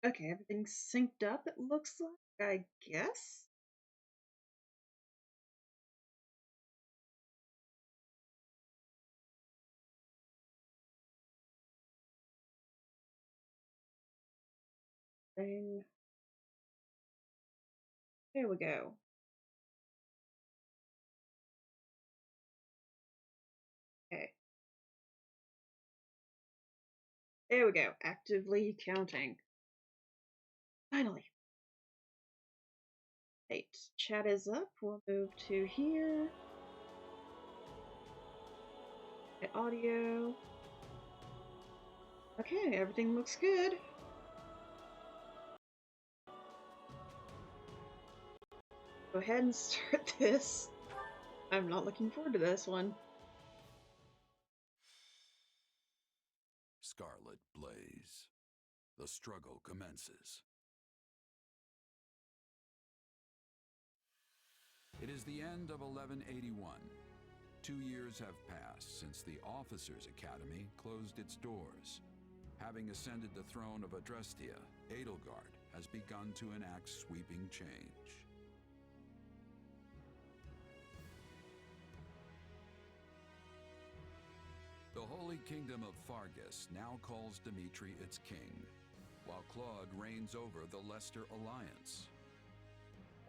Okay, everything's synced up, it looks like, I guess? Thing. There we go. Okay. There we go. Actively counting. Finally. Right. Chat is up. We'll move to here. Get audio. Okay, everything looks good. Go ahead and start this. I'm not looking forward to this one. Scarlet blaze. The struggle commences. It is the end of 1181. 2 years have passed since the Officers' Academy closed its doors. Having ascended the throne of Adrestia, Edelgard has begun to enact sweeping change. The Holy Kingdom of Fargus now calls Dimitri its king, while Claude reigns over the Leicester Alliance.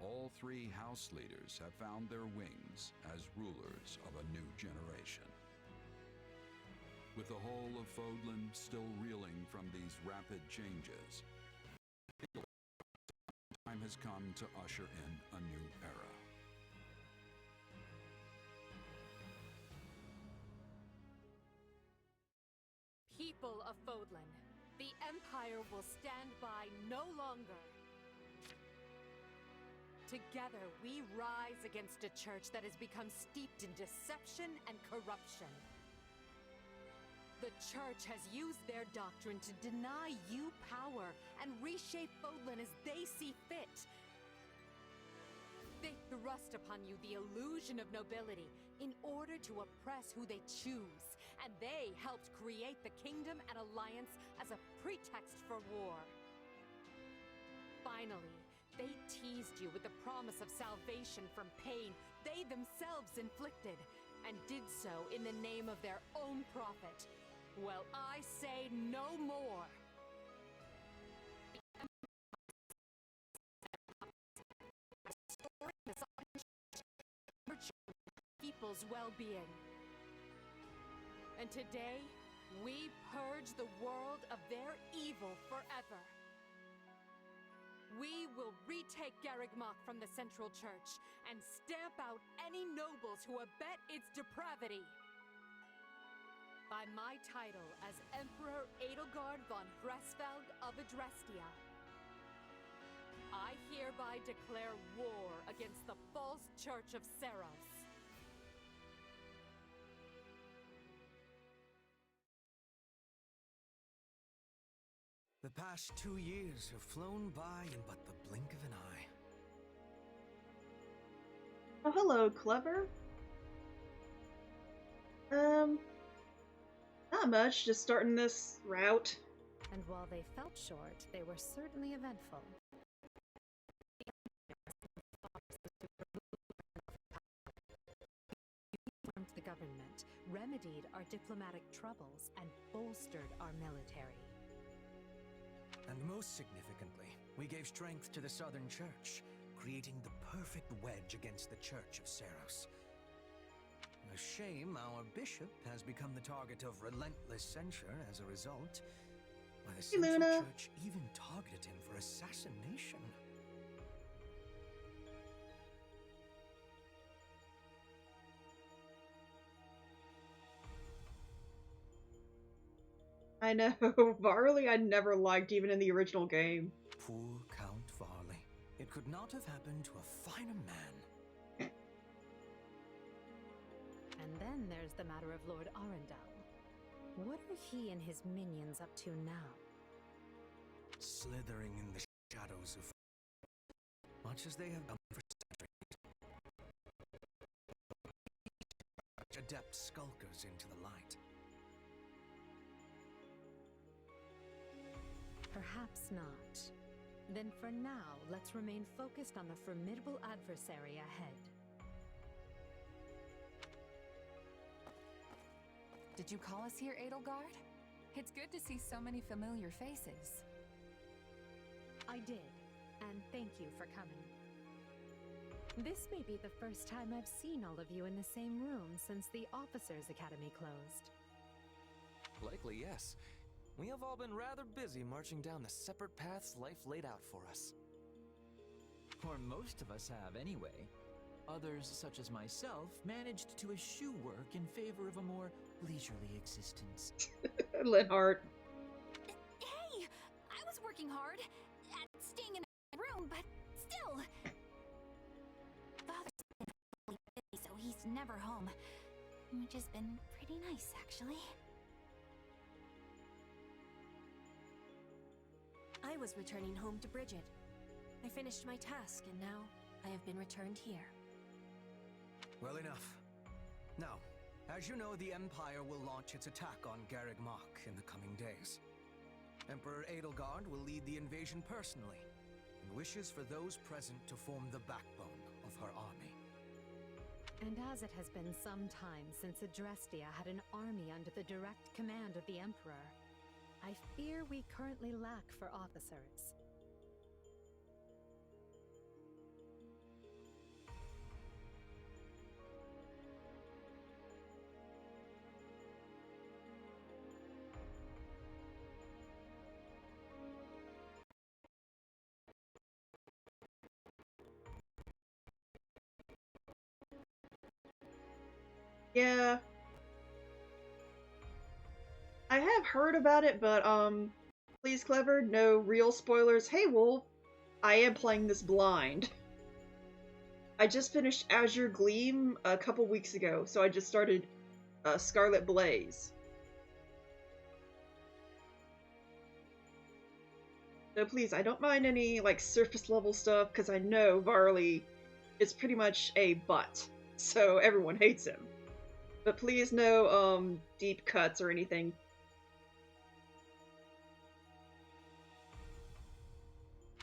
All three house leaders have found their wings as rulers of a new generation. With the whole of Fodlan still reeling from these rapid changes, time has come to usher in a new era. People of Fodlan, the Empire will stand by no longer. Together, we rise against a church that has become steeped in deception and corruption. The church has used their doctrine to deny you power and reshape Fodlan as they see fit. They thrust upon you the illusion of nobility in order to oppress who they choose, and they helped create the Kingdom and Alliance as a pretext for war. Finally, they teased you with the promise of salvation from pain they themselves inflicted, and did so in the name of their own profit. Well, I say no more. People's well-being. And today, we purge the world of their evil forever. We will retake Garrigmach from the Central Church and stamp out any nobles who abet its depravity. By my title as Emperor Edelgard von Hresfeld of Adrestia, I hereby declare war against the false Church of Seros. The past 2 years have flown by in but the blink of an eye. Oh, hello, Clever. Not much, just starting this route. And while they felt short, they were certainly eventful. Reformed the government, remedied our diplomatic troubles, and bolstered our military. And most significantly, we gave strength to the Southern Church, creating the perfect wedge against the Church of Seros. A shame our bishop has become the target of relentless censure as a result. Why the Central Luna. Church even targeted him for assassination. I know, Varley I never liked even in the original game. Poor Count Varley. It could not have happened to a finer man. And then there's the matter of Lord Arundel. What are he and his minions up to now? Slithering in the shadows of much as they have done for centuries. Adept skulkers into the light. Perhaps not. Then for now, let's remain focused on the formidable adversary ahead. Did you call us here, Edelgard? It's good to see so many familiar faces. I did, and thank you for coming. This may be the first time I've seen all of you in the same room since the Officers' Academy closed. Likely, yes. We have all been rather busy marching down the separate paths life laid out for us. Or most of us have, anyway. Others, such as myself, managed to eschew work in favor of a more leisurely existence. Linhart. Hey! I was working hard at staying in a room, but still. Father's been really busy, so he's never home. Which has been pretty nice, actually. I was returning home to Bridget. I finished my task, and now I have been returned here. Well enough. Now, as you know, the Empire will launch its attack on Garreg Mach in the coming days. Emperor Edelgard will lead the invasion personally, and wishes for those present to form the backbone of her army. And as it has been some time since Adrestia had an army under the direct command of the Emperor, I fear we currently lack for officers. Yeah. I have heard about it, but, please, Clever, no real spoilers. Hey, Wolf, I am playing this blind. I just finished Azure Gleam a couple weeks ago, so I just started, Scarlet Blaze. So please, I don't mind any, like, surface level stuff, because I know Varley is pretty much a butt, so everyone hates him. But please, no, deep cuts or anything.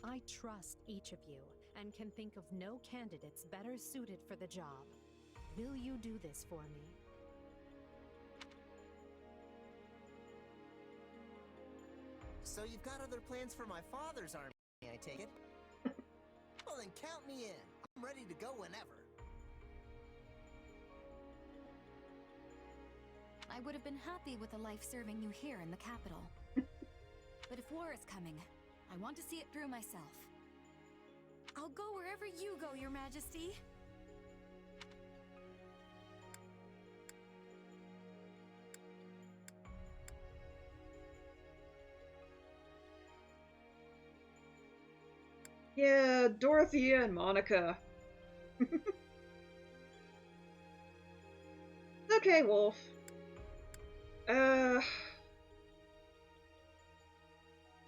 I trust each of you, and can think of no candidates better suited for the job. Will you do this for me? So you've got other plans for my father's army, I take it? Well then count me in. I'm ready to go whenever. I would have been happy with a life serving you here in the capital. But if war is coming, I want to see it through myself. I'll go wherever you go, Your Majesty. Yeah, Dorothea and Monica. It's okay, Wolf.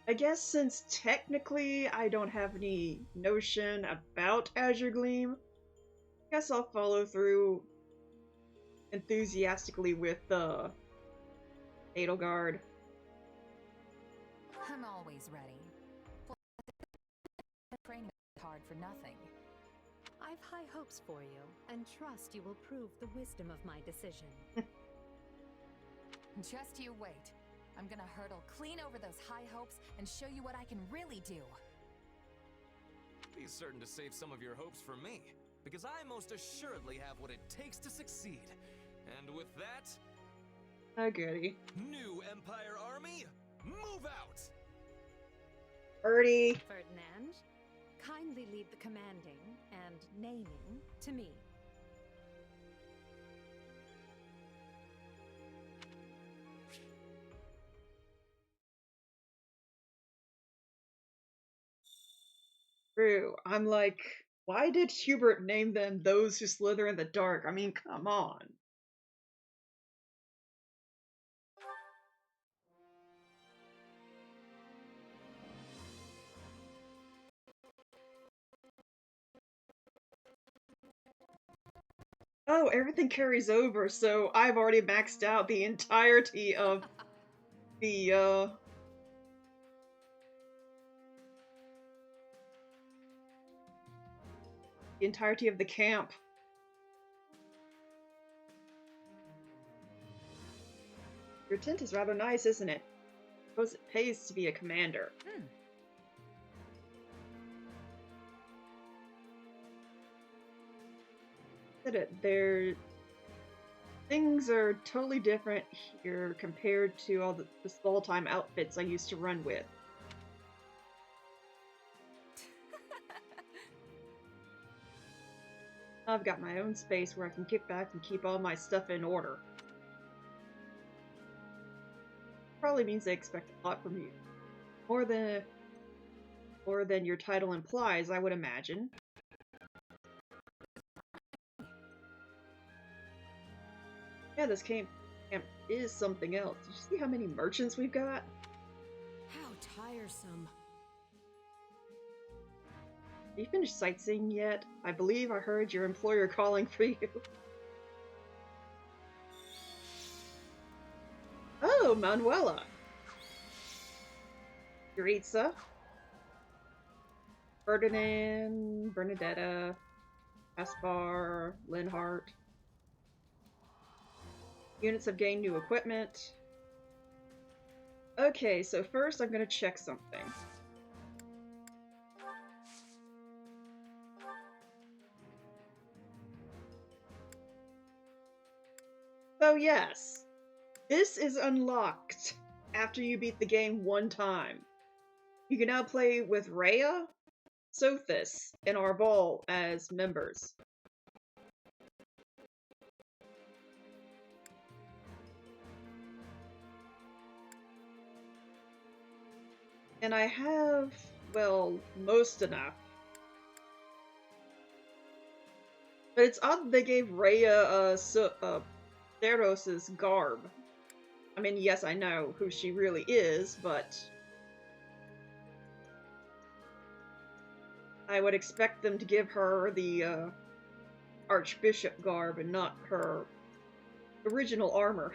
I guess since technically I don't have any notion about Azure Gleam, I guess I'll follow through enthusiastically with, Edelgard. I'm always ready. Training hard for nothing. I've high hopes for you, and trust you will prove the wisdom of my decision. Just you wait. I'm gonna hurdle clean over those high hopes and show you what I can really do. Be certain to save some of your hopes for me, because I most assuredly have what it takes to succeed. And with that... Oh, goody. New Empire Army, move out! Birdie. Ferdinand, kindly leave the commanding and naming to me. True. I'm like, why did Hubert name them those who slither in the dark? I mean, come on. Oh, everything carries over, so I've already maxed out the entirety of the, the entirety of the camp. Your tent is rather nice, isn't it? I suppose it pays to be a commander. Said it. Things are totally different here compared to all the small-time outfits I used to run with. I've got my own space where I can kick back and keep all my stuff in order. Probably means they expect a lot from you. More than your title implies, I would imagine. Yeah, this camp is something else. Did you see how many merchants we've got? How tiresome. Have you finished sightseeing yet? I believe I heard your employer calling for you. Oh, Manuela. Yuritsa. Ferdinand, Bernadetta, Aspar, Linhart. Units have gained new equipment. Okay, so first I'm gonna check something. So yes, this is unlocked after you beat the game one time. You can now play with Rhea, Sothis, and Arval as members. And I have, well, most enough. But it's odd they gave Rhea Theros' garb. I mean, yes, I know who she really is, but I would expect them to give her the Archbishop garb and not her original armor.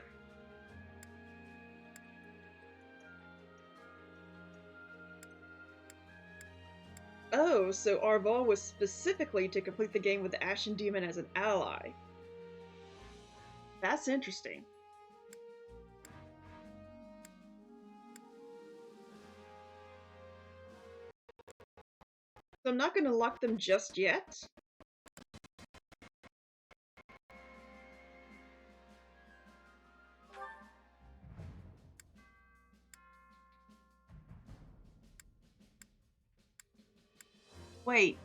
Oh, so Arval was specifically to complete the game with the Ashen Demon as an ally. That's interesting. So I'm not going to lock them just yet. Wait.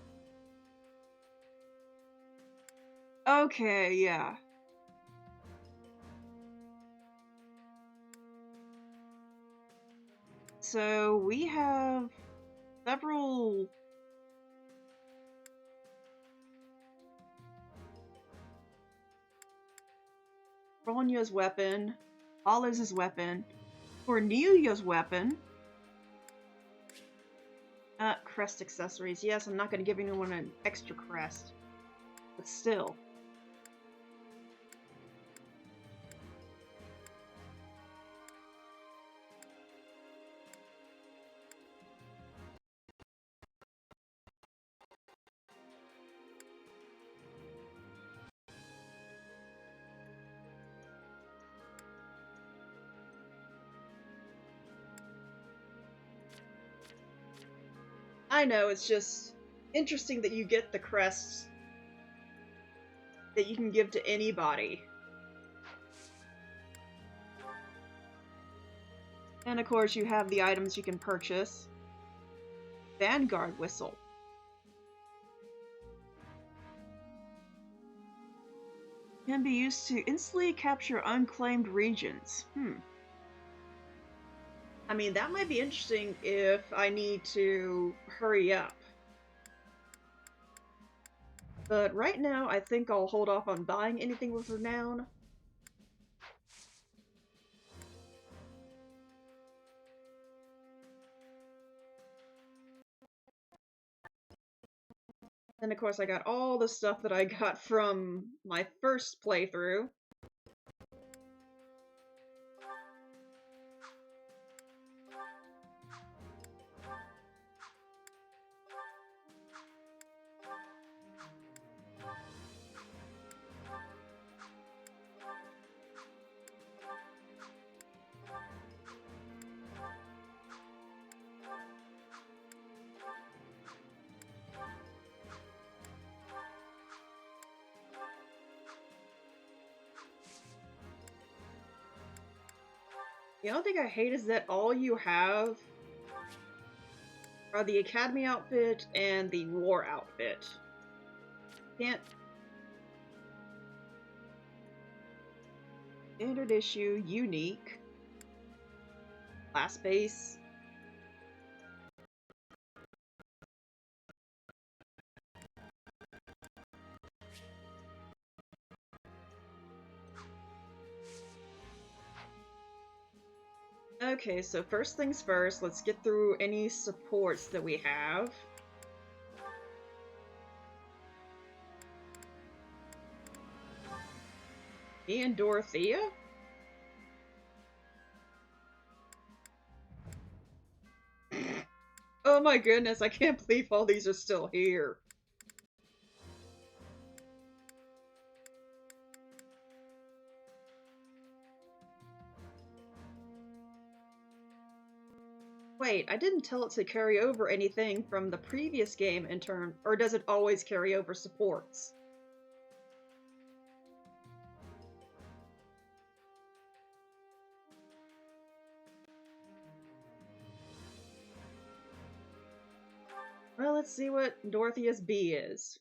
Okay, yeah. So we have several Ronya's weapon, Olive's weapon, Cornelia's weapon. Crest accessories. Yes, I'm not going to give anyone an extra crest. But still. I know, it's just interesting that you get the crests that you can give to anybody. And of course you have the items you can purchase. Vanguard Whistle. Can be used to instantly capture unclaimed regions. I mean, that might be interesting if I need to hurry up. But right now, I think I'll hold off on buying anything with renown. And of course, I got all the stuff that I got from my first playthrough. The only thing I hate is that all you have are the Academy outfit and the War outfit. Can't... Standard issue, unique. Last base. Okay, so first things first, let's get through any supports that we have. Me and Dorothea? Oh my goodness, I can't believe all these are still here. Wait, I didn't tell it to carry over anything from the previous game in turn, or does it always carry over supports? Well, let's see what Dorothea's B is.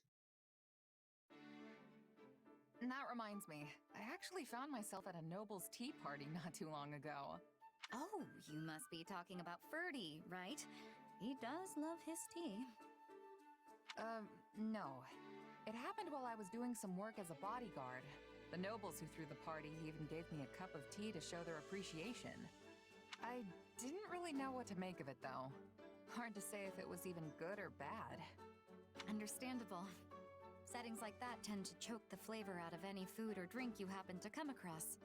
That reminds me, I actually found myself at a Noble's tea party not too long ago. Oh, you must be talking about Ferdy, right? He does love his tea. No. It happened while I was doing some work as a bodyguard. The nobles who threw the party even gave me a cup of tea to show their appreciation. I didn't really know what to make of it, though. Hard to say if it was even good or bad. Understandable. Settings like that tend to choke the flavor out of any food or drink you happen to come across,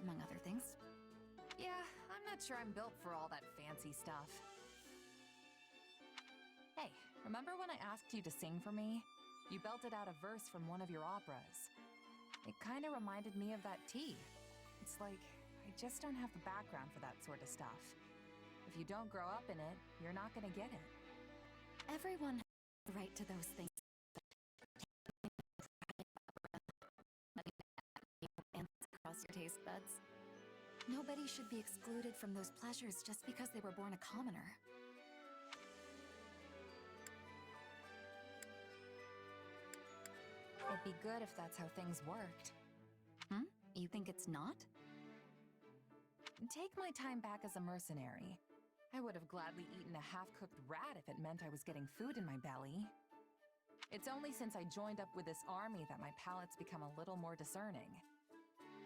among other things. Yeah, I'm not sure I'm built for all that fancy stuff. Hey, remember when I asked you to sing for me? You belted out a verse from one of your operas. It kind of reminded me of that tea. It's like, I just don't have the background for that sort of stuff. If you don't grow up in it, you're not gonna get it. Everyone has the right to those things. Across your taste buds. Nobody should be excluded from those pleasures just because they were born a commoner. It'd be good if that's how things worked. You think it's not? Take my time back as a mercenary. I would have gladly eaten a half-cooked rat if it meant I was getting food in my belly. It's only since I joined up with this army that my palate's become a little more discerning.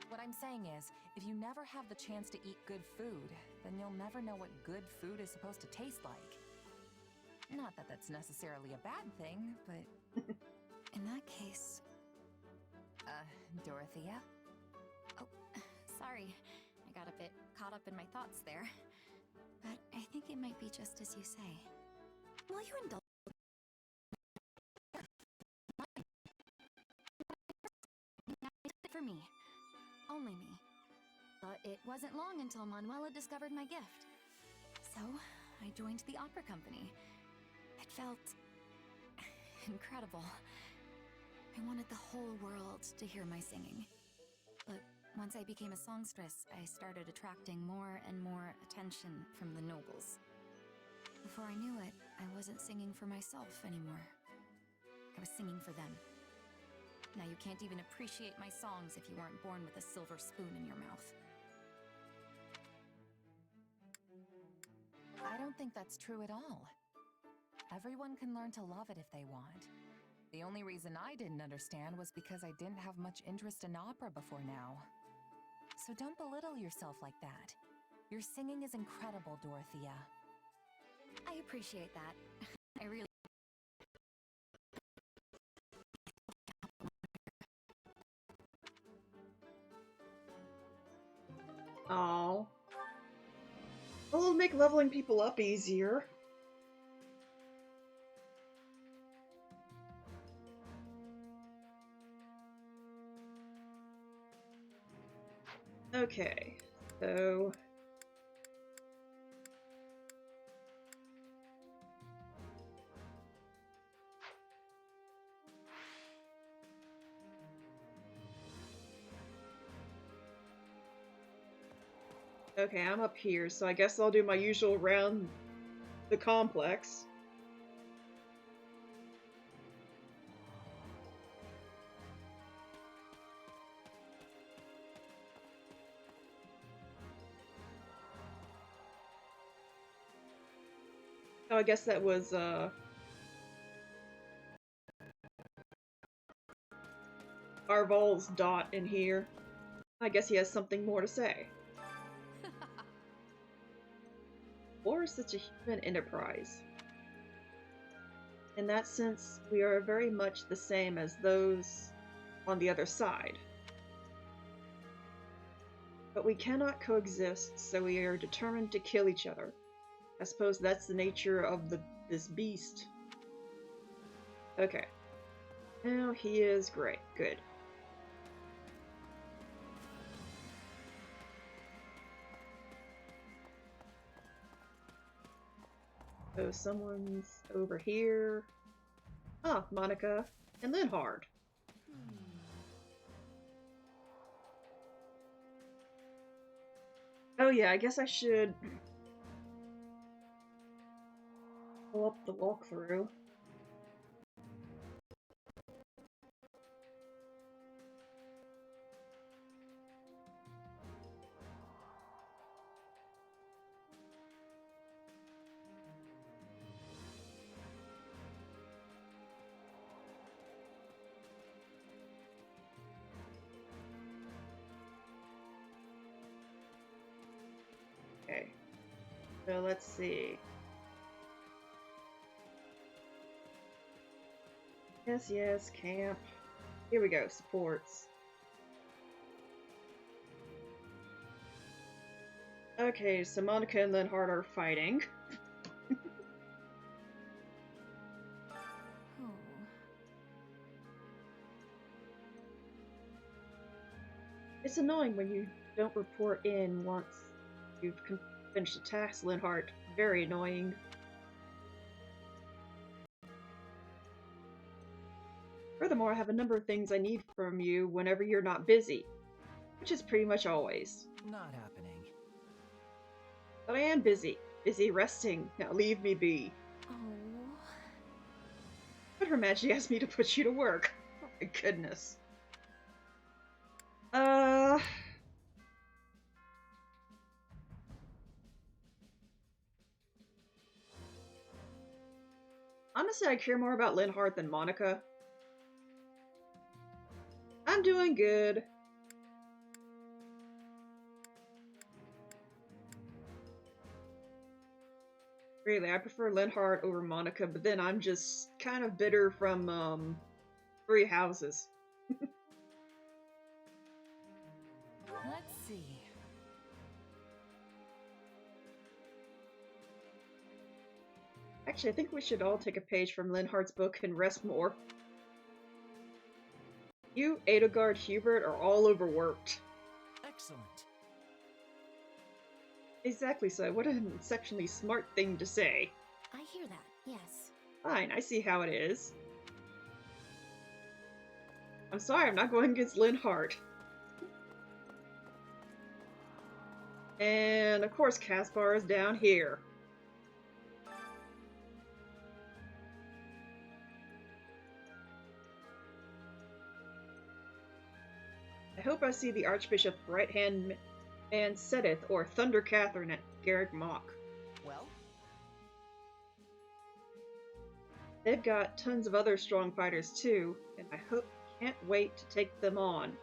What I'm saying is, if you never have the chance to eat good food, then you'll never know what good food is supposed to taste like. Not that that's necessarily a bad thing, but... In that case... Dorothea? Oh, sorry. I got a bit caught up in my thoughts there. But I think it might be just as you say. Will you indulge for me? Only me. But it wasn't long until Manuela discovered my gift. So, I joined the opera company. It felt... incredible. I wanted the whole world to hear my singing. But once I became a songstress, I started attracting more and more attention from the nobles. Before I knew it, I wasn't singing for myself anymore. I was singing for them. Now you can't even appreciate my songs if you weren't born with a silver spoon in your mouth. I don't think that's true at all. Everyone can learn to love it if they want. The only reason I didn't understand was because I didn't have much interest in opera before now. So don't belittle yourself like that. Your singing is incredible, Dorothea. I appreciate that. I really... Aww. Well, it'll make leveling people up easier. Okay, so... Okay, I'm up here, so I guess I'll do my usual round the complex. Oh, I guess that was, Arval's dot in here. I guess he has something more to say. War is such a human enterprise. In that sense, we are very much the same as those on the other side. But we cannot coexist, so we are determined to kill each other. I suppose that's the nature of this beast. Okay. Now he is great. Good. So someone's over here. Ah, Monica and Linhard. Oh yeah, I guess I should pull up the walkthrough. Okay, so let's see. Yes, camp. Here we go, supports. Okay, so Monica and Linhard are fighting. It's annoying when you don't report in once you've finished a task, Linhard. Very annoying. Furthermore, I have a number of things I need from you whenever you're not busy, which is pretty much always. Not happening. But I am busy. Busy resting. Now leave me be. Oh. But Her Majesty asked me to put you to work. Oh my goodness. Honestly, I care more about Linhard than Monica. I'm doing good. Really, I prefer Linhard over Monica, but then I'm just kind of bitter from, Three Houses. Let's see. Actually, I think we should all take a page from Linhard's book and rest more. You, Edelgard, Hubert are all overworked. Excellent. Exactly so. What an exceptionally smart thing to say. I hear that, yes. Fine, I see how it is. I'm sorry, I'm not going against Linhard. And of course, Caspar is down here. I hope I see the Archbishop right-hand man Sedith or Thunder Catherine at Garrick Mock. Well? They've got tons of other strong fighters too, and I can't wait to take them on.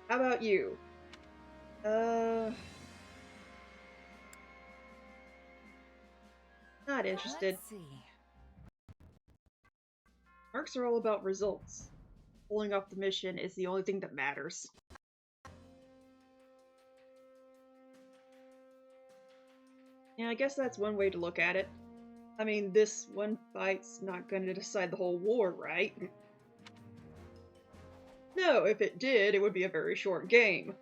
How about you? Not interested. Let's see. Mercs are all about results. Pulling off the mission is the only thing that matters. Yeah, I guess that's one way to look at it. I mean, this one fight's not going to decide the whole war, right? No, if it did, it would be a very short game.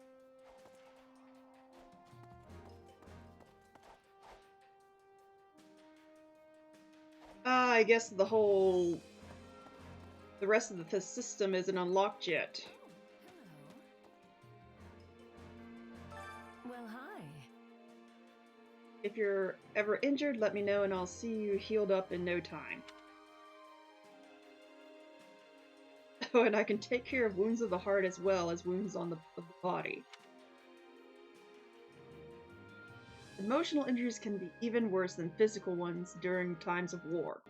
I guess the rest of the system isn't unlocked yet. Well, hi. If you're ever injured, let me know and I'll see you healed up in no time. Oh, and I can take care of wounds of the heart as well as wounds of the body. Emotional injuries can be even worse than physical ones during times of war.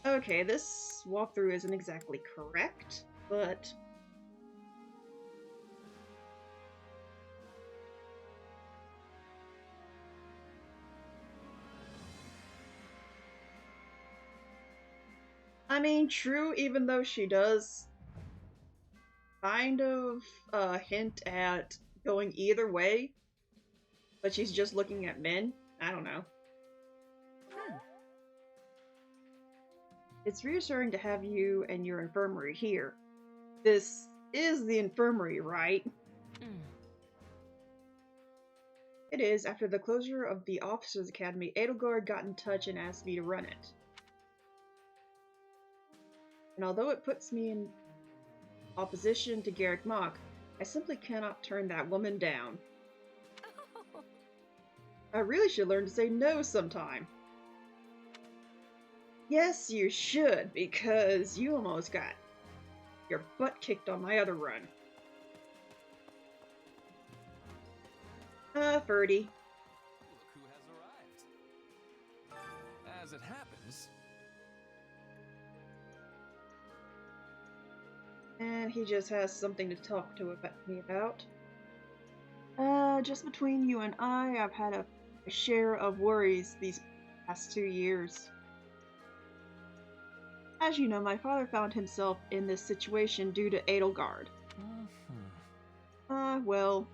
Okay, this walkthrough isn't exactly correct, but... I mean, true, even though she does kind of hint at going either way, but she's just looking at men. I don't know. It's reassuring to have you and your infirmary here. This is the infirmary, right? It is. After the closure of the Officers' Academy, Edelgard got in touch and asked me to run it. And although it puts me in opposition to Garrick Mach, I simply cannot turn that woman down. I really should learn to say no sometime. Yes, you should, because you almost got your butt kicked on my other run. Ferdy. Look who has arrived. As it happens... And he just has something to talk to me about. Just between you and I've had a share of worries these past 2 years. As you know, my father found himself in this situation due to Edelgard. Well,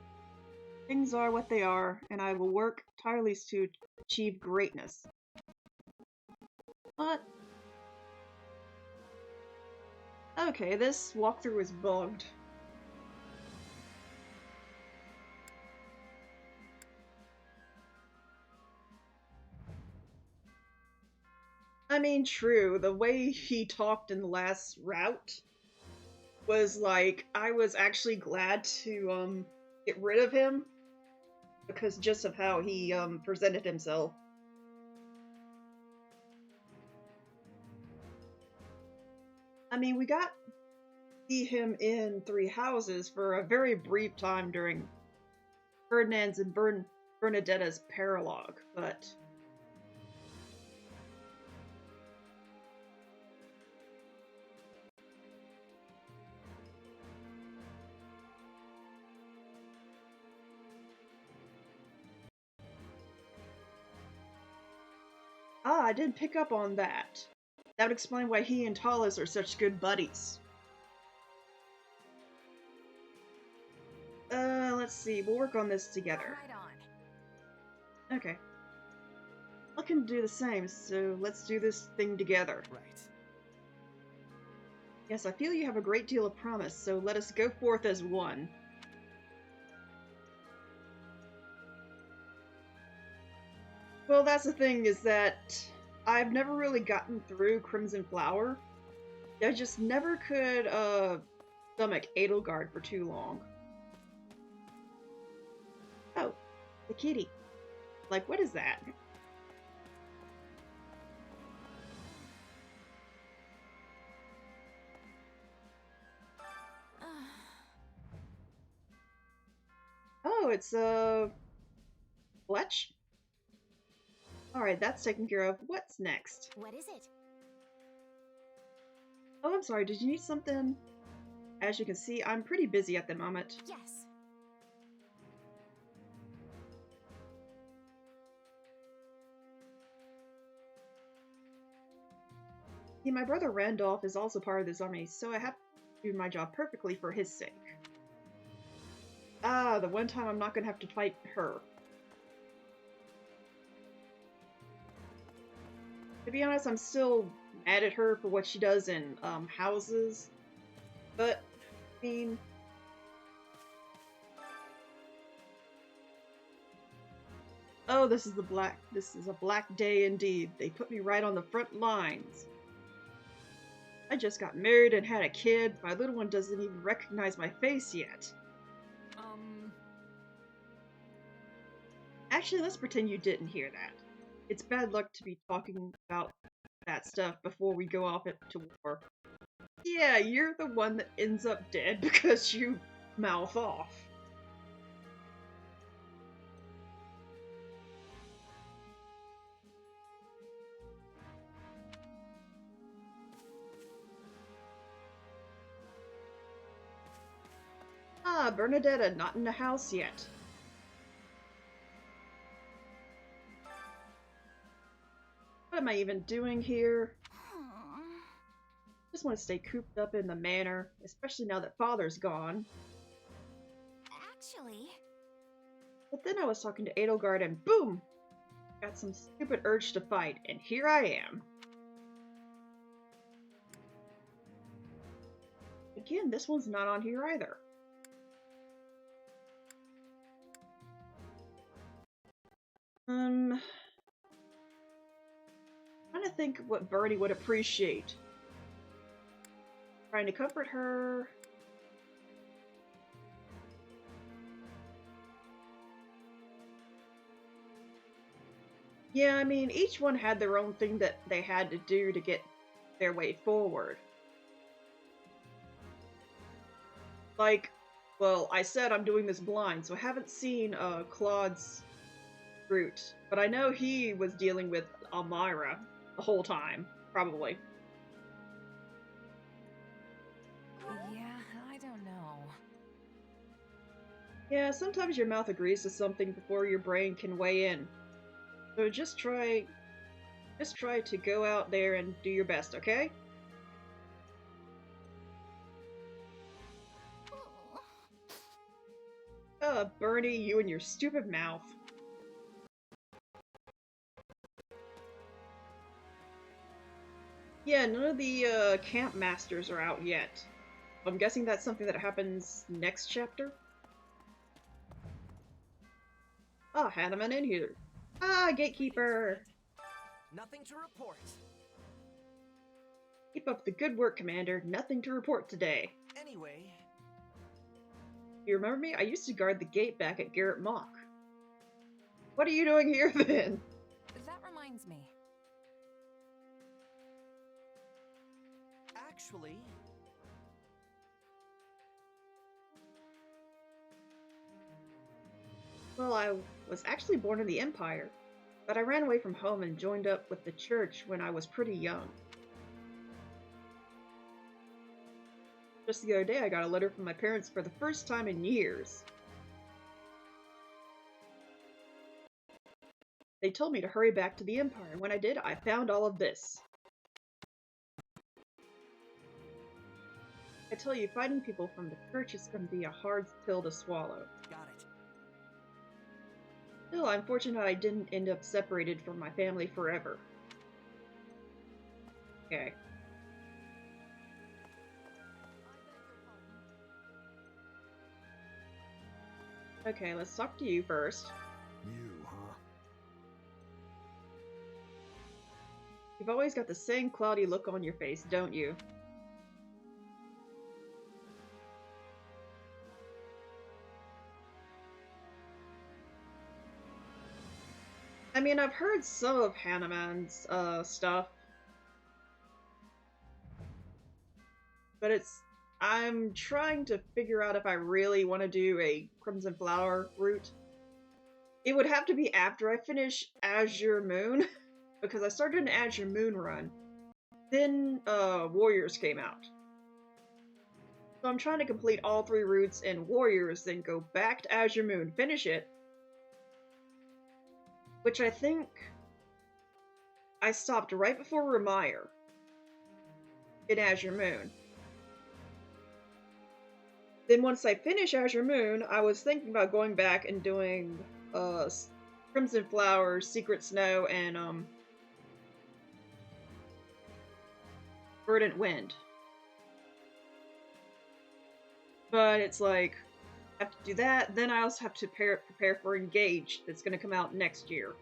things are what they are, and I will work tirelessly to achieve greatness. But... okay, this walkthrough is bugged. I mean, true, the way he talked in the last route was like, I was actually glad to, get rid of him, because just of how he, presented himself. I mean, we got to see him in Three Houses for a very brief time during Ferdinand's and Bernadetta's paralogue, but... ah, I didn't pick up on that. That would explain why he and Tallis are such good buddies. Let's see. We'll work on this together. Right on. Okay. I can do the same, so let's do this thing together. Right. Yes, I feel you have a great deal of promise, so let us go forth as one. Well, that's the thing, is that I've never really gotten through Crimson Flower. I just never could, stomach Edelgard for too long. Oh, the kitty. Like, what is that? Oh, it's, Fletch? Alright, that's taken care of. What's next? What is it? Oh, I'm sorry, did you need something? As you can see, I'm pretty busy at the moment. Yes. See, my brother Randolph is also part of this army, so I have to do my job perfectly for his sake. Ah, the one time I'm not gonna have to fight her. To be honest, I'm still mad at her for what she does in, houses. But, I mean... Oh, this is a black day indeed. They put me right on the front lines. I just got married and had a kid. My little one doesn't even recognize my face yet. Actually, let's pretend you didn't hear that. It's bad luck to be talking about that stuff before we go off to war. Yeah, you're the one that ends up dead because you mouth off. Ah, Bernadetta, not in the house yet. What am I even doing here? Just want to stay cooped up in the manor, especially now that Father's gone. Actually... But then I was talking to Edelgard and boom! Got some stupid urge to fight, and here I am. Again, this one's not on here either. Trying to think what Bernie would appreciate. Trying to comfort her. Yeah, I mean, each one had their own thing that they had to do to get their way forward. Like, well, I said I'm doing this blind, so I haven't seen Claude's route, but I know he was dealing with Elmira the whole time, probably. Yeah, I don't know. Yeah, sometimes your mouth agrees to something before your brain can weigh in. So just try to go out there and do your best, okay? Bernie, you and your stupid mouth. Yeah, none of the camp masters are out yet. I'm guessing that's something that happens next chapter? Ah, Hanneman in here. Ah, gatekeeper! Nothing to report. Keep up the good work, Commander. Nothing to report today. Anyway... You remember me? I used to guard the gate back at Garrett Mock. What are you doing here, then? That reminds me. Actually... Well, I was actually born in the Empire, but I ran away from home and joined up with the church when I was pretty young. Just the other day, I got a letter from my parents for the first time in years. They told me to hurry back to the Empire, and when I did, I found all of this. I tell you, fighting people from the church is going to be a hard pill to swallow. Got it. Still, I'm fortunate I didn't end up separated from my family forever. Okay. Okay, let's talk to you first. You, huh? You've always got the same cloudy look on your face, don't you? I mean, I've heard some of Hanneman's stuff. But I'm trying to figure out if I really want to do a Crimson Flower route. It would have to be after I finish Azure Moon, because I started an Azure Moon run. Then Warriors came out. So I'm trying to complete all 3 routes in Warriors, then go back to Azure Moon, finish it. Which I think I stopped right before Remire in Azure Moon. Then once I finish Azure Moon, I was thinking about going back and doing Crimson Flower, Secret Snow, and Verdant Wind. But it's like, have to do that. Then I also have to prepare for Engage that's going to come out next year.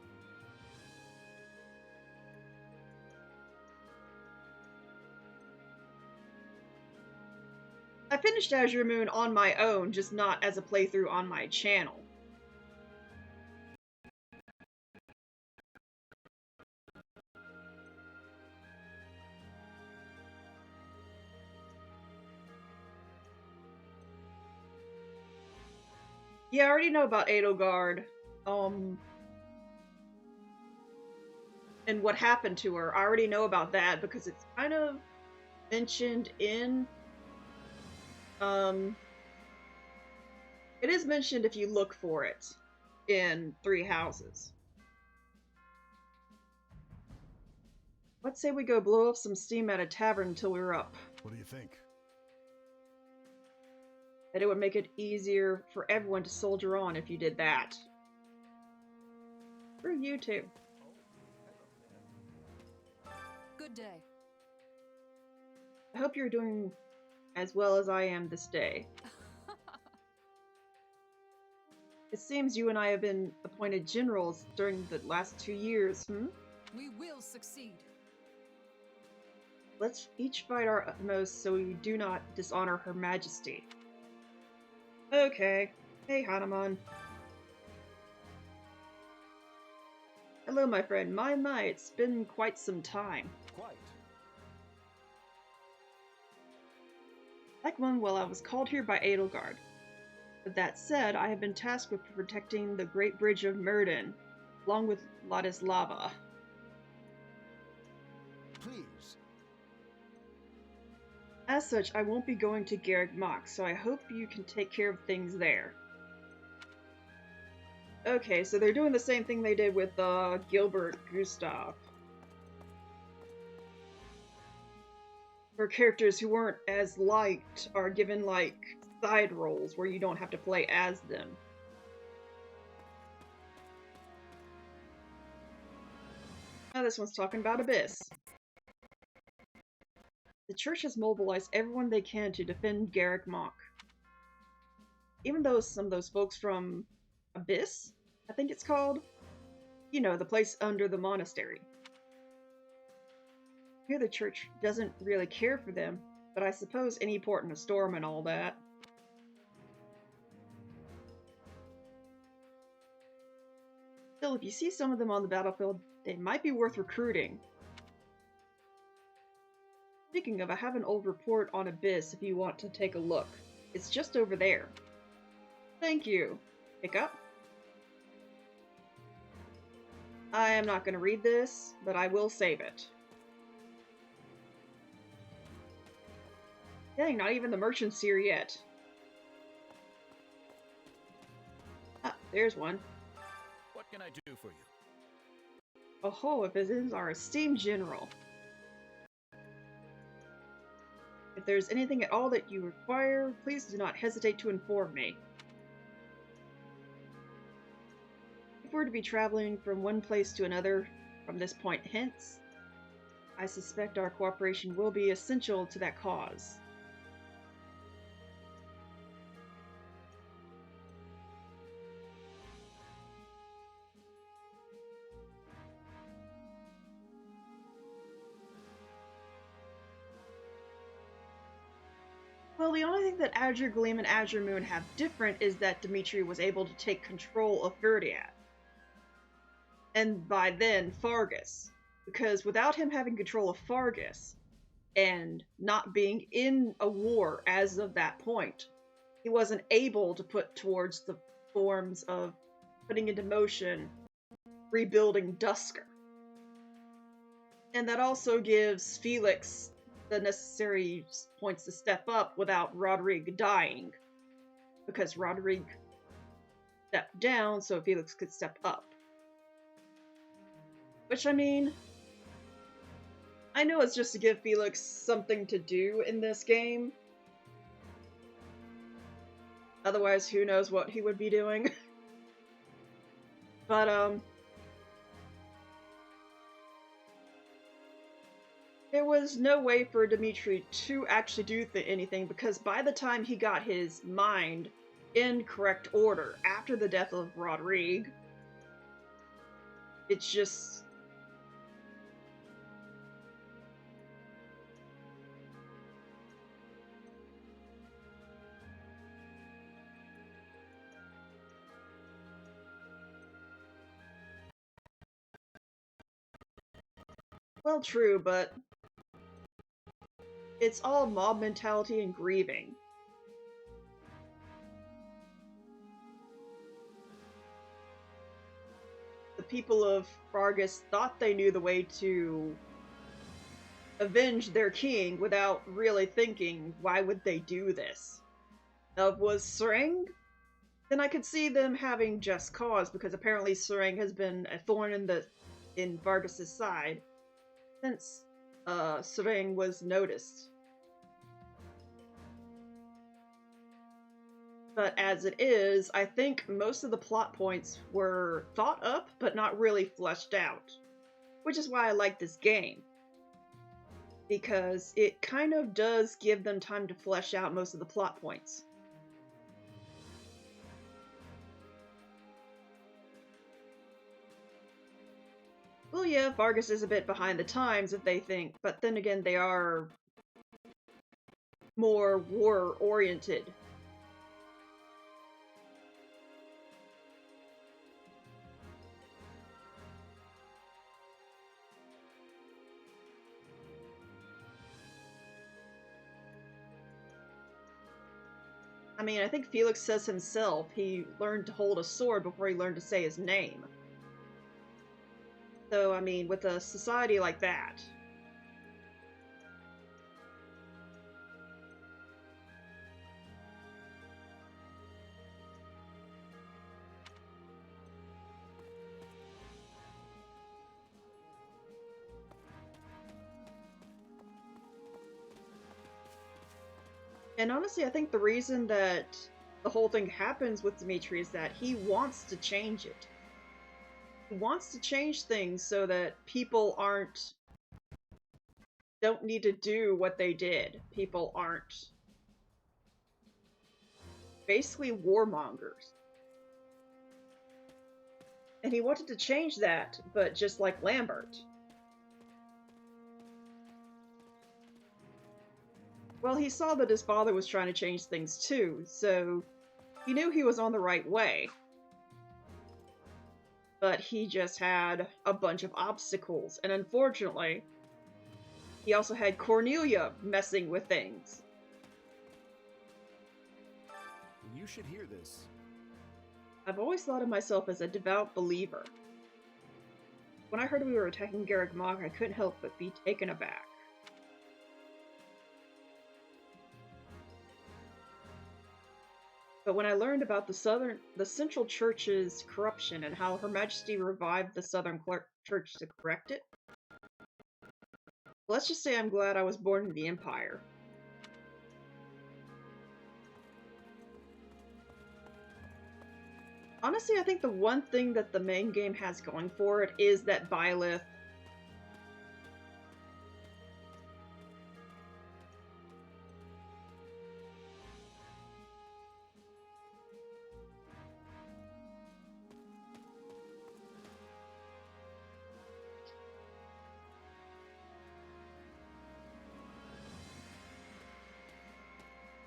I finished Azure Moon on my own, just not as a playthrough on my channel. Yeah, I already know about Edelgard, and what happened to her. I already know about that because it's kind of mentioned in, it is mentioned if you look for it in Three Houses. Let's say we go blow up some steam at a tavern until we're up. What do you think? That it would make it easier for everyone to soldier on if you did that. For you too. Good day. I hope you're doing as well as I am this day. It seems you and I have been appointed generals during the last 2 years, We will succeed. Let's each fight our utmost so we do not dishonor Her Majesty. Okay. Hey, Hanuman. Hello, my friend. My, it's been quite some time. Quite. Like one, well, I was called here by Edelgard. But that said, I have been tasked with protecting the Great Bridge of Myrden, along with Ladislava. Please. As such, I won't be going to Garreg Mach, so I hope you can take care of things there. Okay, so they're doing the same thing they did with Gilbert Gustav. For characters who weren't as liked are given, like, side roles where you don't have to play as them. Now this one's talking about Abyss. The church has mobilized everyone they can to defend Garreg Mach. Even though some of those folks from Abyss, I think it's called, you know, the place under the monastery. Here the church doesn't really care for them, but I suppose any port in a storm and all that. Still, if you see some of them on the battlefield, they might be worth recruiting. Speaking of, I have an old report on Abyss if you want to take a look. It's just over there. Thank you. Pick up. I am not going to read this, but I will save it. Dang, not even the merchant's here yet. Ah, there's one. What can I do for you? Oh, if it is our esteemed general. If there's anything at all that you require, please do not hesitate to inform me. If we're to be traveling from one place to another from this point hence, I suspect our cooperation will be essential to that cause. Well, the only thing that Azure Gleam and Azure Moon have different is that Dimitri was able to take control of Verdiad. And by then, Fargus. Because without him having control of Fargus, and not being in a war as of that point, he wasn't able to put towards the forms of putting into motion rebuilding Dusker. And that also gives Felix the necessary points to step up without Rodrigue dying. Because Rodrigue stepped down so Felix could step up. Which, I mean, I know it's just to give Felix something to do in this game. Otherwise, who knows what he would be doing. But, there was no way for Dimitri to actually do anything, because by the time he got his mind in correct order after the death of Rodrigue. It's just... well, true, but it's all mob mentality and grieving. The people of Vargas thought they knew the way to avenge their king without really thinking, why would they do this? Was Sereng? Then I could see them having just cause, because apparently Sereng has been a thorn in Vargas's side since Sereng was noticed. But as it is, I think most of the plot points were thought up, but not really fleshed out. Which is why I like this game. Because it kind of does give them time to flesh out most of the plot points. Well, yeah, Vargas is a bit behind the times if they think, but then again, they are more war-oriented. I mean, I think Felix says himself he learned to hold a sword before he learned to say his name. So, I mean, with a society like that... And honestly, I think the reason that the whole thing happens with Dimitri is that he wants to change it. He wants to change things so that people don't need to do what they did. People aren't basically warmongers. And he wanted to change that, but just like Lambert. Well, he saw that his father was trying to change things too, so he knew he was on the right way. But he just had a bunch of obstacles, and unfortunately, he also had Cornelia messing with things. You should hear this. I've always thought of myself as a devout believer. When I heard we were attacking Garreg Mach, I couldn't help but be taken aback. But when I learned about the Central Church's corruption and how Her Majesty revived the Southern Church to correct it, let's just say I'm glad I was born in the Empire. Honestly, I think the one thing that the main game has going for it is that Byleth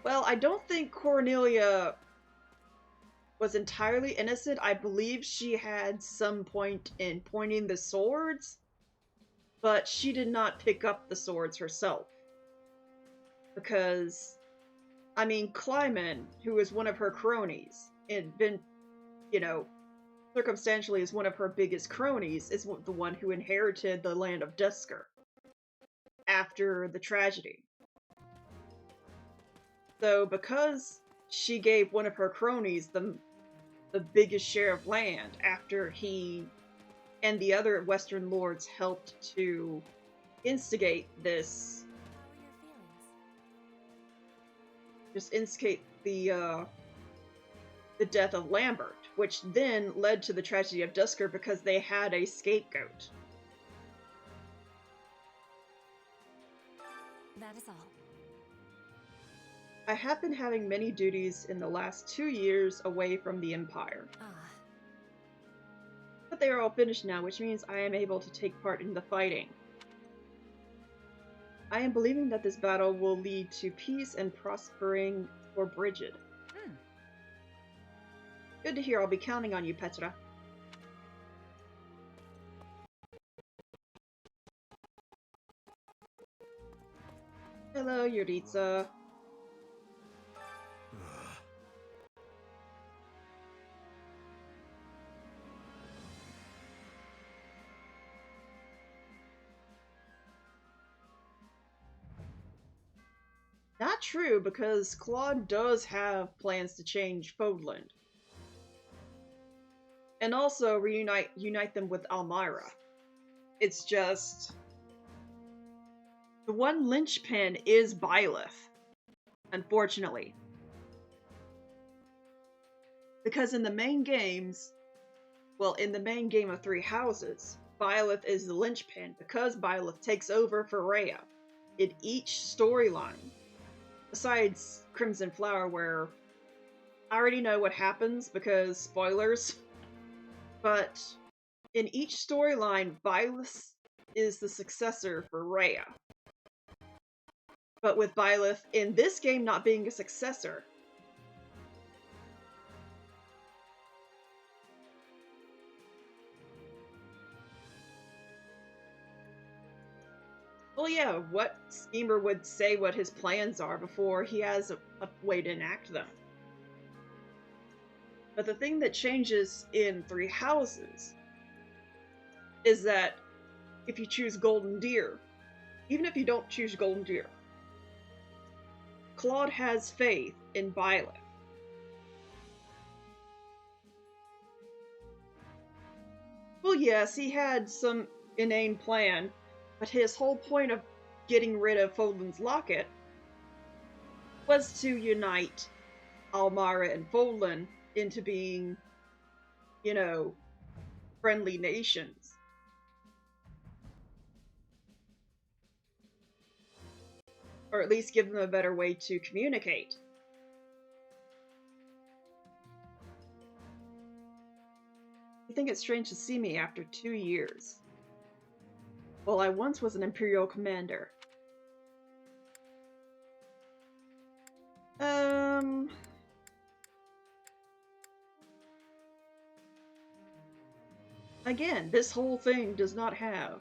well, I don't think Cornelia was entirely innocent. I believe she had some point in pointing the swords, but she did not pick up the swords herself. Because, I mean, Kleiman, who is one of her cronies, and been, you know, circumstantially is one of her biggest cronies, is the one who inherited the land of Duscur after the tragedy. So, because she gave one of her cronies the biggest share of land after he and the other Western lords helped to instigate this. Just instigate the death of Lambert, which then led to the tragedy of Duscur because they had a scapegoat. That is all. I have been having many duties in the last 2 years away from the Empire. But they are all finished now, which means I am able to take part in the fighting. I am believing that this battle will lead to peace and prospering for Bridget. Good to hear. I'll be counting on you, Petra. Hello, Yuritsa. Not true, because Claude does have plans to change Fodland. And also unite them with Almyra. It's just... the one linchpin is Byleth, unfortunately. Because in the main games, well, in the main game of Three Houses, Byleth is the linchpin because Byleth takes over for Rhea in each storyline. Besides Crimson Flower, where I already know what happens because spoilers, but in each storyline, Byleth is the successor for Rhea. But with Byleth in this game not being a successor, well, yeah, what schemer would say what his plans are before he has a way to enact them? But the thing that changes in Three Houses is that if you choose Golden Deer, even if you don't choose Golden Deer, Claude has faith in Byleth. Well, yes, he had some inane plan, but his whole point of getting rid of Fodland's locket was to unite Almyra and Fodland into being, you know, friendly nations. Or at least give them a better way to communicate. You think it's strange to see me after 2 years? Well, I once was an Imperial commander. Again, this whole thing does not have.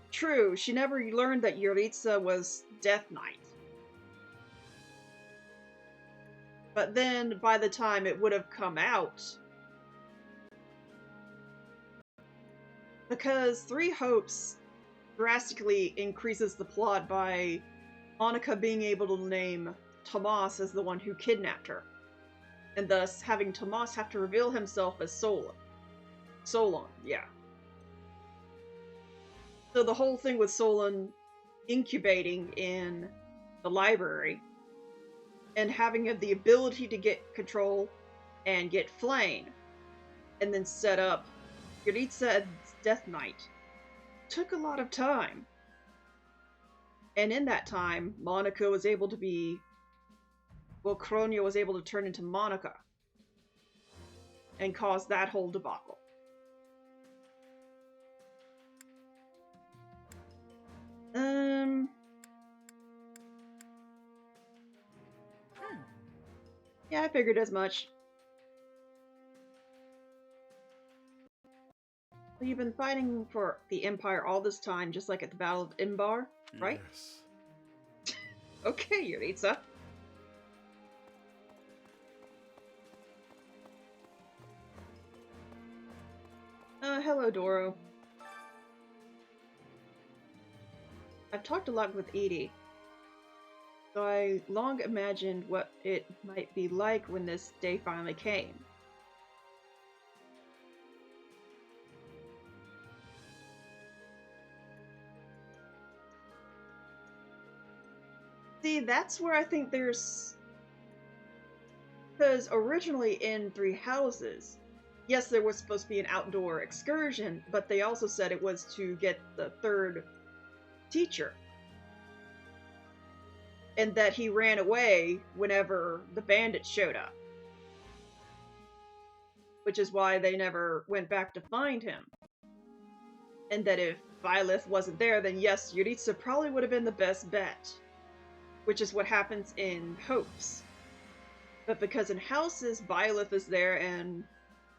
True, she never learned that Yuritsa was Death Knight. But then, by the time it would have come out, because Three Hopes drastically increases the plot by Monica being able to name Tomas as the one who kidnapped her, and thus having Tomas have to reveal himself as Solon. Solon, yeah. So the whole thing with Solon incubating in the library and having the ability to get control and get Flame and then set up Yuritsa as Death Knight took a lot of time. And in that time, Monica was able to be... well, Kronia was able to turn into Monica and cause that whole debacle. Yeah, I figured as much. So you've been fighting for the Empire all this time, just like at the Battle of Imbar, right? Yes. Okay, Yuritsa. Hello, Doro. I've talked a lot with Edie, so I long imagined what it might be like when this day finally came. See, that's where I think there's... Because originally in Three Houses, yes, there was supposed to be an outdoor excursion, but they also said it was to get the third teacher. And that he ran away whenever the bandits showed up. Which is why they never went back to find him. And that if Byleth wasn't there, then yes, Yuritsa probably would have been the best bet. Which is what happens in Hopes. But because in Houses, Byleth is there and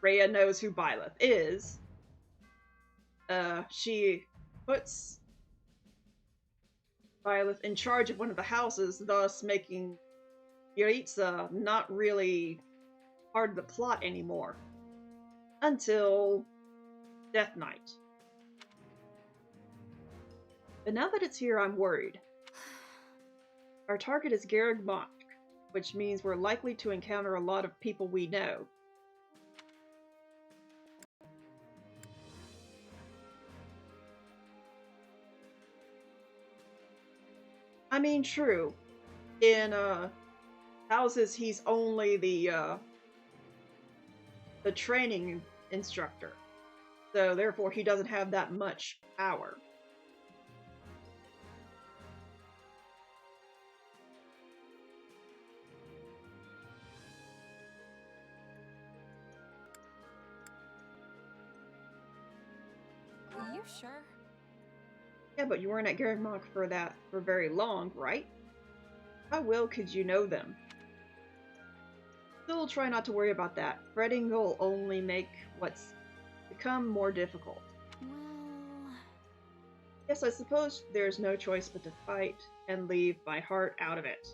Rhea knows who Byleth is, she puts Byleth in charge of one of the houses, thus making Yuritsa not really part of the plot anymore. Until Death Knight. But now that it's here, I'm worried. Our target is Garreg Mach, which means we're likely to encounter a lot of people we know. I mean, true. In Houses, he's only the training instructor. So therefore he doesn't have that much power. Are you sure? Yeah, but you weren't at Garreg Mach for very long, right? How well could you know them? Still try not to worry about that. Fretting will only make what's become more difficult. Well... Yes, I suppose there's no choice but to fight and leave my heart out of it.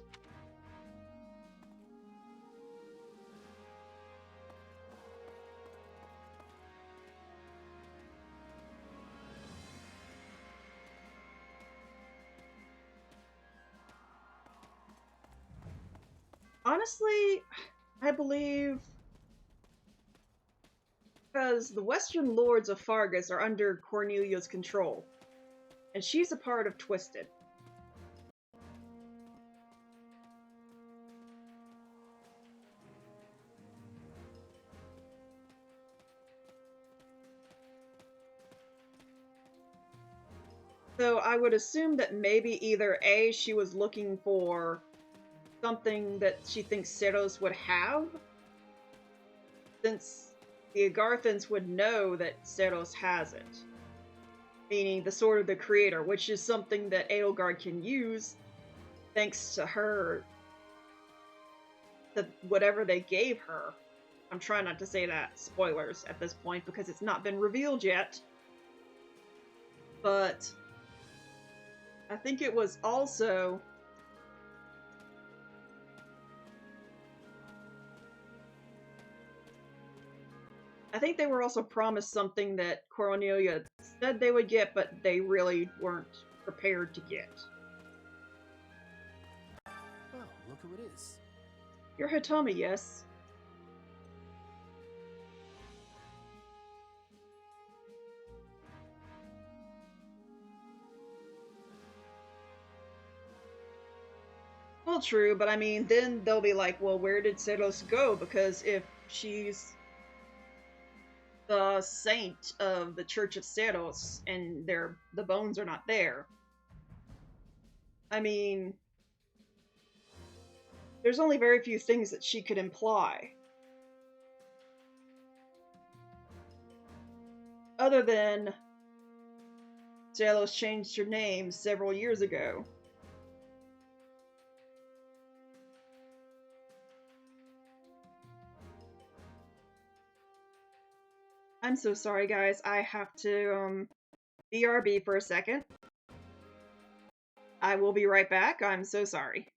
Honestly, I believe because the Western Lords of Fargus are under Cornelia's control, and she's a part of Twisted. So I would assume that maybe either A, she was looking for something that she thinks Seros would have, since the Agarthans would know that Seros has it. Meaning the Sword of the Creator, which is something that Edelgard can use thanks to her, to whatever they gave her. I'm trying not to say that spoilers at this point because it's not been revealed yet. But I think it was also I think they were also promised something that Cornelia said they would get, but they really weren't prepared to get. Oh, look who it is. You're Hitomi, yes? Well, true, but I mean, then they'll be like, well, where did Seros go? Because if she's the saint of the Church of Seros and the bones are not there, I mean, there's only very few things that she could imply. Other than Seros changed her name several years ago. I'm so sorry, guys. I have to, BRB for a second. I will be right back. I'm so sorry.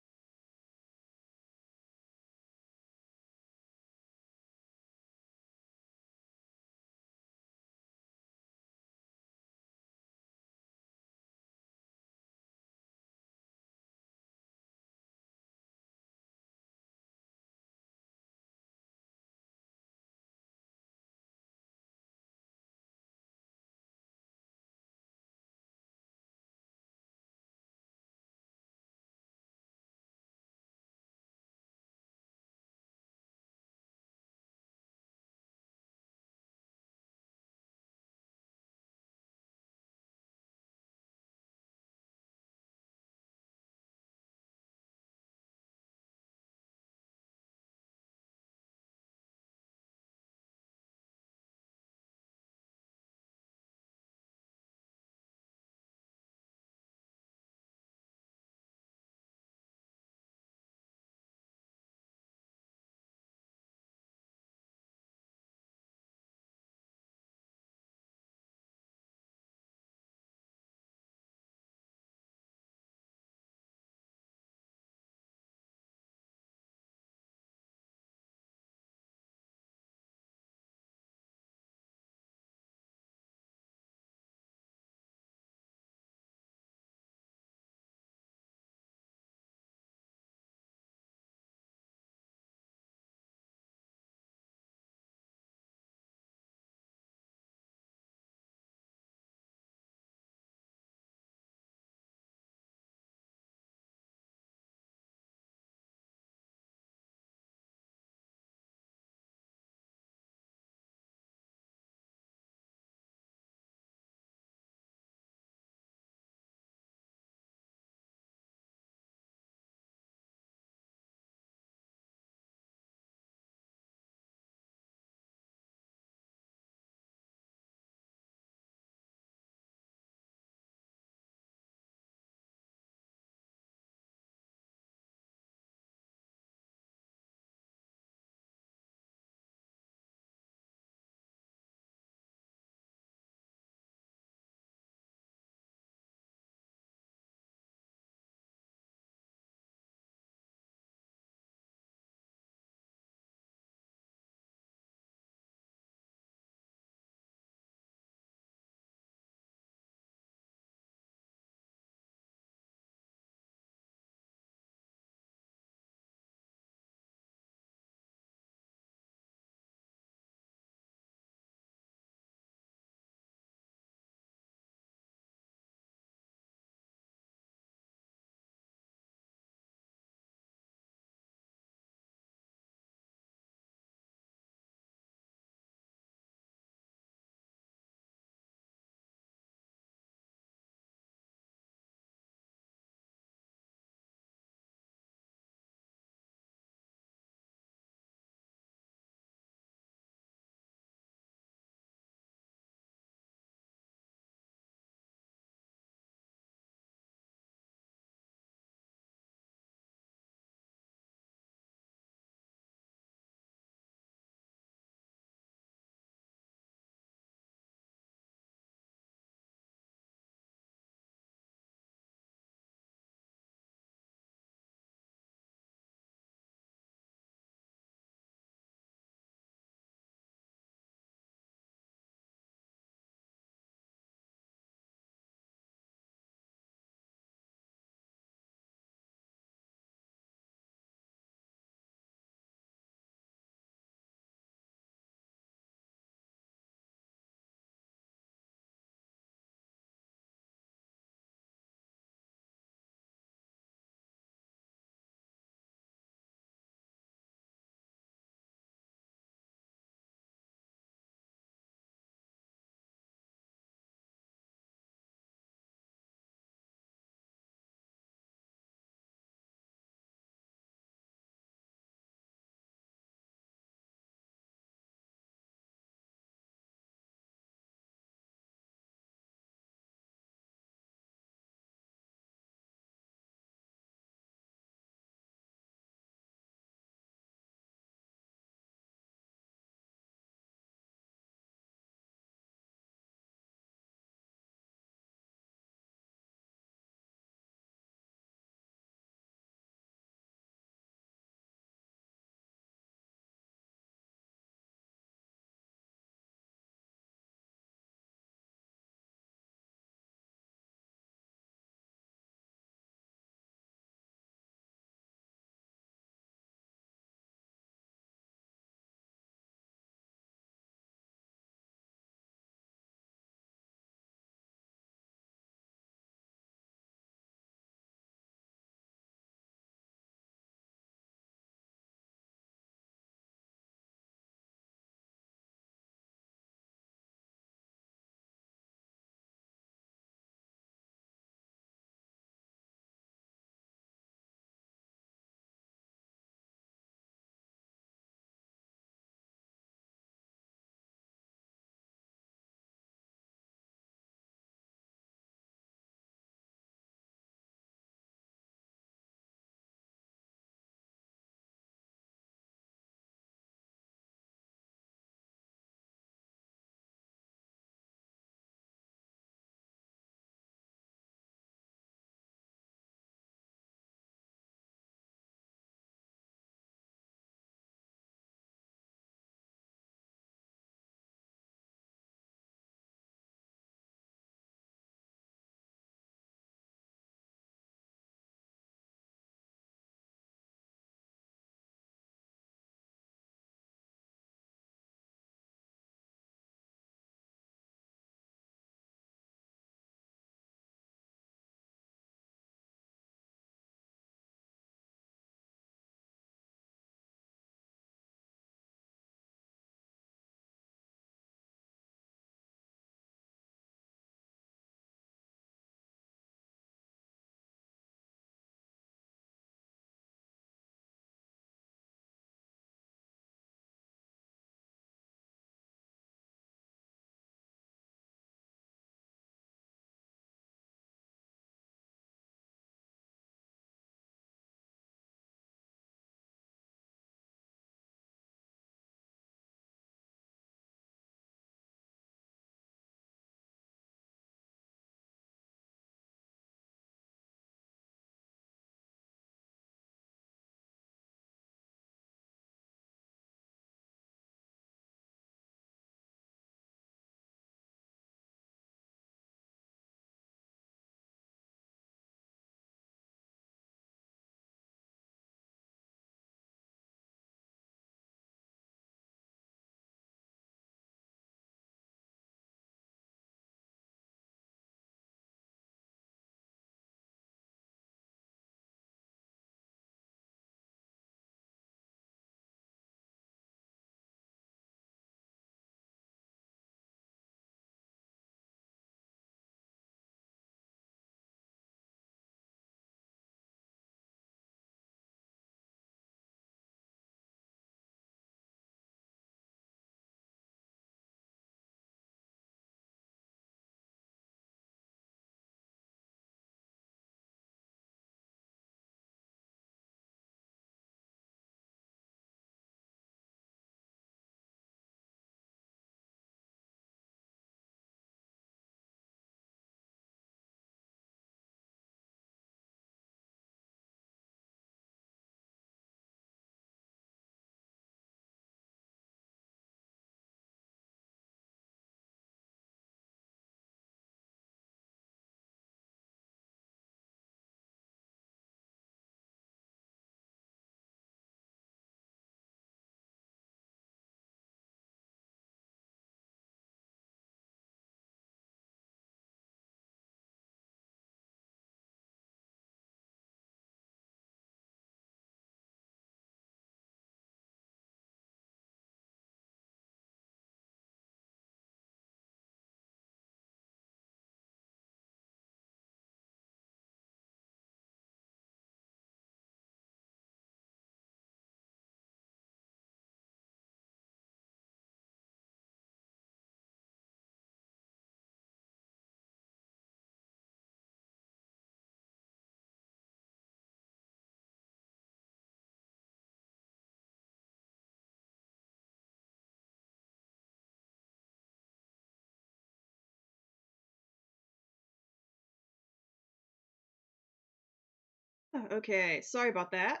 Okay, sorry about that.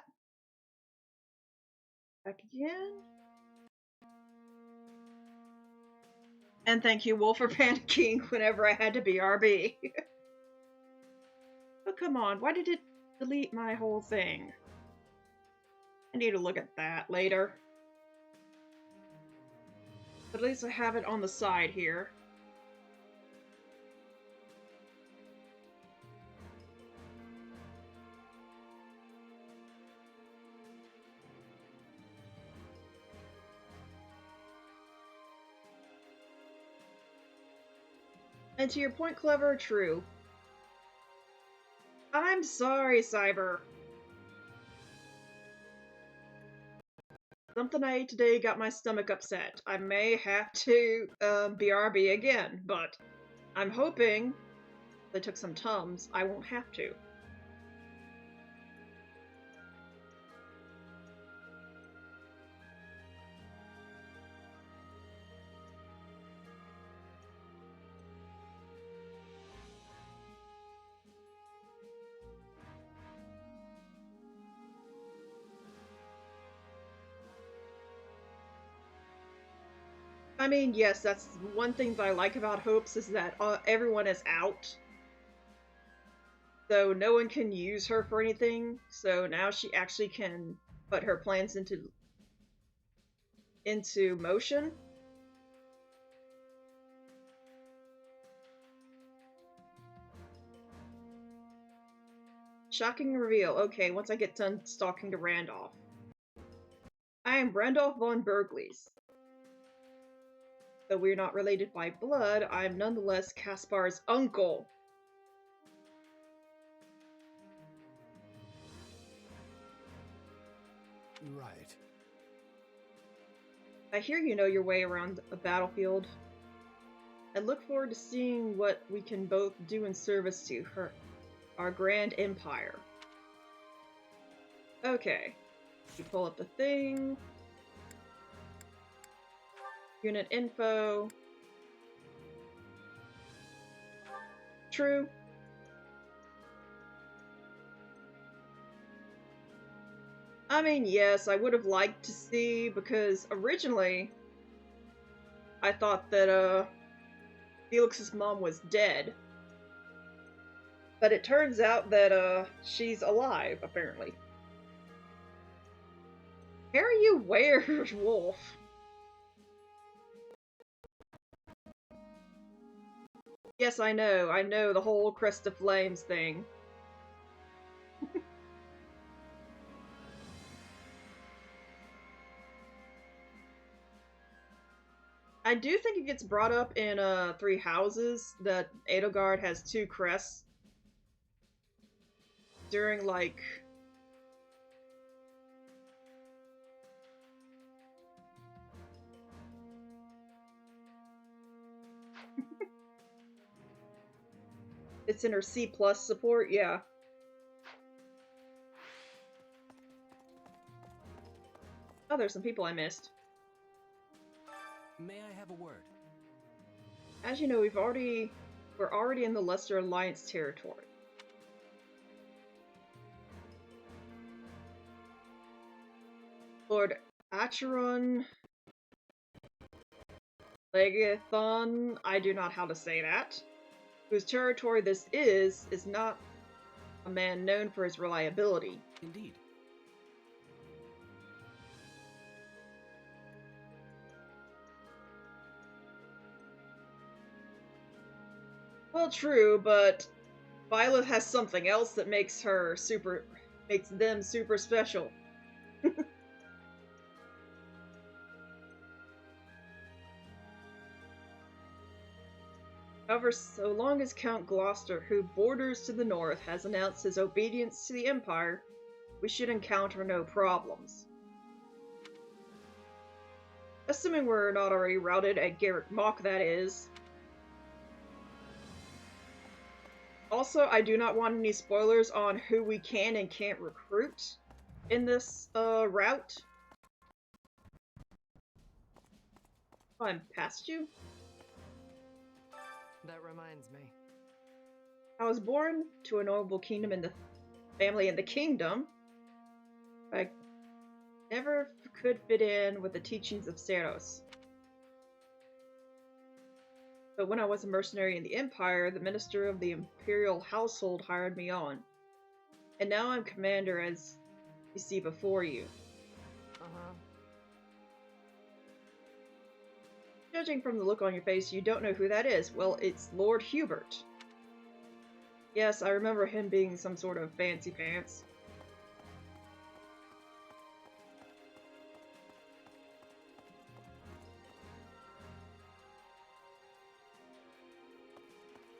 Back again. And thank you, Wolf, for panicking whenever I had to BRB. Oh, come on, why did it delete my whole thing? I need to look at that later. But at least I have it on the side here. And to your point, Clever, true. I'm sorry, Cyber. Something I ate today got my stomach upset. I may have to BRB again, but I'm hoping if I took some Tums, I won't have to. I mean, yes, that's one thing that I like about Hopes is that everyone is out. So no one can use her for anything. So now she actually can put her plans into motion. Shocking reveal. Okay, once I get done talking to Randolph. I am Randolph von Berglies. Though we're not related by blood, I am nonetheless Caspar's uncle. Right. I hear you know your way around a battlefield. I look forward to seeing what we can both do in service to our grand empire. Okay. You pull up the thing. Unit info. True. I mean, yes, I would have liked to see, because originally I thought that Felix's mom was dead. But it turns out that she's alive, apparently. Harry, you werewolf. Yes, I know the whole Crest of Flames thing. I do think it gets brought up in Three Houses that Edelgard has two crests during, like, it's in her C+ support, yeah. Oh, there's some people I missed. May I have a word? As you know, we're already in the Lesser Alliance territory. Lord Acheron Legathon, I do not how to say that, whose territory this is not a man known for his reliability. Indeed. Well, true, but Violet has something else that makes them super special. However, so long as Count Gloucester, who borders to the north, has announced his obedience to the Empire, we should encounter no problems. Assuming we're not already routed at Garrett Mach, that is. Also, I do not want any spoilers on who we can and can't recruit in this route. Oh, I'm past you? That reminds me. I was born to a noble kingdom family in the kingdom. I never could fit in with the teachings of Ceros. But when I was a mercenary in the Empire, the minister of the imperial household hired me on. And now I'm commander, as you see before you. Judging from the look on your face, you don't know who that is. Well, it's Lord Hubert. Yes, I remember him being some sort of fancy pants.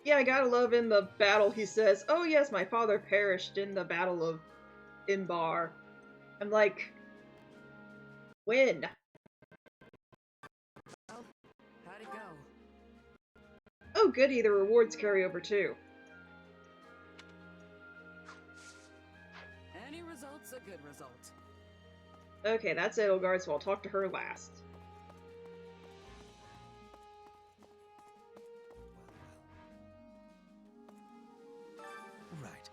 Yeah, I gotta love in the battle he says, "Oh yes, my father perished in the Battle of Imbar." I'm like, when? Well, how'd it go? Oh goody, the rewards carry over too. Any result's a good result. Okay, that's Edelgard, so I'll talk to her last. Right.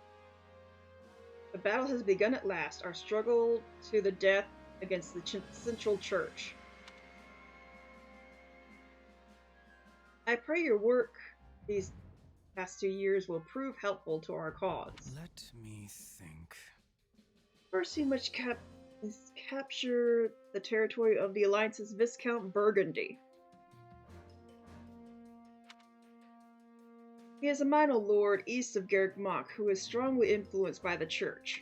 The battle has begun at last, our struggle to the death against the Central Church. I pray your work these past 2 years will prove helpful to our cause. Let me think. First, you must capture the territory of the Alliance's Viscount Burgundy. He is a minor lord east of Garrick Mach who is strongly influenced by the Church.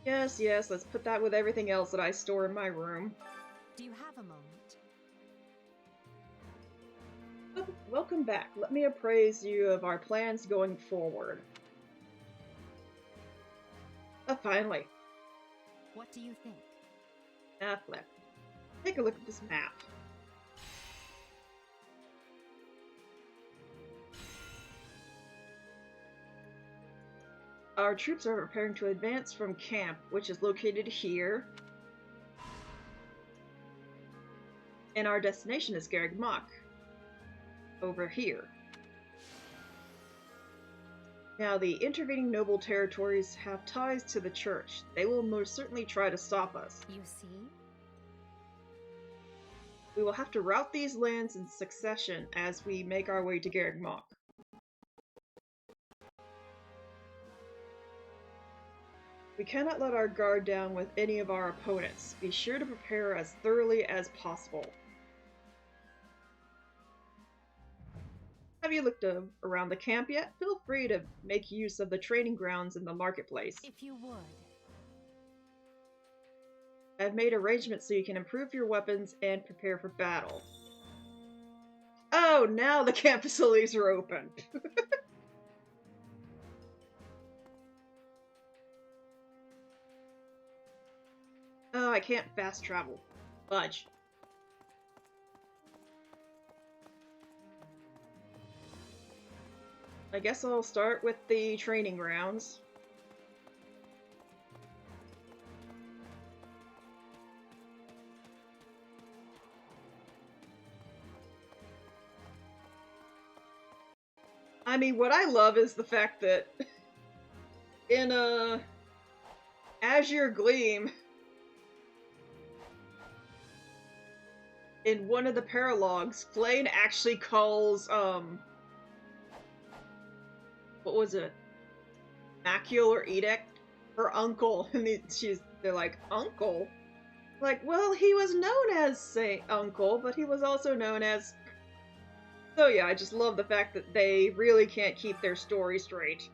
Yes, let's put that with everything else that I store in my room. Do you have a moment? Welcome back. Let me appraise you of our plans going forward. Finally. What do you think? Flip. Take a look at this map. Our troops are preparing to advance from camp, which is located here. And our destination is Garrick Mach, over here. Now, the intervening noble territories have ties to the Church. They will most certainly try to stop us. You see? We will have to rout these lands in succession as we make our way to Garrick Mach. We cannot let our guard down with any of our opponents. Be sure to prepare as thoroughly as possible. Have you looked around the camp yet? Feel free to make use of the training grounds in the marketplace. If you would. I've made arrangements so you can improve your weapons and prepare for battle. Oh, now the camp facilities are open. Oh, I can't fast travel. Fudge. I guess I'll start with the training grounds. I mean, what I love is the fact that in Azure Gleam, in one of the paralogs, Flane actually calls, what was it? Macular Edict? Her uncle. And they're like, uncle? Like, well, he was known as, say, uncle, but he was also known as... So yeah, I just love the fact that they really can't keep their story straight.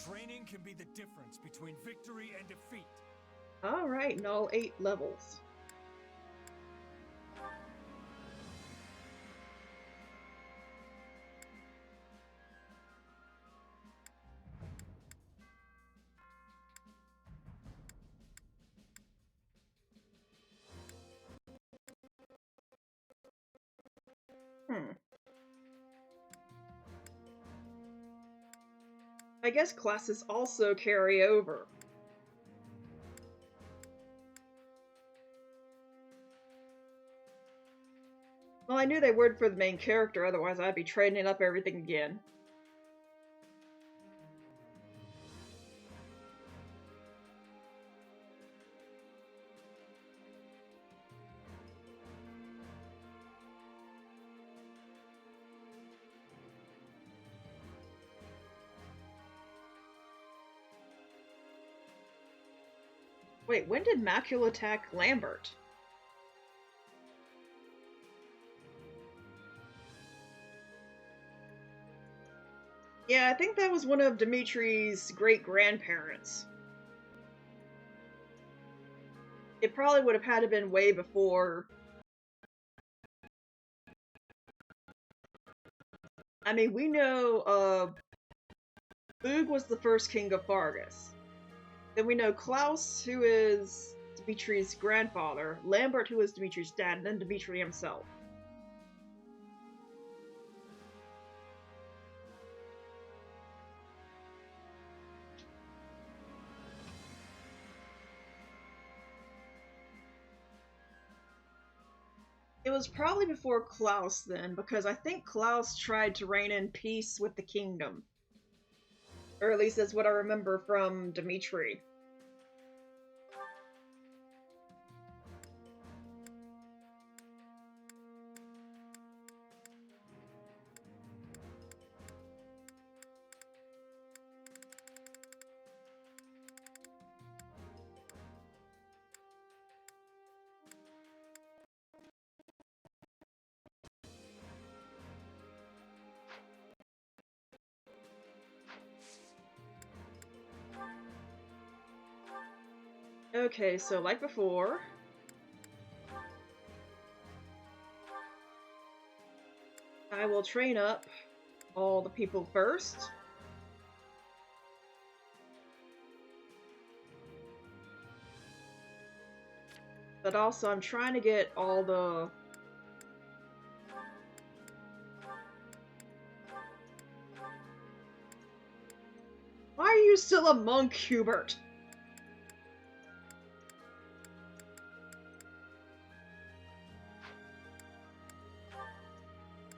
Training can be the difference between victory and defeat. Alright, and all 8 levels. I guess classes also carry over. I knew they would for the main character, otherwise I'd be trading up everything again. Wait, when did Macula attack Lambert? Yeah, I think that was one of Dimitri's great-grandparents. It probably would have had to been way before. I mean, we know, Boog was the first king of Fargus. Then we know Klaus, who is Dimitri's grandfather, Lambert, who is Dimitri's dad, and then Dimitri himself. It was probably before Klaus then, because I think Klaus tried to reign in peace with the kingdom. Or at least that's what I remember from Dimitri. Okay, so like before, I will train up all the people first. But also I'm trying to get all the... Why are you still a monk, Hubert?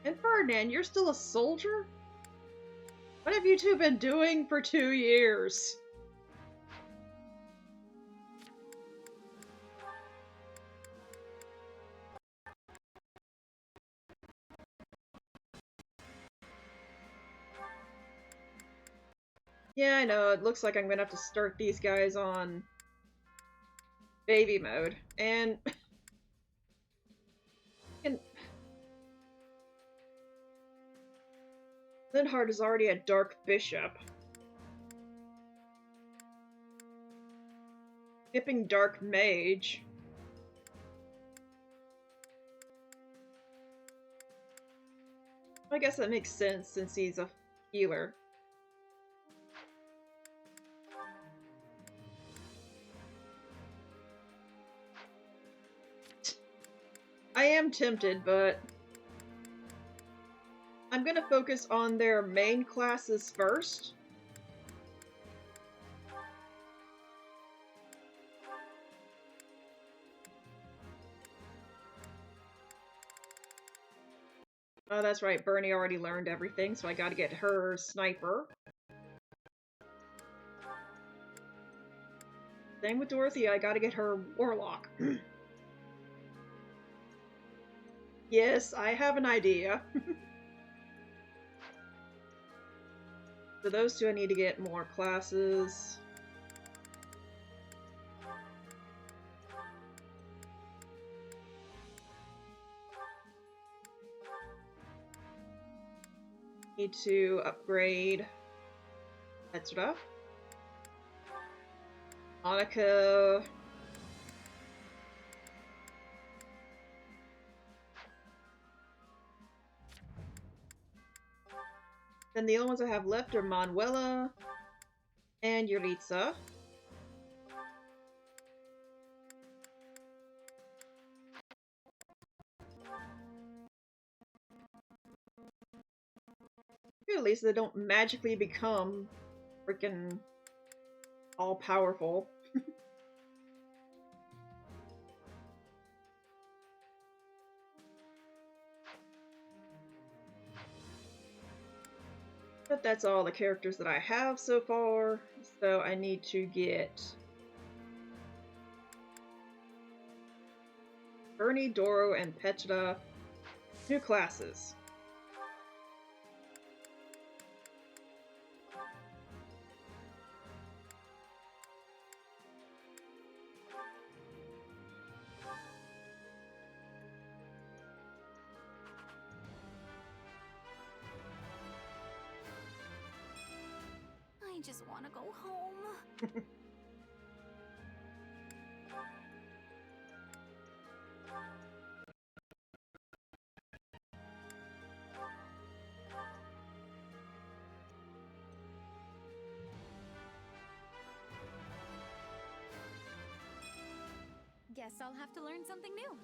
And Ferdinand, you're still a soldier? What have you two been doing for 2 years? Yeah, I know, it looks like I'm gonna have to start these guys on baby mode. And Linhard is already a Dark Bishop. Skipping Dark Mage. I guess that makes sense since he's a healer. I am tempted, but I'm gonna focus on their main classes first. Oh, that's right, Bernie already learned everything, so I gotta get her Sniper. Same with Dorothy, I gotta get her Warlock. Yes, I have an idea. For those two, I need to get more classes. Need to upgrade that stuff. Monica. Then the only ones I have left are Manuela and Yuritsa. At least they don't magically become freaking all-powerful. But that's all the characters that I have so far, so I need to get Bernie, Doro, and Petra new classes. I just want to go home. Guess I'll have to learn something new.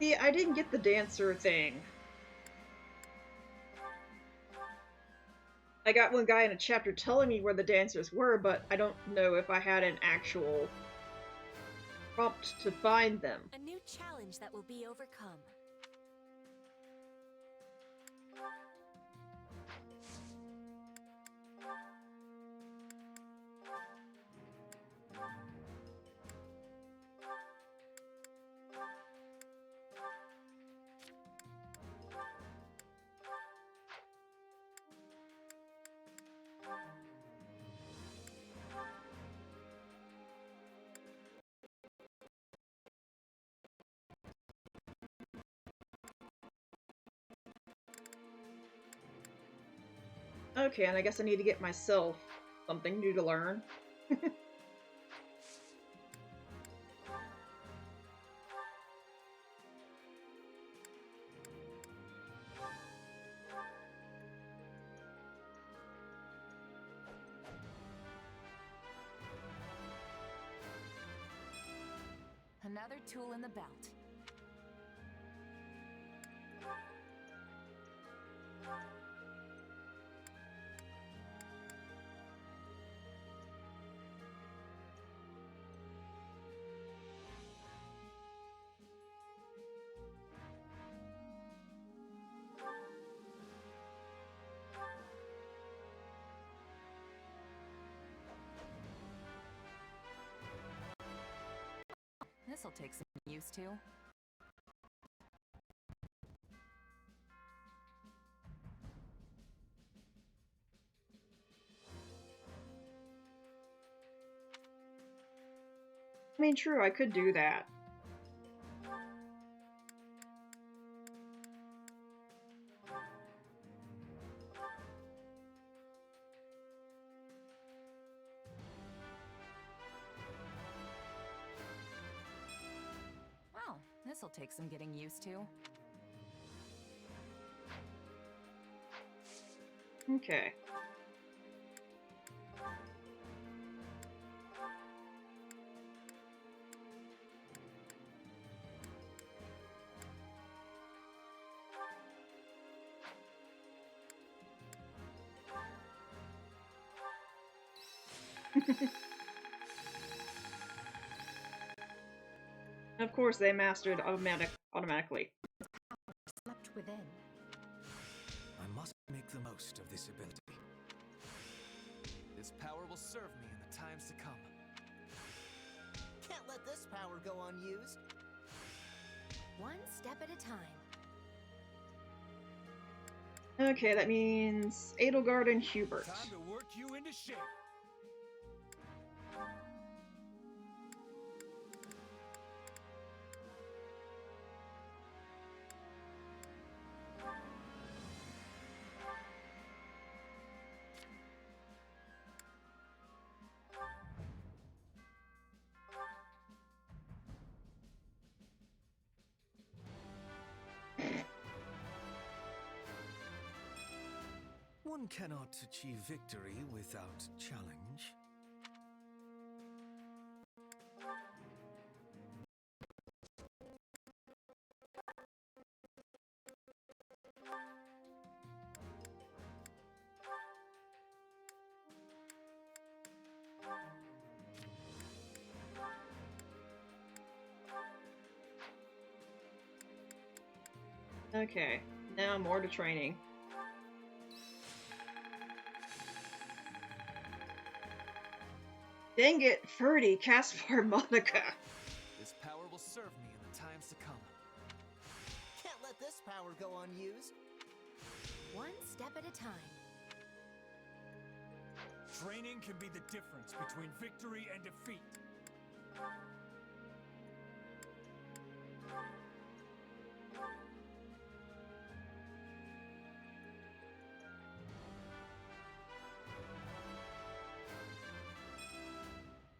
See, I didn't get the dancer thing. I got one guy in a chapter telling me where the dancers were, but I don't know if I had an actual prompt to find them. A new challenge that will be overcome. Okay, and I guess I need to get myself something new to learn. Another tool in the belt. This'll take some use to. I mean, true, I could do that. Well, this'll take some getting used to. Okay. Of course, they mastered automatically. Slept within. I must make the most of this ability. This power will serve me in the times to come. Can't let this power go unused. One step at a time. Okay, that means Edelgard and Hubert. Time to work you into shape. One cannot achieve victory without challenge. Okay, now more to training. Dang it, Ferdy, Caspar, Monica. This power will serve me in the times to come. Can't let this power go unused. One step at a time. Training can be the difference between victory and defeat.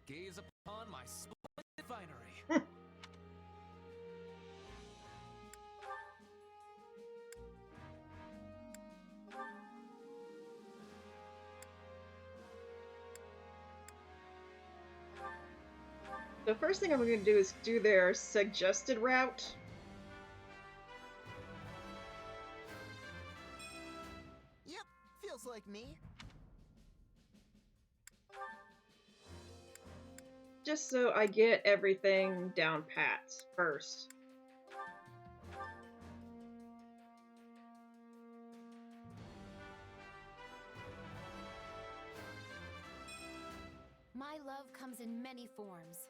Gaze upon my splendid finery. The first thing I'm going to do is do their suggested route. Yep, feels like me. Just so I get everything down pat first. My love comes in many forms.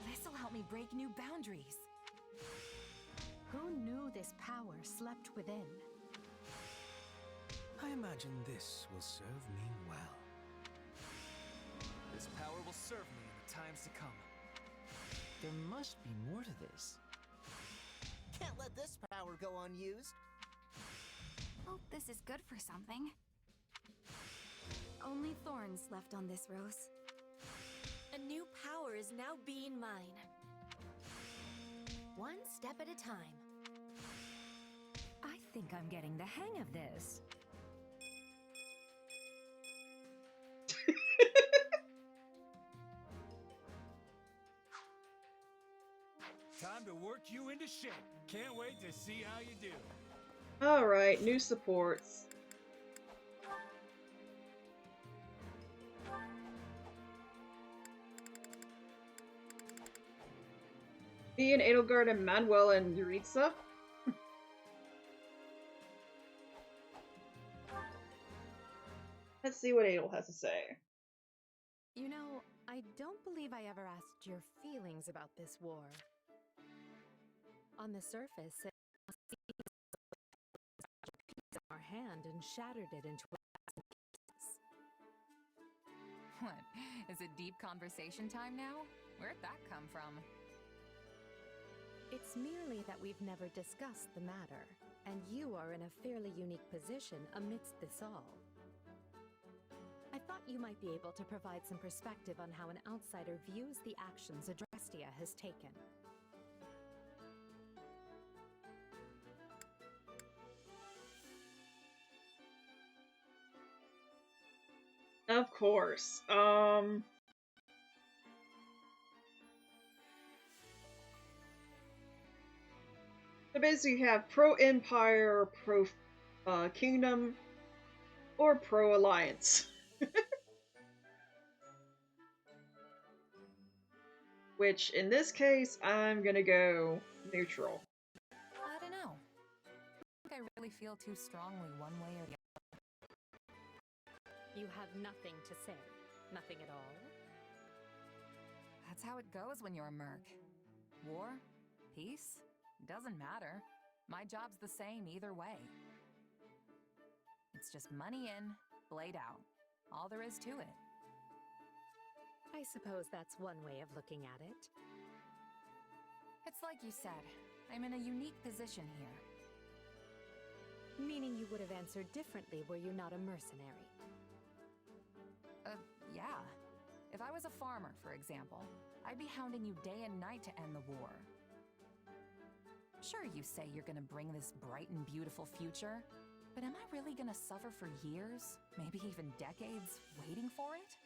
This'll help me break new boundaries. Who knew this power slept within? I imagine this will serve me well. This power will serve me in the times to come. There must be more to this. Can't let this power go unused. Hope this is good for something. Only thorns left on this rose. A new power is now being mine. One step at a time. I think I'm getting the hang of this. Time to work you into shape. Can't wait to see how you do. Alright, new supports. Ian, Edelgard, and Manuel and Yuritsa. Let's see what Adel has to say. You know, I don't believe I ever asked your feelings about this war. On the surface, it seems in our hand and shattered it into pieces. What? Is it deep conversation time now? Where'd that come from? It's merely that we've never discussed the matter, and you are in a fairly unique position amidst this all. I thought you might be able to provide some perspective on how an outsider views the actions Adrestia has taken. Of course. So basically you have pro-Empire, pro-Kingdom, or pro-Alliance. Which, in this case, I'm gonna go neutral. I don't know. I think I really feel too strongly one way or the other. You have nothing to say. Nothing at all? That's how it goes when you're a merc. War? Peace? Doesn't matter. My job's the same either way. It's just money in, blade out. All there is to it. I suppose that's one way of looking at it. It's like you said, I'm in a unique position here. Meaning you would have answered differently were you not a mercenary. Yeah. If I was a farmer, for example, I'd be hounding you day and night to end the war. Sure, you say you're gonna bring this bright and beautiful future, but am I really gonna suffer for years, maybe even decades, waiting for it?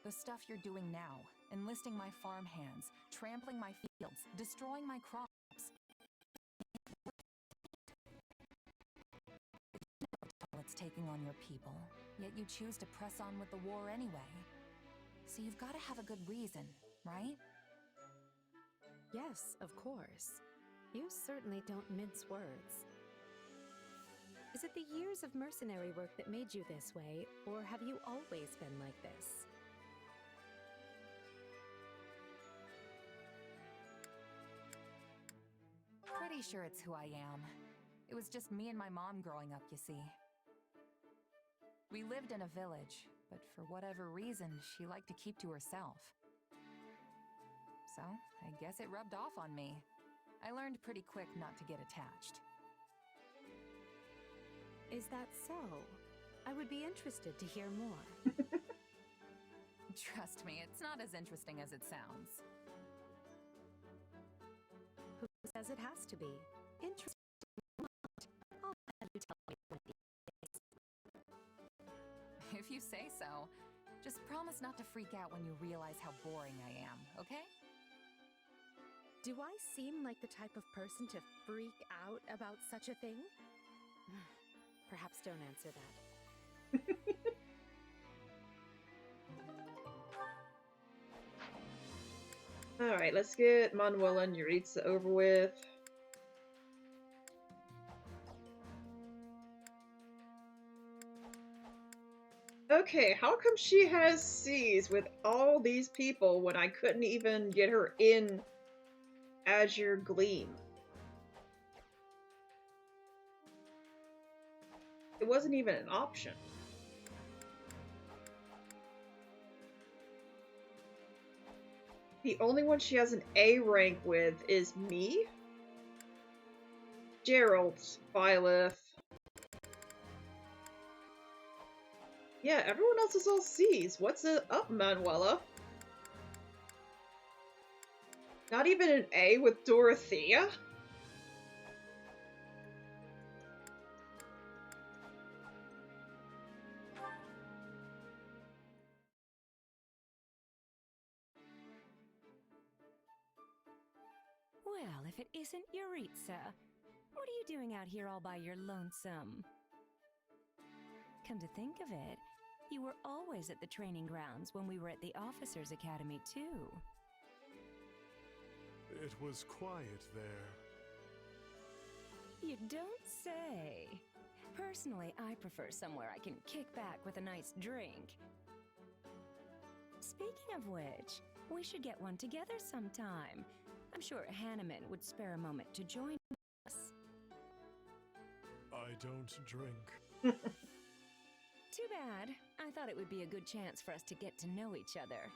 The stuff you're doing now, enlisting my farm hands, trampling my fields, destroying my crops. It's taking on your people, yet you choose to press on with the war anyway. So you've got to have a good reason, right? Yes, of course. You certainly don't mince words. Is it the years of mercenary work that made you this way, or have you always been like this? Pretty sure it's who I am. It was just me and my mom growing up, you see. We lived in a village, but for whatever reason, she liked to keep to herself. So, I guess it rubbed off on me. I learned pretty quick not to get attached. Is that so? I would be interested to hear more. Trust me, it's not as interesting as it sounds. Who says it has to be? Interesting or not, I'll have you tell me one of these days. If you say so. Just promise not to freak out when you realize how boring I am, okay? Do I seem like the type of person to freak out about such a thing? Perhaps don't answer that. Alright, let's get Manuela and Yuritsa over with. Okay, how come she has C's with all these people when I couldn't even get her in Azure Gleam? It wasn't even an option. The only one she has an A rank with is me, Gerald, Byleth. Yeah, everyone else is all C's. What's up, Manuela? Not even an A with Dorothea? Well, if it isn't Yuritsa, what are you doing out here all by your lonesome? Come to think of it, you were always at the training grounds when we were at the Officers' Academy, too. It was quiet there. You don't say. Personally, I prefer somewhere I can kick back with a nice drink. Speaking of which, we should get one together sometime. I'm sure Hanneman would spare a moment to join us. I don't drink. Too bad. I thought it would be a good chance for us to get to know each other.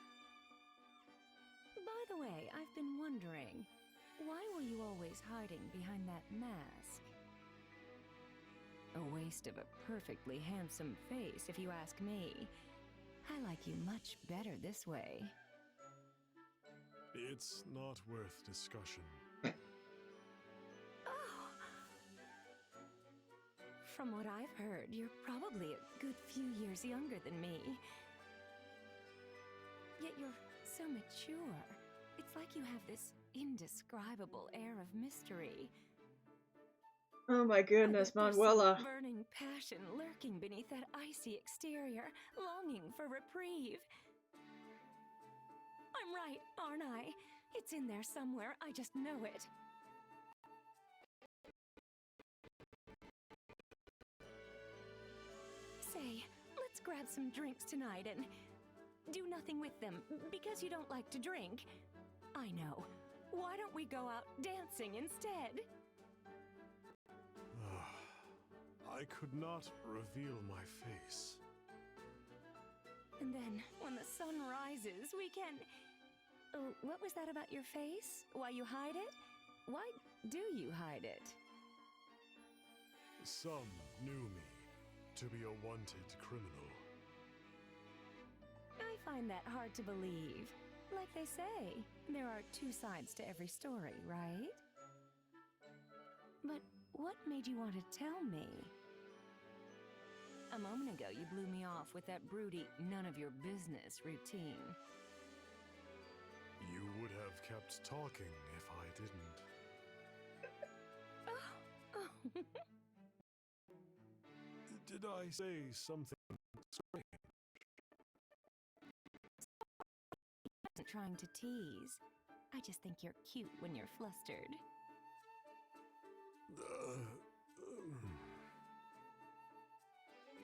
By the way, I've been wondering, why were you always hiding behind that mask? A waste of a perfectly handsome face, if you ask me. I like you much better this way. It's not worth discussion. Oh. From what I've heard, you're probably a good few years younger than me. Yet you're so mature. It's like you have this indescribable air of mystery. Oh my goodness, Manuela. Burning passion lurking beneath that icy exterior, longing for reprieve. I'm right, aren't I? It's in there somewhere, I just know it. Say, let's grab some drinks tonight and do nothing with them, because you don't like to drink. I know. Why don't we go out dancing instead? I could not reveal my face. And then, when the sun rises, we can... Oh, what was that about your face? Why you hide it? Why do you hide it? Some knew me to be a wanted criminal. I find that hard to believe. Like they say, there are two sides to every story, right? But what made you want to tell me? A moment ago, you blew me off with that broody, none-of-your-business routine. You would have kept talking if I didn't. Oh. Did I say something strange? I wasn't trying to tease. I just think you're cute when you're flustered.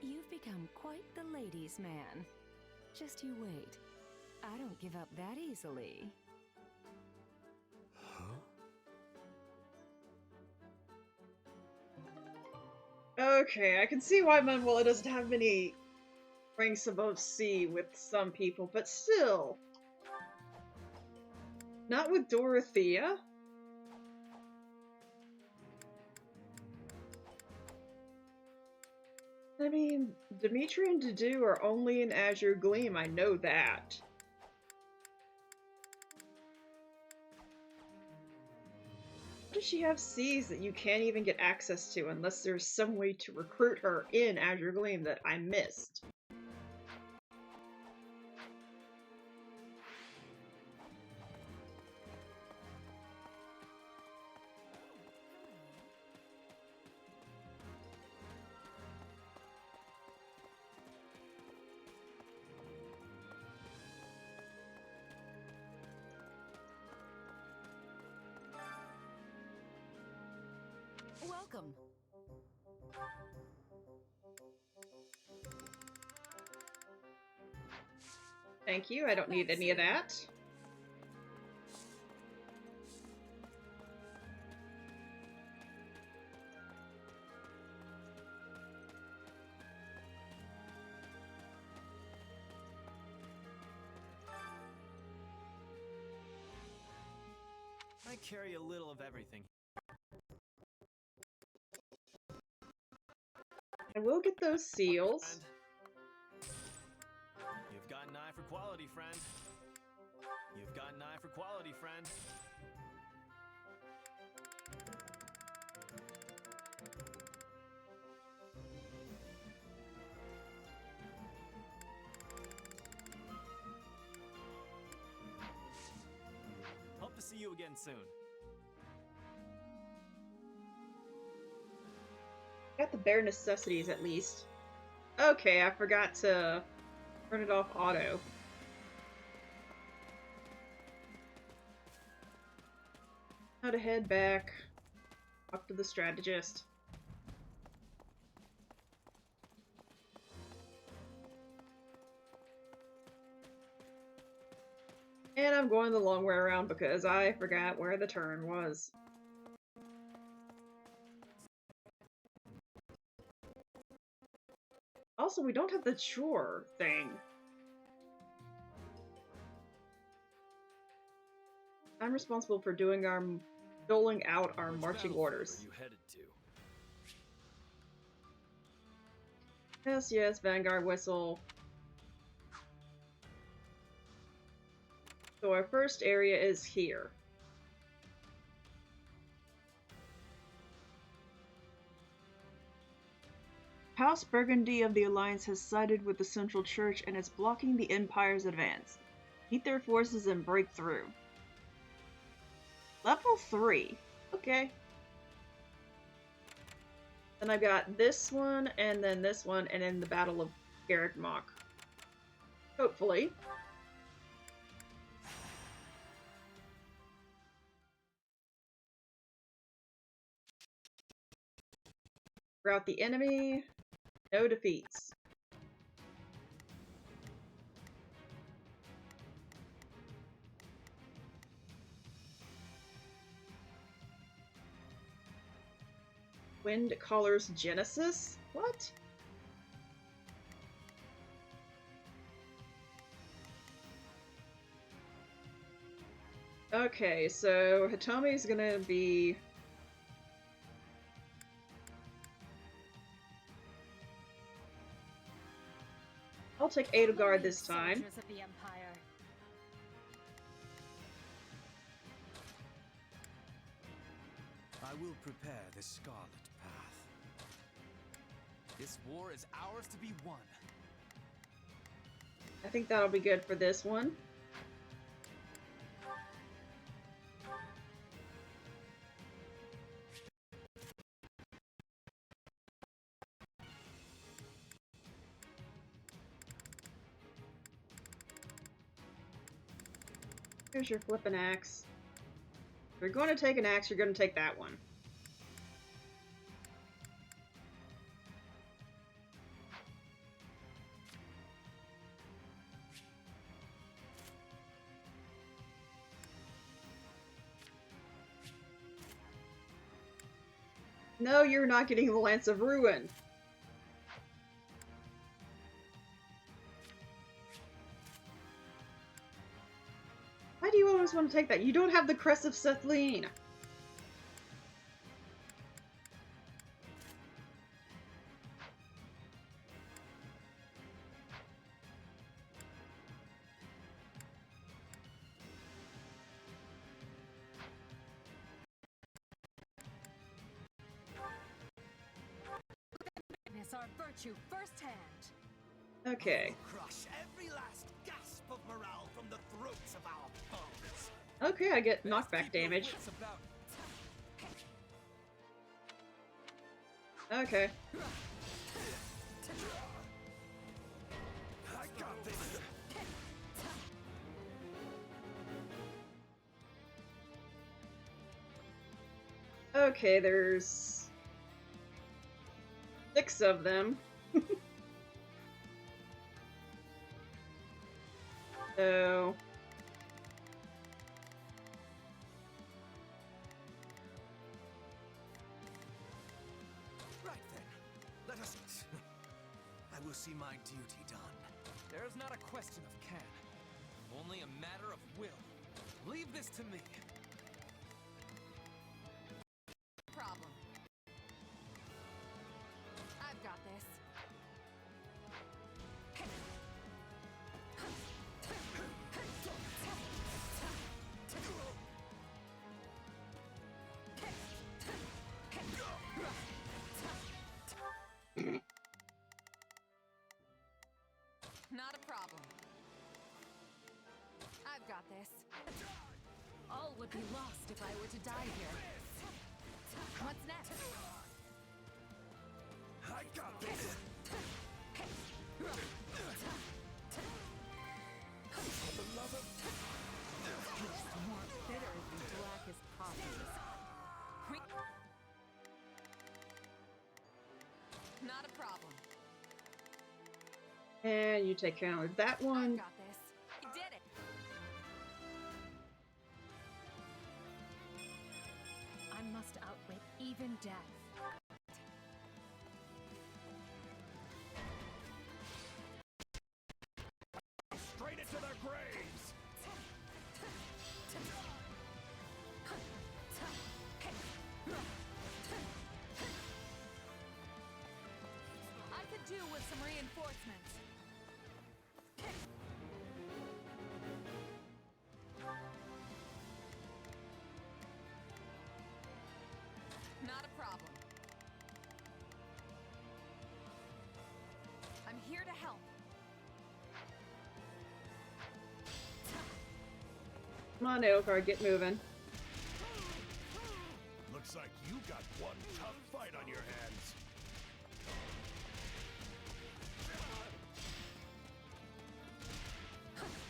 You've become quite the ladies' man. Just you wait. I don't give up that easily. Okay, I can see why Manuela doesn't have many ranks above C with some people, but still. Not with Dorothea? I mean, Dimitri and Dedue are only in Azure Gleam, I know that. How does she have Cs that you can't even get access to unless there's some way to recruit her in Azure Gleam that I missed? Welcome. Thank you, I don't need any of that. I carry a little of everything. I will get those seals. You've got an eye for quality, friend. You've got an eye for quality, friend. Hope to see you again soon. Got the bare necessities at least. Okay, I forgot to turn it off auto. Now to head back, talk to the strategist. And I'm going the long way around because I forgot where the turn was. Also, we don't have the chore thing. I'm responsible for doling out our marching orders. Where are you headed to? Yes, yes, Vanguard whistle. So our first area is here. House Burgundy of the Alliance has sided with the Central Church and is blocking the Empire's advance. Meet their forces and break through. Level 3. Okay. Then I've got this one, and then this one, and then the Battle of Garrick Mach. Hopefully. Rout the enemy. No defeats. Wind Caller's Genesis? What? Okay, so Hitomi's gonna be... I'll take Edelgard this time. Soldiers of the Empire. I will prepare the Scarlet path. This war is ours to be won. I think that'll be good for this one. Here's your flippin' axe. If you're going to take an axe, you're going to take that one. No, you're not getting the Lance of Ruin. Why do you always want to take that? You don't have the Crest of Sethlin. Witness our virtue firsthand. Okay. Crush every last gasp of morale from the throats of our foes. Okay, I get knockback damage. Okay. I got this. Okay, there's 6 of them. So... Right then, let us... I will see my duty done. There is not a question of can, only a matter of will. Leave this to me. Problem. I've got this. Not a problem. I've got this. All would be lost if I were to die here. What's next? I got this. Beloved. More bitter than black as coffee. Not a problem. And you take care of that one. Got this. You did it. I must outwit even death. Straight into their graves. I could do with some reinforcements. Not a problem. I'm here to help. Come on, Edelgard, get moving. Looks like you got one tough fight on your hands.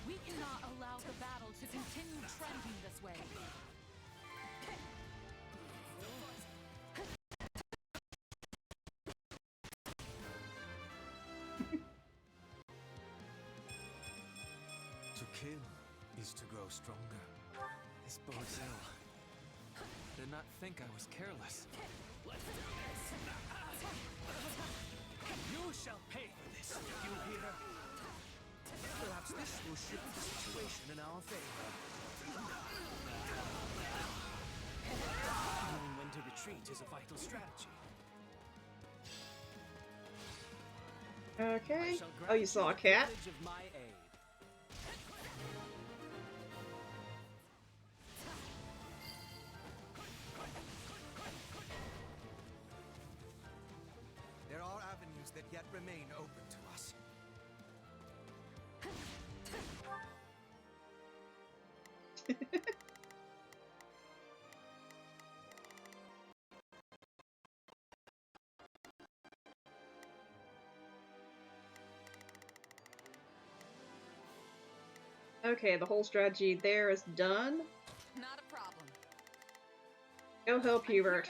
We cannot allow the battle to continue trending this way. To kill is to grow stronger. This bodes ill. Did not think I was careless. Let's do this. will shift the situation in our favor. Knowing when to retreat is a vital strategy. Okay. Oh, you saw a cat? There are avenues that yet remain open to us. Okay, the whole strategy there is done. Not a problem. Go help Hubert.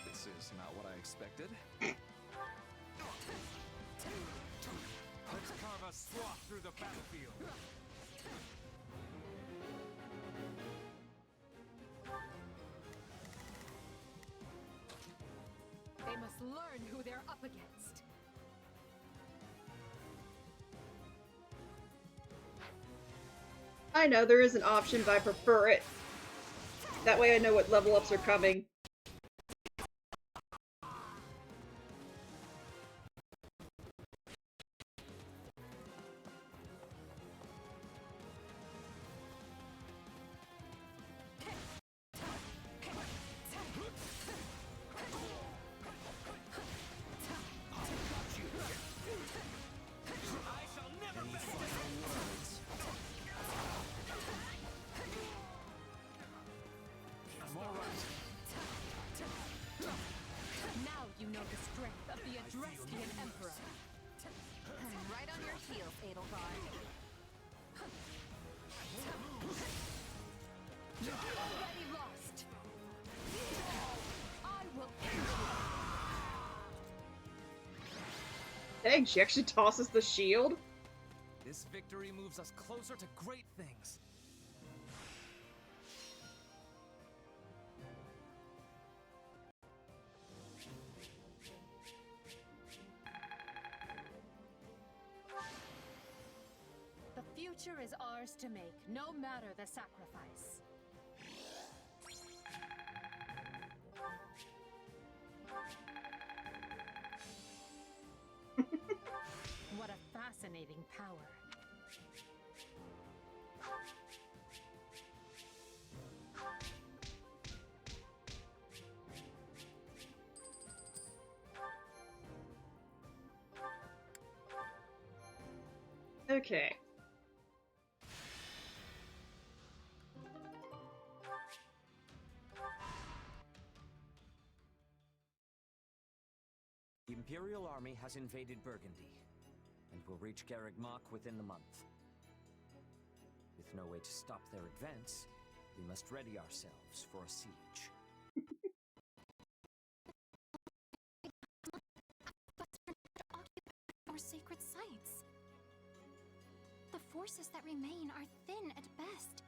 This is not what I expected. Let's carve a swath through the battlefield. They must learn who they're up against. I know there is an option, but I prefer it. That way I know what level ups are coming. Now you know the strength of the Adrestian Emperor. Right on your heels, Edelgard. You're already lost. I will end you. Dang, she actually tosses the shield? This victory moves us closer to great things. The future is ours to make, no matter the sacrifice. What a fascinating power. Okay. The Imperial army has invaded Burgundy, and will reach Garreg Mach within the month. With no way to stop their advance, we must ready ourselves for a siege. Our sacred sites. The forces that remain are thin at best.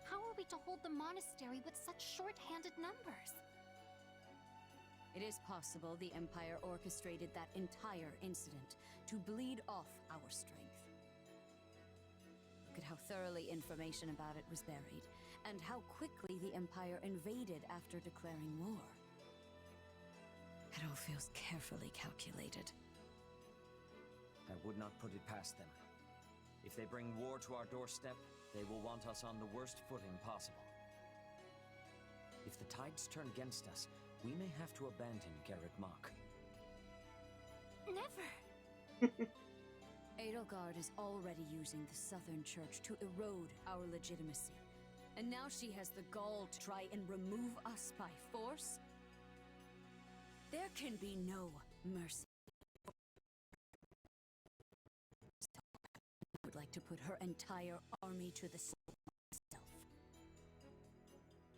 How are we to hold the monastery with such short-handed numbers? It is possible the Empire orchestrated that entire incident to bleed off our strength. Look at how thoroughly information about it was buried, and how quickly the Empire invaded after declaring war. It all feels carefully calculated. I would not put it past them. If they bring war to our doorstep, they will want us on the worst footing possible. If the tides turn against us, we may have to abandon Garreg Mach. Never! Edelgard is already using the Southern Church to erode our legitimacy. And now she has the gall to try and remove us by force? There can be no mercy. I would like to put her entire army to the sword myself.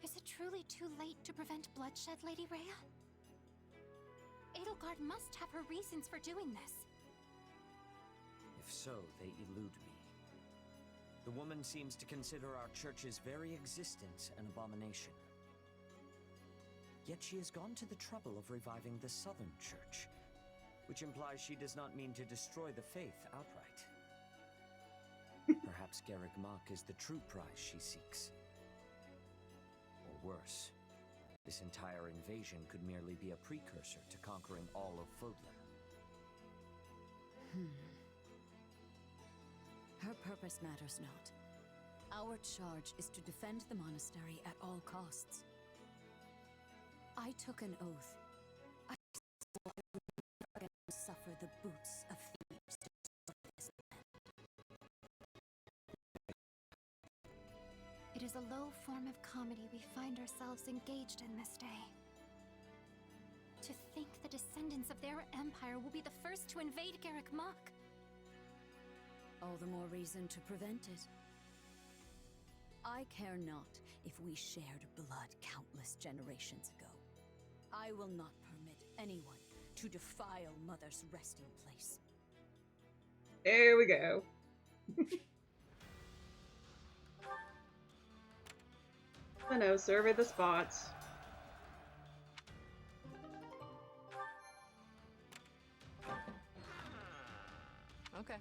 Is it truly too late to prevent bloodshed, Lady Rhea? Edelgard must have her reasons for doing this. If so, they elude me. The woman seems to consider our church's very existence an abomination. Yet she has gone to the trouble of reviving the Southern Church, which implies she does not mean to destroy the faith outright. Perhaps Garrick Mach is the true prize she seeks. Or worse, this entire invasion could merely be a precursor to conquering all of Fodlan. Her purpose matters not. Our charge is to defend the monastery at all costs. I took an oath. I swore I would never again suffer the boots of thieves to destroy this land. It is a low form of comedy we find ourselves engaged in this day. To think the descendants of their empire will be the first to invade Garrick Mach. All the more reason to prevent it. I care not if we shared blood countless generations ago. I will not permit anyone to defile Mother's resting place. There we go. I know, survey the spots. Okay.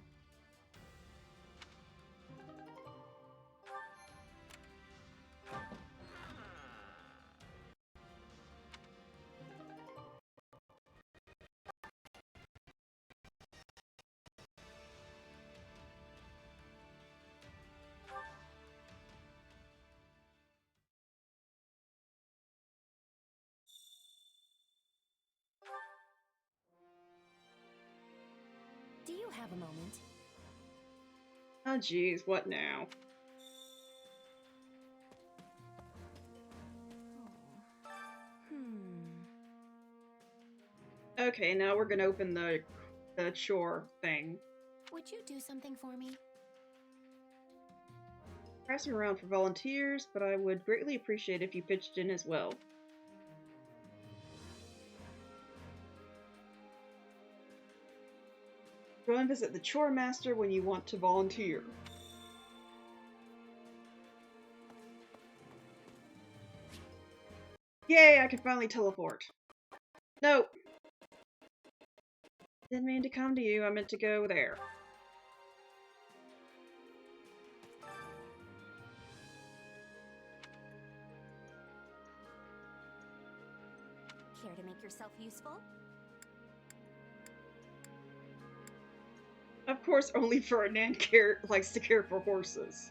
Do you have a moment? Oh geez, what now? Okay, now we're gonna open the chore thing. Would you do something for me? Asking around for volunteers, but I would greatly appreciate if you pitched in as well. Go and visit the chore master when you want to volunteer. Yay, I can finally teleport. Nope. Didn't mean to come to you, I meant to go there. Care to make yourself useful? Of course, only Ferdinand likes to care for horses.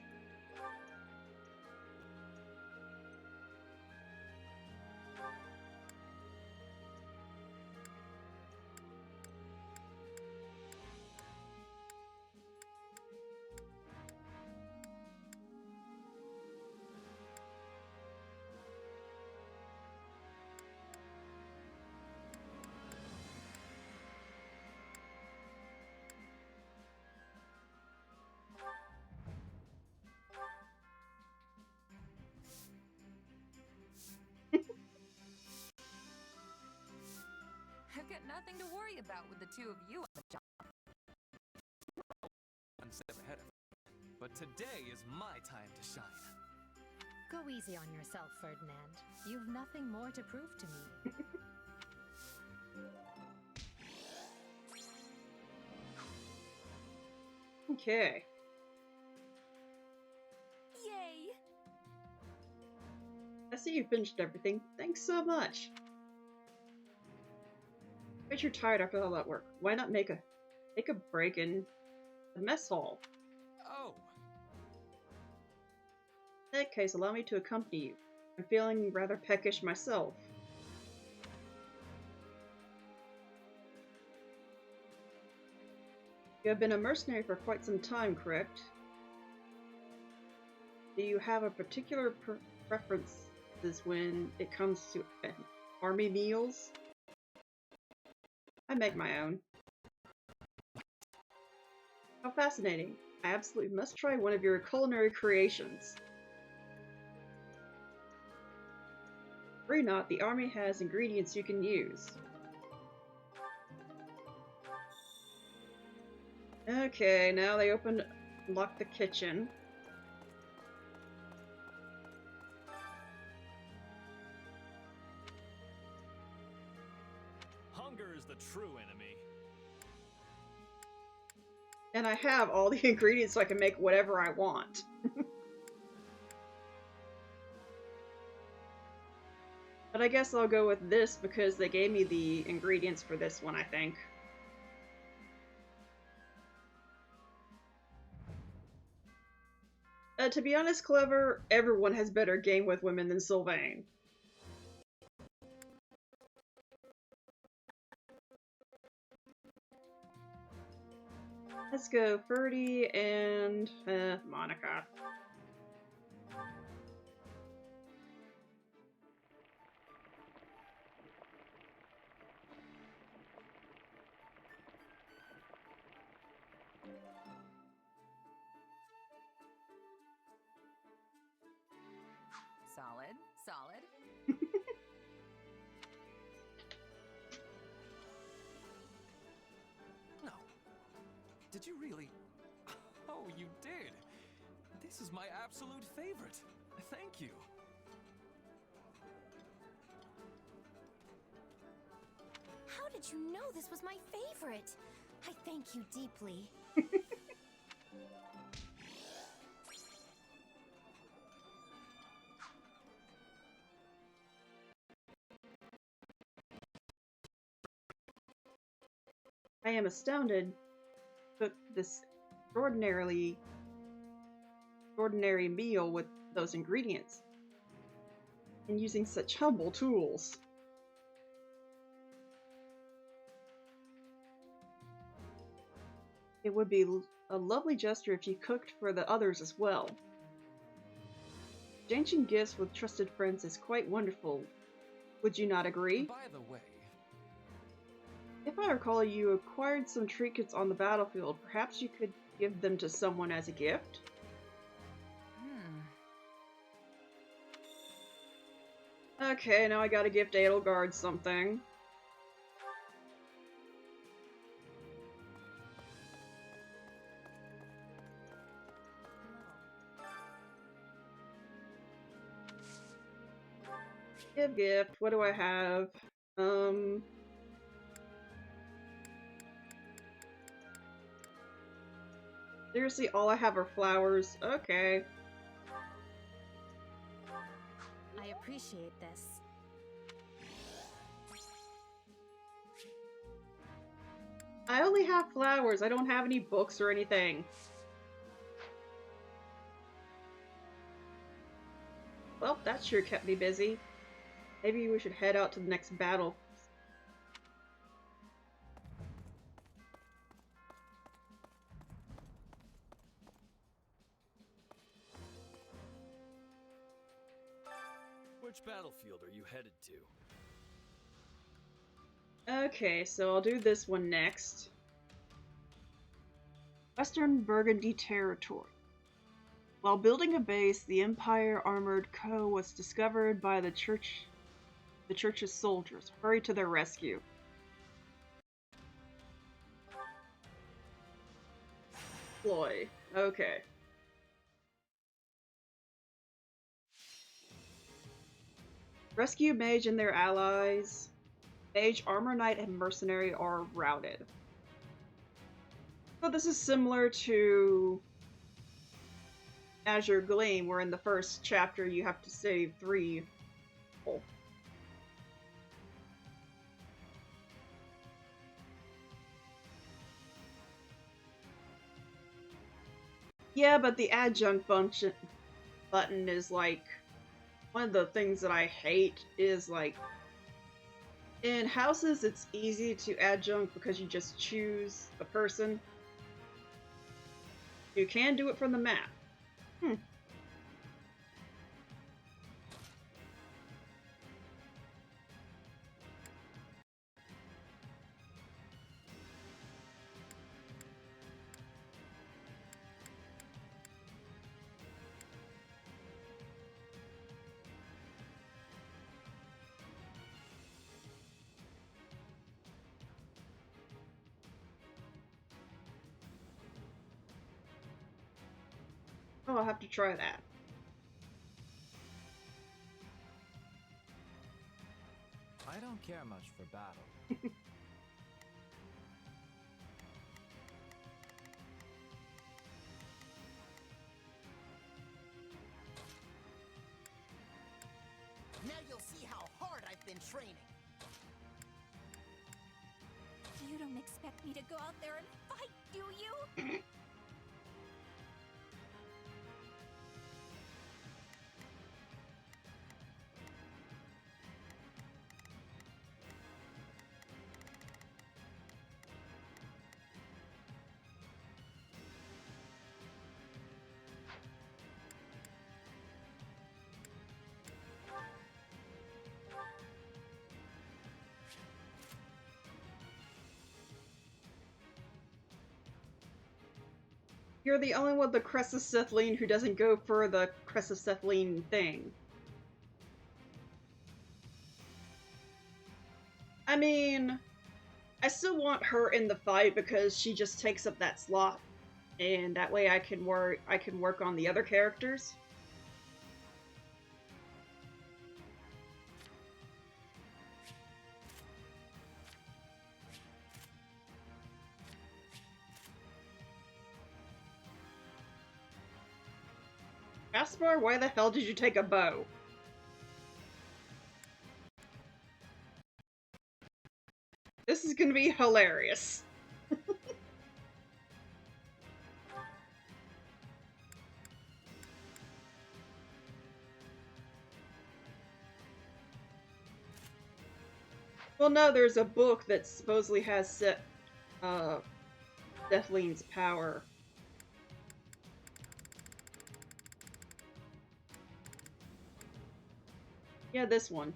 I've got nothing to worry about with the two of you on the job. One step ahead of me. But today is my time to shine. Go easy on yourself, Ferdinand. You've nothing more to prove to me. Okay. Yay! I see you finished everything. Thanks so much. Bet you're tired after all that work. Why not take a break in the mess hall? Oh. In that case, allow me to accompany you. I'm feeling rather peckish myself. You have been a mercenary for quite some time, correct? Do you have a particular preferences when it comes to army meals? I make my own. How fascinating. I absolutely must try one of your culinary creations. Worry not, the army has ingredients you can use. Okay, now they unlock the kitchen. enemy. And I have all the ingredients so I can make whatever I want. But I guess I'll go with this because they gave me the ingredients for this one, I think. To be honest, Clever, everyone has better game with women than Sylvain. Let's go Ferdy and Monica. Solid, solid. No. Did you really? Oh, you did. This is my absolute favorite. Thank you. How did you know this was my favorite? I thank you deeply. I am astounded to cook this extraordinary meal with those ingredients and using such humble tools. It would be a lovely gesture if you cooked for the others as well. Exchanging gifts with trusted friends is quite wonderful. Would you not agree? By the way, if I recall, you acquired some trinkets on the battlefield. Perhaps you could give them to someone as a gift? Okay, now I gotta give Edelgard something. Give gift. What do I have? Seriously, all I have are flowers. Okay. I appreciate this. I only have flowers. I don't have any books or anything. Well, that sure kept me busy. Maybe we should head out to the next battle. Which battlefield are you headed to? Okay, so I'll do this one next. Western Burgundy Territory. While building a base, the Empire Armored Co. was discovered by the church's soldiers. Hurry to their rescue. Ploy. Okay. Rescue Mage and their allies. Mage, Armor Knight, and Mercenary are routed. So this is similar to Azure Gleam, where in the first chapter you have to save 3 people. Yeah, but the adjunct button is like one of the things that I hate is like in houses it's easy to adjunct because you just choose a person. You can do it from the map. Oh, I'll have to try that. I don't care much for battle. in training. You don't expect me to go out there and fight, do you? You're the only one with the Crest of Cethylene who doesn't go for the Crest of Cethylene thing. I mean, I still want her in the fight because she just takes up that slot, and that way I can work on the other characters. Gaspar, why the hell did you take a bow? This is gonna be hilarious. Well, no, there's a book that supposedly has Cethylene's power. Yeah, this one.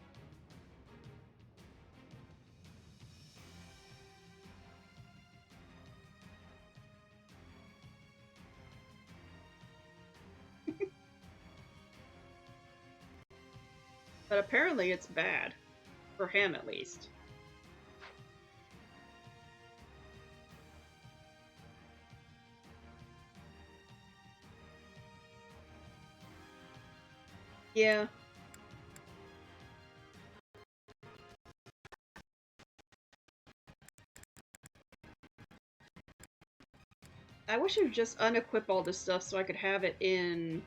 But apparently it's bad. For him, at least. Yeah. I wish I would just unequip all this stuff so I could have it in...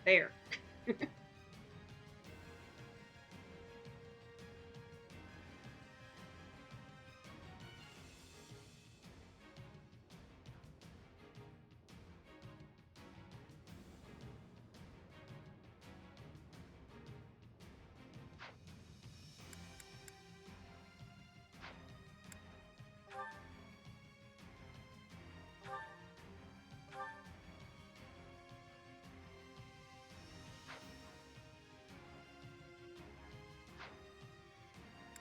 There.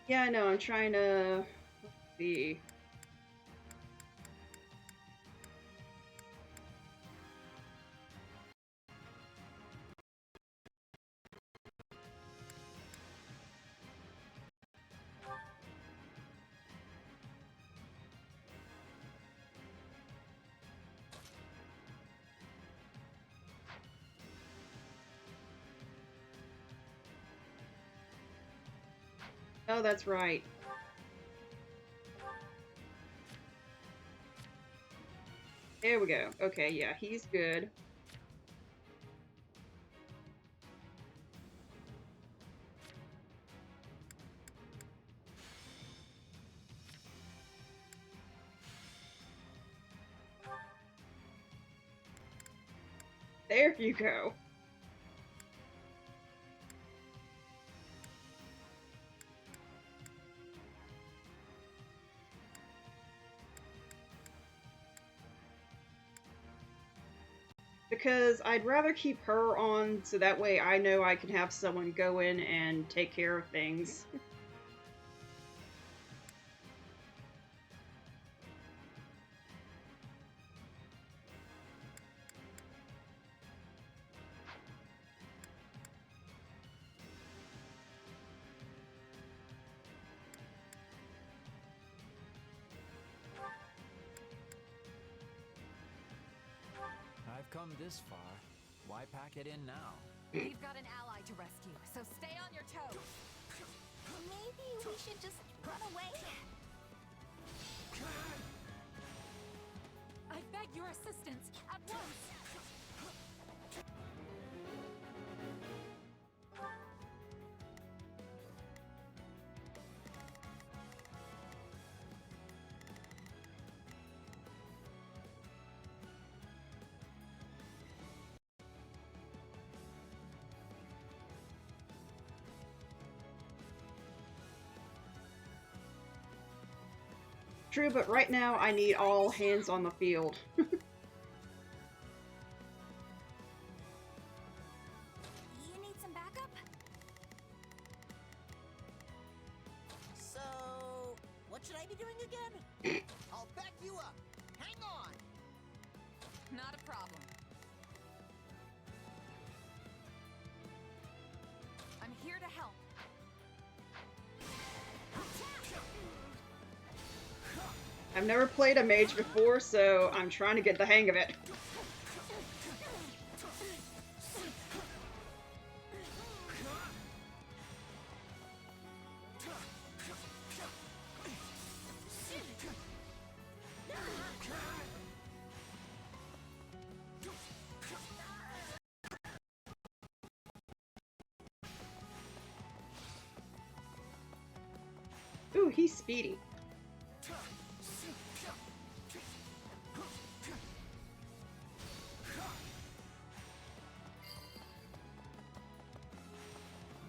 Yeah, I know, I'm trying to... Let's see... Oh, that's right. There we go. Okay, yeah, he's good. There you go. Because I'd rather keep her on so that way I know I can have someone go in and take care of things. I've come this far. Why pack it in now? We've got an ally to rescue, so stay on your toes. Maybe we should just run away? I beg your assistance at once. true, but right now I need all hands on the field. You need some backup? So, what should I be doing again? I'll back you up. Hang on. Not a problem. I'm here to help. I've never played a mage before, so I'm trying to get the hang of it. Ooh, he's speedy.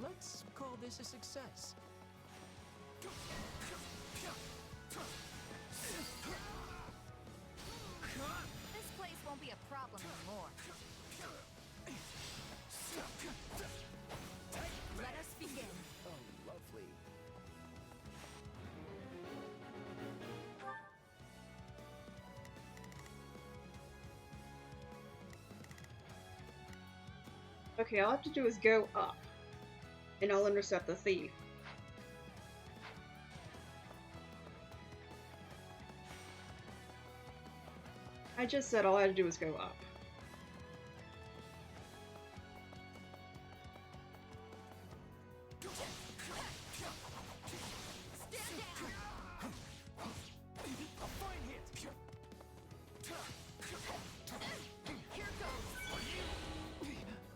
Let's call this a success. This place won't be a problem anymore. Let us begin. Oh, lovely. Okay, all I have to do is go up, and I'll intercept the thief. I just said all I had to do was go up.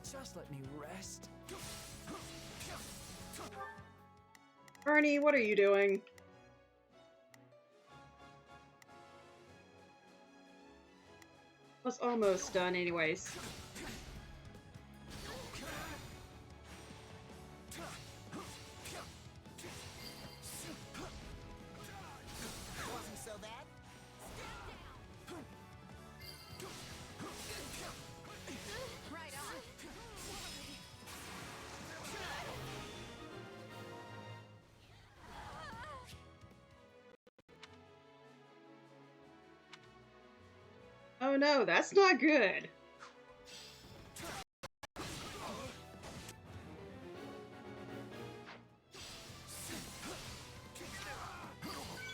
Just let me rest. Ernie, what are you doing? Was almost done anyways. Wasn't so bad. Right on. Oh no, that's not good.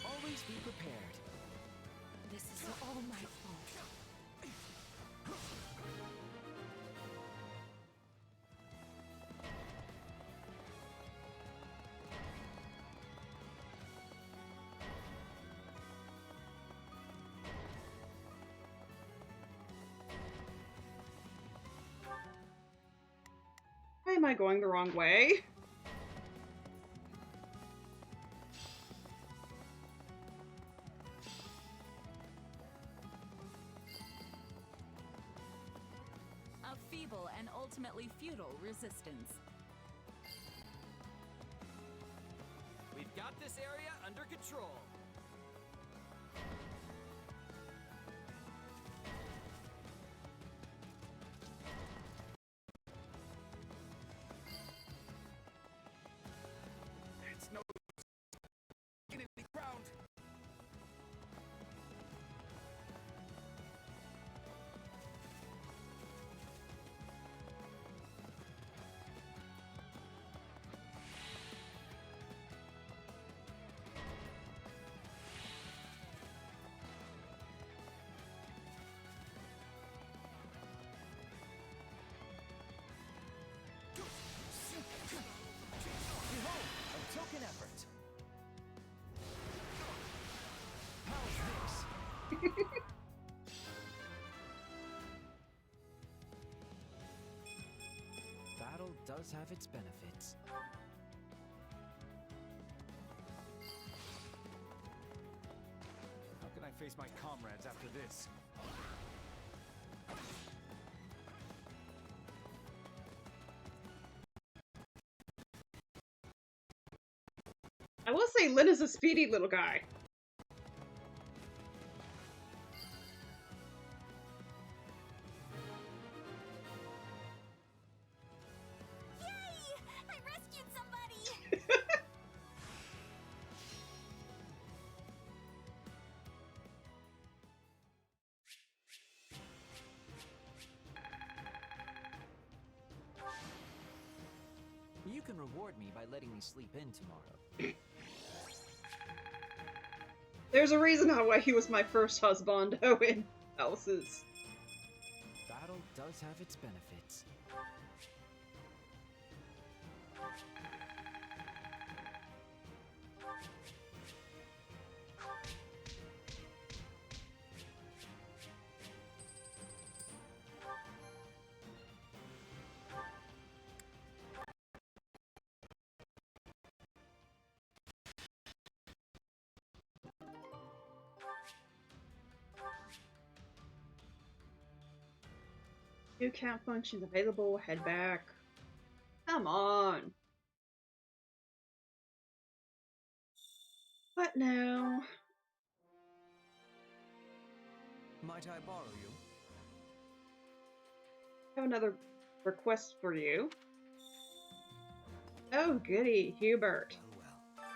Always be prepared. This is all my fault. Why am I going the wrong way? A feeble and ultimately futile resistance. We've got this area under control. It's no in the ground. Behold, a token effort. How's this? Battle does have its benefits. How can I face my comrades after this? I will say Lyn is a speedy little guy. can reward me by letting me sleep in tomorrow. There's a reason why he was my first husbando in Houses. Battle does have its benefits. New camp functions available, head back. Come on. What now? Might I borrow you? I have another request for you. Oh, goody, Hubert. Oh well.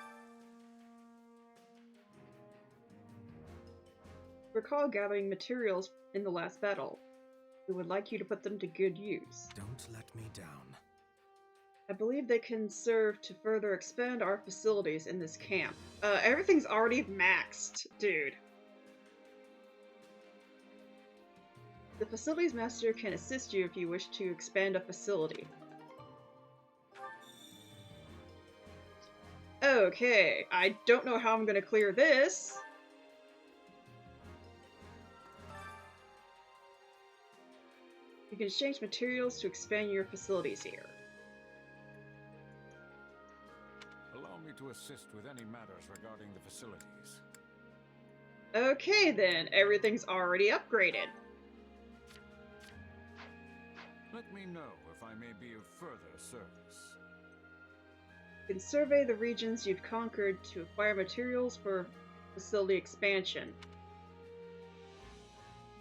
Recall gathering materials in the last battle. We would like you to put them to good use. Don't let me down. I believe they can serve to further expand our facilities in this camp. Everything's already maxed, dude. The facilities master can assist you if you wish to expand a facility. Okay, I don't know how I'm gonna clear this. You can exchange materials to expand your facilities here. Allow me to assist with any matters regarding the facilities. Okay then, everything's already upgraded. Let me know if I may be of further service. You can survey the regions you've conquered to acquire materials for facility expansion.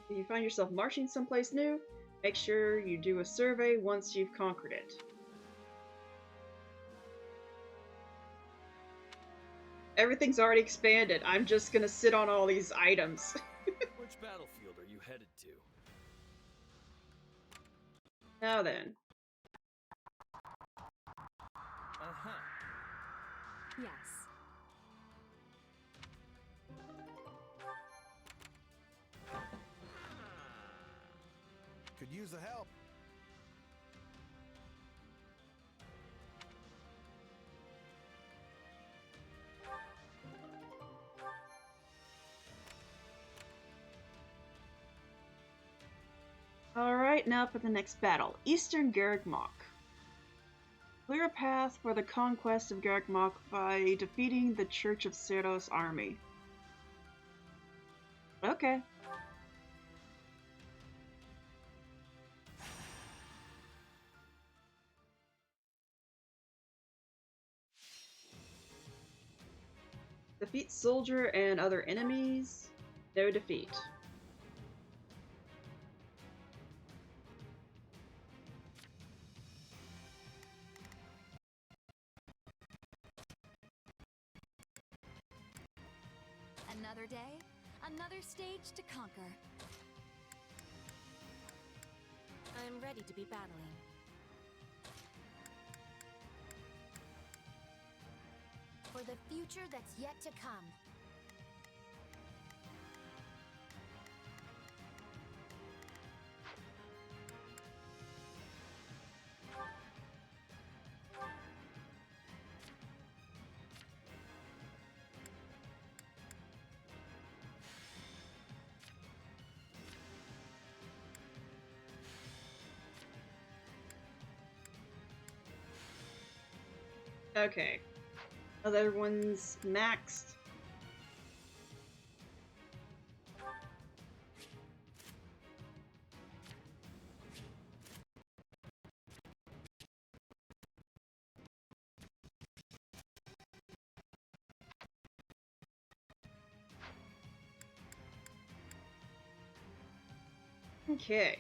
If you find yourself marching someplace new, make sure you do a survey once you've conquered it. Everything's already expanded. I'm just gonna sit on all these items. Which battlefield are you headed to? Now then. Uh-huh. Yes. Could use the help. Alright, now for the next battle. Eastern Garreg-Mach. Clear a path for the conquest of Garreg-Mach by defeating the Church of Cerros army. Okay. Defeat soldier and other enemies. No defeat. Another day, another stage to conquer. I'm ready to be battling. For the future that's yet to come. Okay. Other one's maxed. Okay.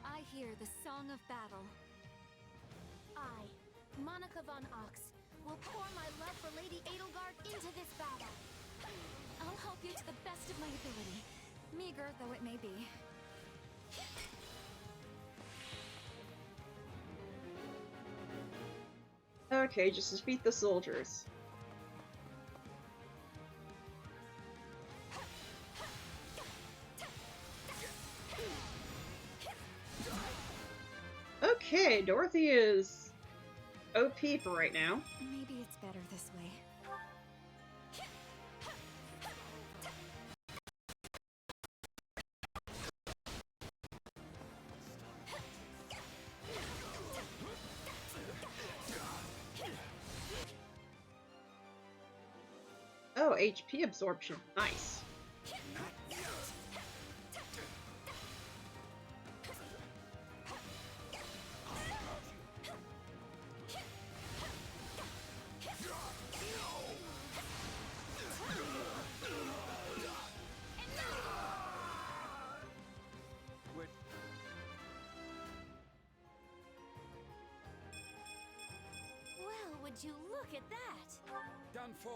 I hear the song of battle. I, Monica von Ox, will pour my love for Lady Edelgard into this battle. I'll help you to the best of my ability, meager though it may be. Okay, just defeat the soldiers. Okay, Dorothy is OP for right now. Maybe it's better this way. Oh, HP absorption. Nice. Well, would you look at that? Done for.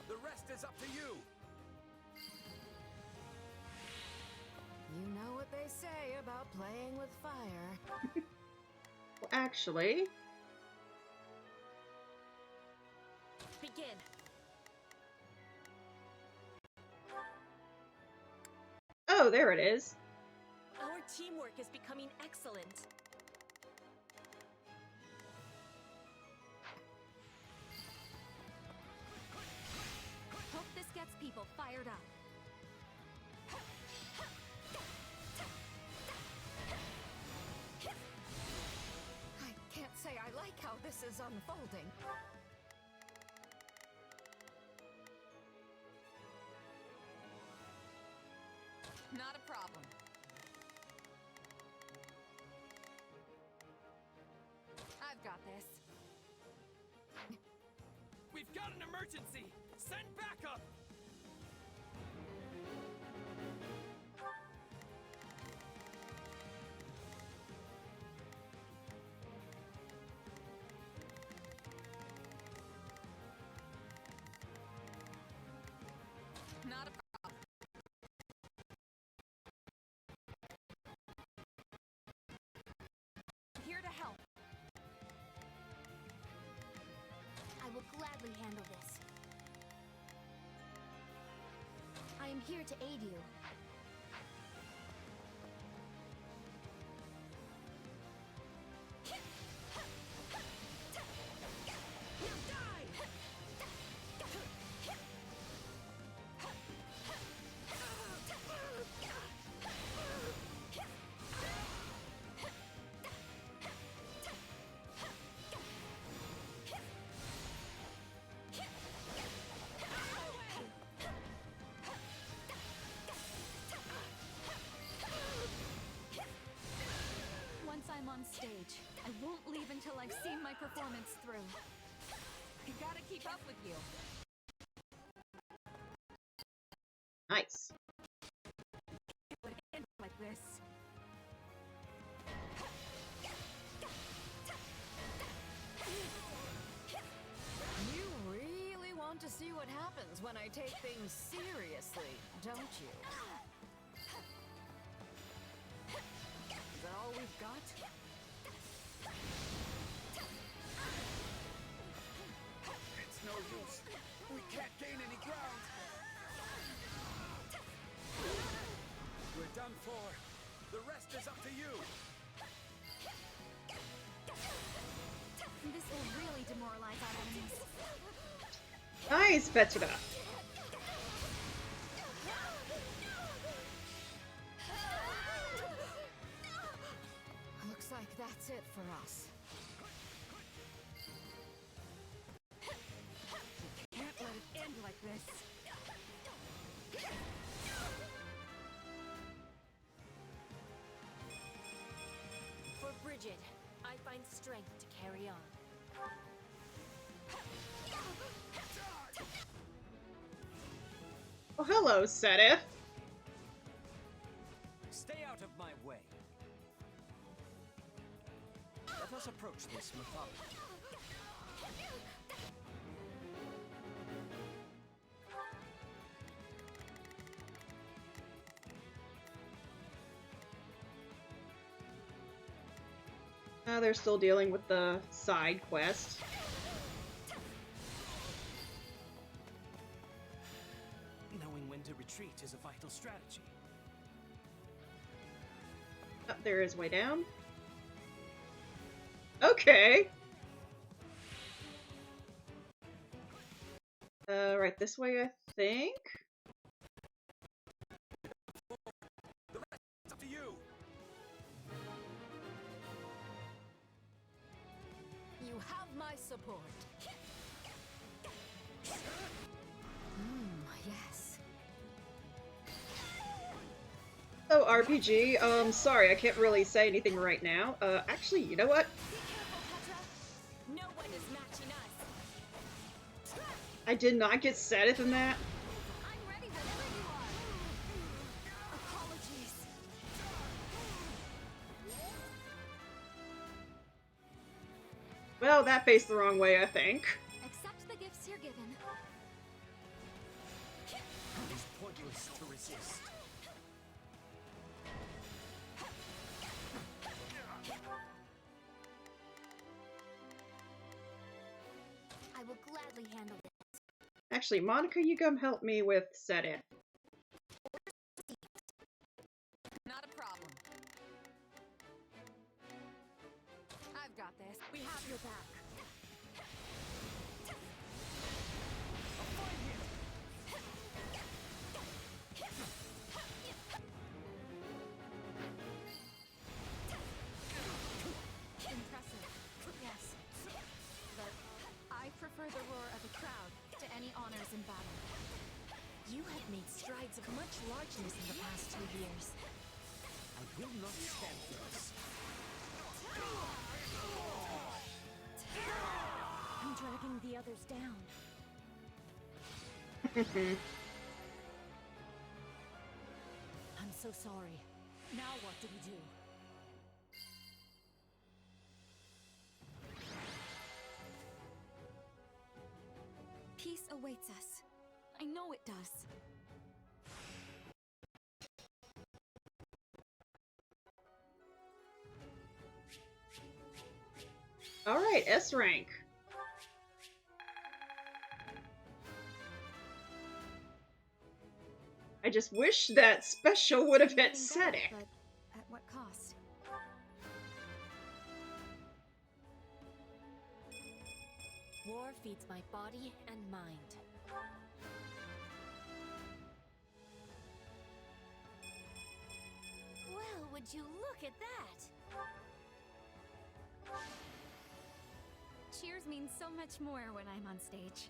The rest is up to you. You know what they say about playing with fire. Well, actually... Begin. Oh, there it is. Our teamwork is becoming excellent. Hope this gets people fired up. I can't say I like how this is unfolding. Not a problem. I've got this. We've got an emergency. Send backup. Not a problem. Here to help. I will gladly handle this. I am here to aid you. Once I'm on stage, I won't leave until I've seen my performance through. You gotta keep up with you. Nice. It would end like this. You really want to see what happens when I take things seriously, don't you? Is that all we've got? It's no use. We can't gain any ground. We're done for. The rest is up to you. This will really demoralize our enemies. Nice, Petra. Looks like that's it for us. We can't let it end like this. For Bridget, I find strength to carry on. Oh, hello, Sedith. Stay out of my way. Let us approach this methodically. They're still dealing with the side quest. Knowing when to retreat is a vital strategy. Oh, there is way down. Okay. Right this way, I think. The rest is up to you. You have my support. Yes. So RPG, sorry, I can't really say anything right now. Actually, you know what? No one is matching us. I did not get Seth in that. I'm ready whenever you are. Apologies. Well, that faced the wrong way, I think. Accept the gifts you're given. It is pointless to resist. I will gladly handle it. Actually, Monica, you come help me with Seth. Not a problem. I've got this. We have your back. Impressive. Yes. But I prefer the roar of a crowd to any honors in battle. You have made strides of much largeness in the past 2 years. I will not stand for this. I'm dragging the others down. I'm so sorry. Now what do we do? Peace awaits us. I know it does. Alright, S rank. I just wish that special would have hit Seth. But at what cost? War feeds my body and mind. Well, would you look at that? Cheers means so much more when I'm on stage.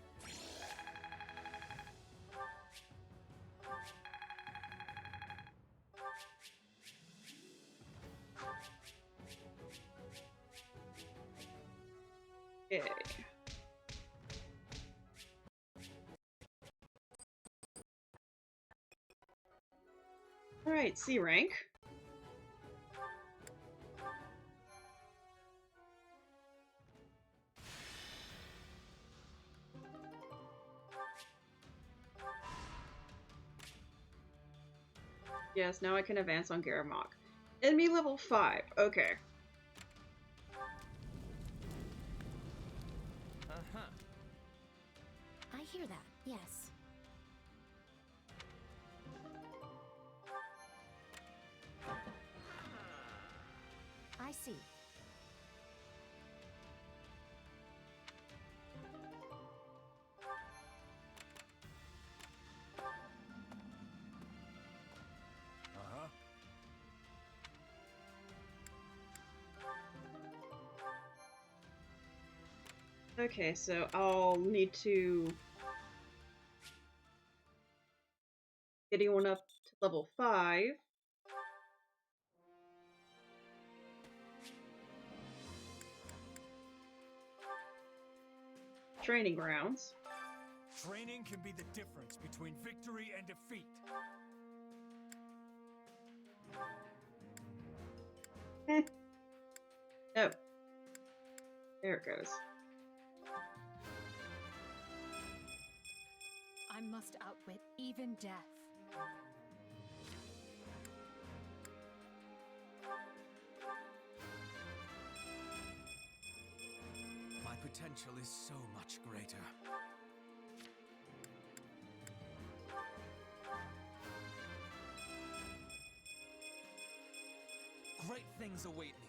Okay. Alright, C rank. Yes, now I can advance on Garamok. Enemy level 5. Okay. I hear that, yes. I see. Okay, so I'll need to get anyone up to level 5. Training grounds. Training can be the difference between victory and defeat. Oh. There it goes. I must outwit even death. potential is so much greater. Great things await me.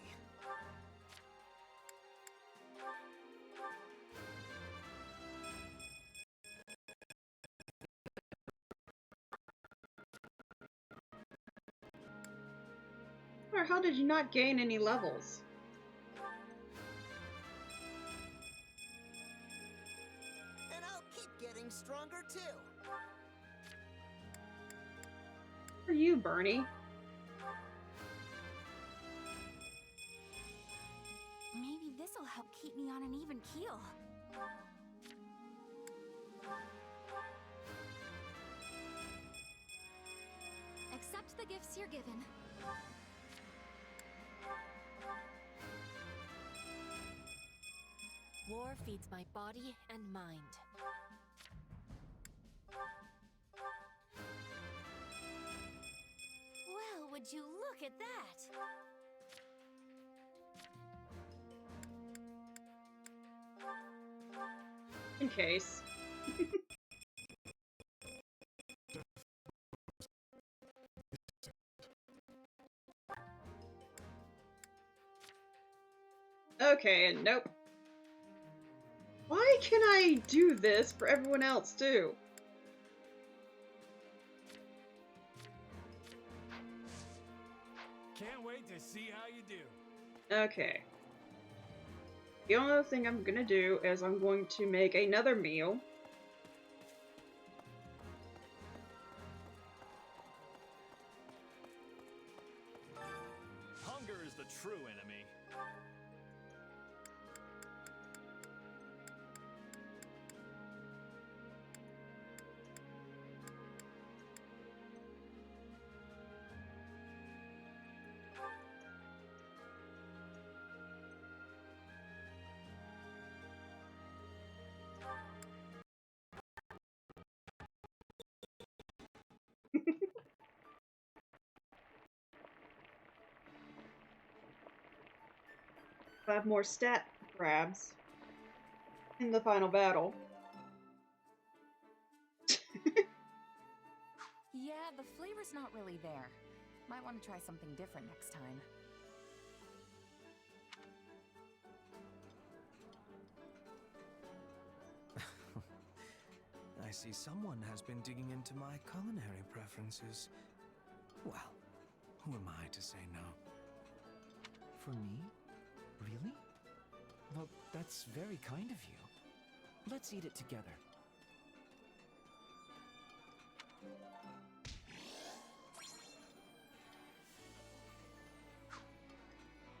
Or how did you not gain any levels? And I'll keep getting stronger too. For you, Bernie. Maybe this'll help keep me on an even keel. Accept the gifts you're given. War feeds my body and mind. Well, would you look at that? In case. Okay, and nope. Why can I do this for everyone else too? Can't wait to see how you do. Okay. The only other thing I'm gonna do is I'm going to make another meal. Hunger is the true enemy. Have more stat grabs in the final battle. Yeah, the flavor's not really there. Might want to try something different next time. I see someone has been digging into my culinary preferences. Well, who am I to say no? For me? Really? Well, that's very kind of you. Let's eat it together.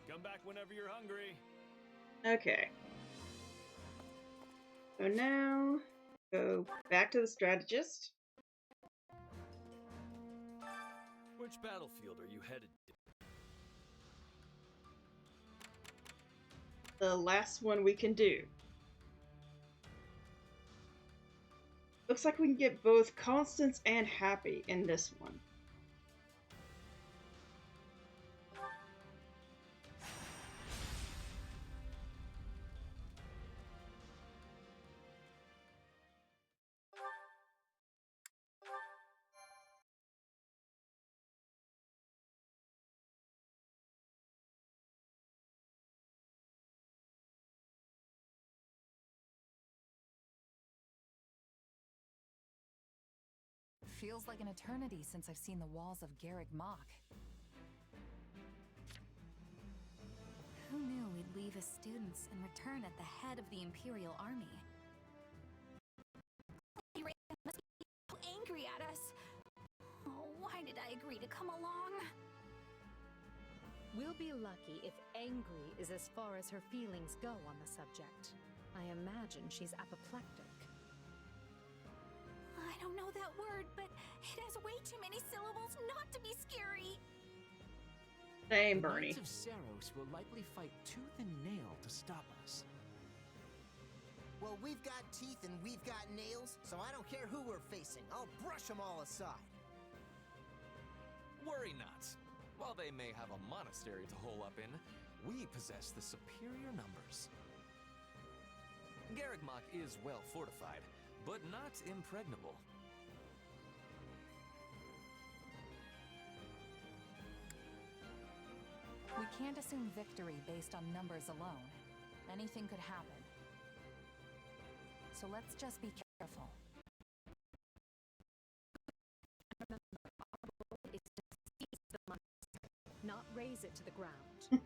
Come back whenever you're hungry. Okay. So now, go back to the strategist. Which battlefield are you headed to? The last one we can do. Looks like we can get both Constance and Happy in this one. Feels like an eternity since I've seen the walls of Garreg Mach. Who knew we'd leave as students and return at the head of the Imperial Army? They must be so angry at us. Oh, why did I agree to come along? We'll be lucky if angry is as far as her feelings go on the subject. I imagine she's apoplectic. I don't know that word, but it has way too many syllables not to be scary. Same, The Bernie. Knights of Saros will likely fight tooth and nail to stop us. Well, we've got teeth and we've got nails, so I don't care who we're facing. I'll brush them all aside. Worry not. While they may have a monastery to hole up in, we possess the superior numbers. Garrigmach is well fortified, but not impregnable. We can't assume victory based on numbers alone. Anything could happen. So let's just be careful. Remember, our goal is to seize the monster, not raze it to the ground.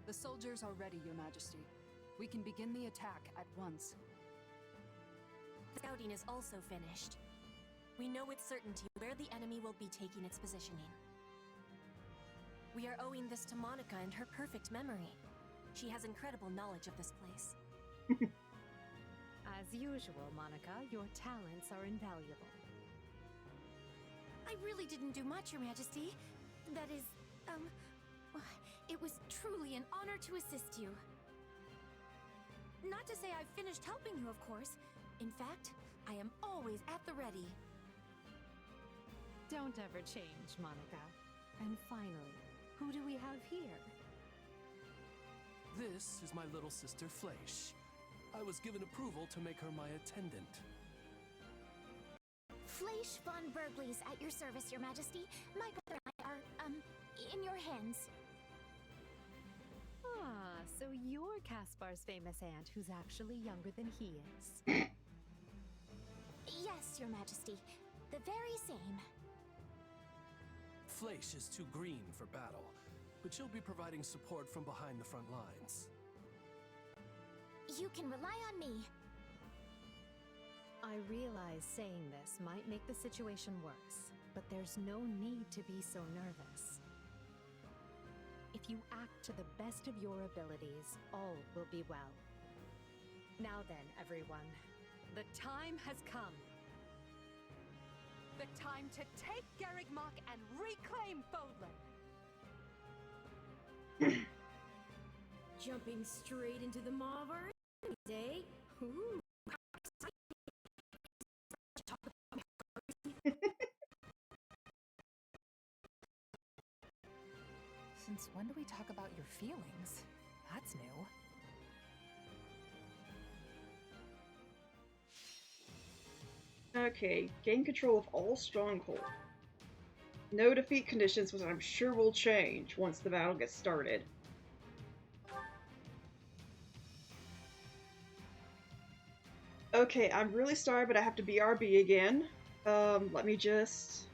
The soldiers are ready, Your Majesty. We can begin the attack at once. Scouting is also finished. We know with certainty where the enemy will be taking its positioning. We are owing this to Monica and her perfect memory. She has incredible knowledge of this place. As usual, Monica, your talents are invaluable. I really didn't do much, Your Majesty. That is, it was truly an honor to assist you. Not to say I've finished helping you, of course. In fact, I am always at the ready. Don't ever change, Monica. And finally, who do we have here? This is my little sister Fleisch. I was given approval to make her my attendant. Fleisch von Bergley's at your service, Your Majesty. My brother and I are, in your hands. Ah, so you're Caspar's famous aunt who's actually younger than he is. Yes, Your Majesty. The very same. Fleisch is too green for battle, but she'll be providing support from behind the front lines. You can rely on me. I realize saying this might make the situation worse, but there's no need to be so nervous. If you act to the best of your abilities, all will be well. Now then, everyone, the time has come. The time to take Garrigmach and reclaim Fodlan. Jumping straight into the maw of our enemies, eh? Ooh. Since when do we talk about your feelings? That's new. Okay, gain control of all stronghold. No defeat conditions, which I'm sure will change once the battle gets started. Okay, I'm really sorry, but I have to BRB again. Let me just...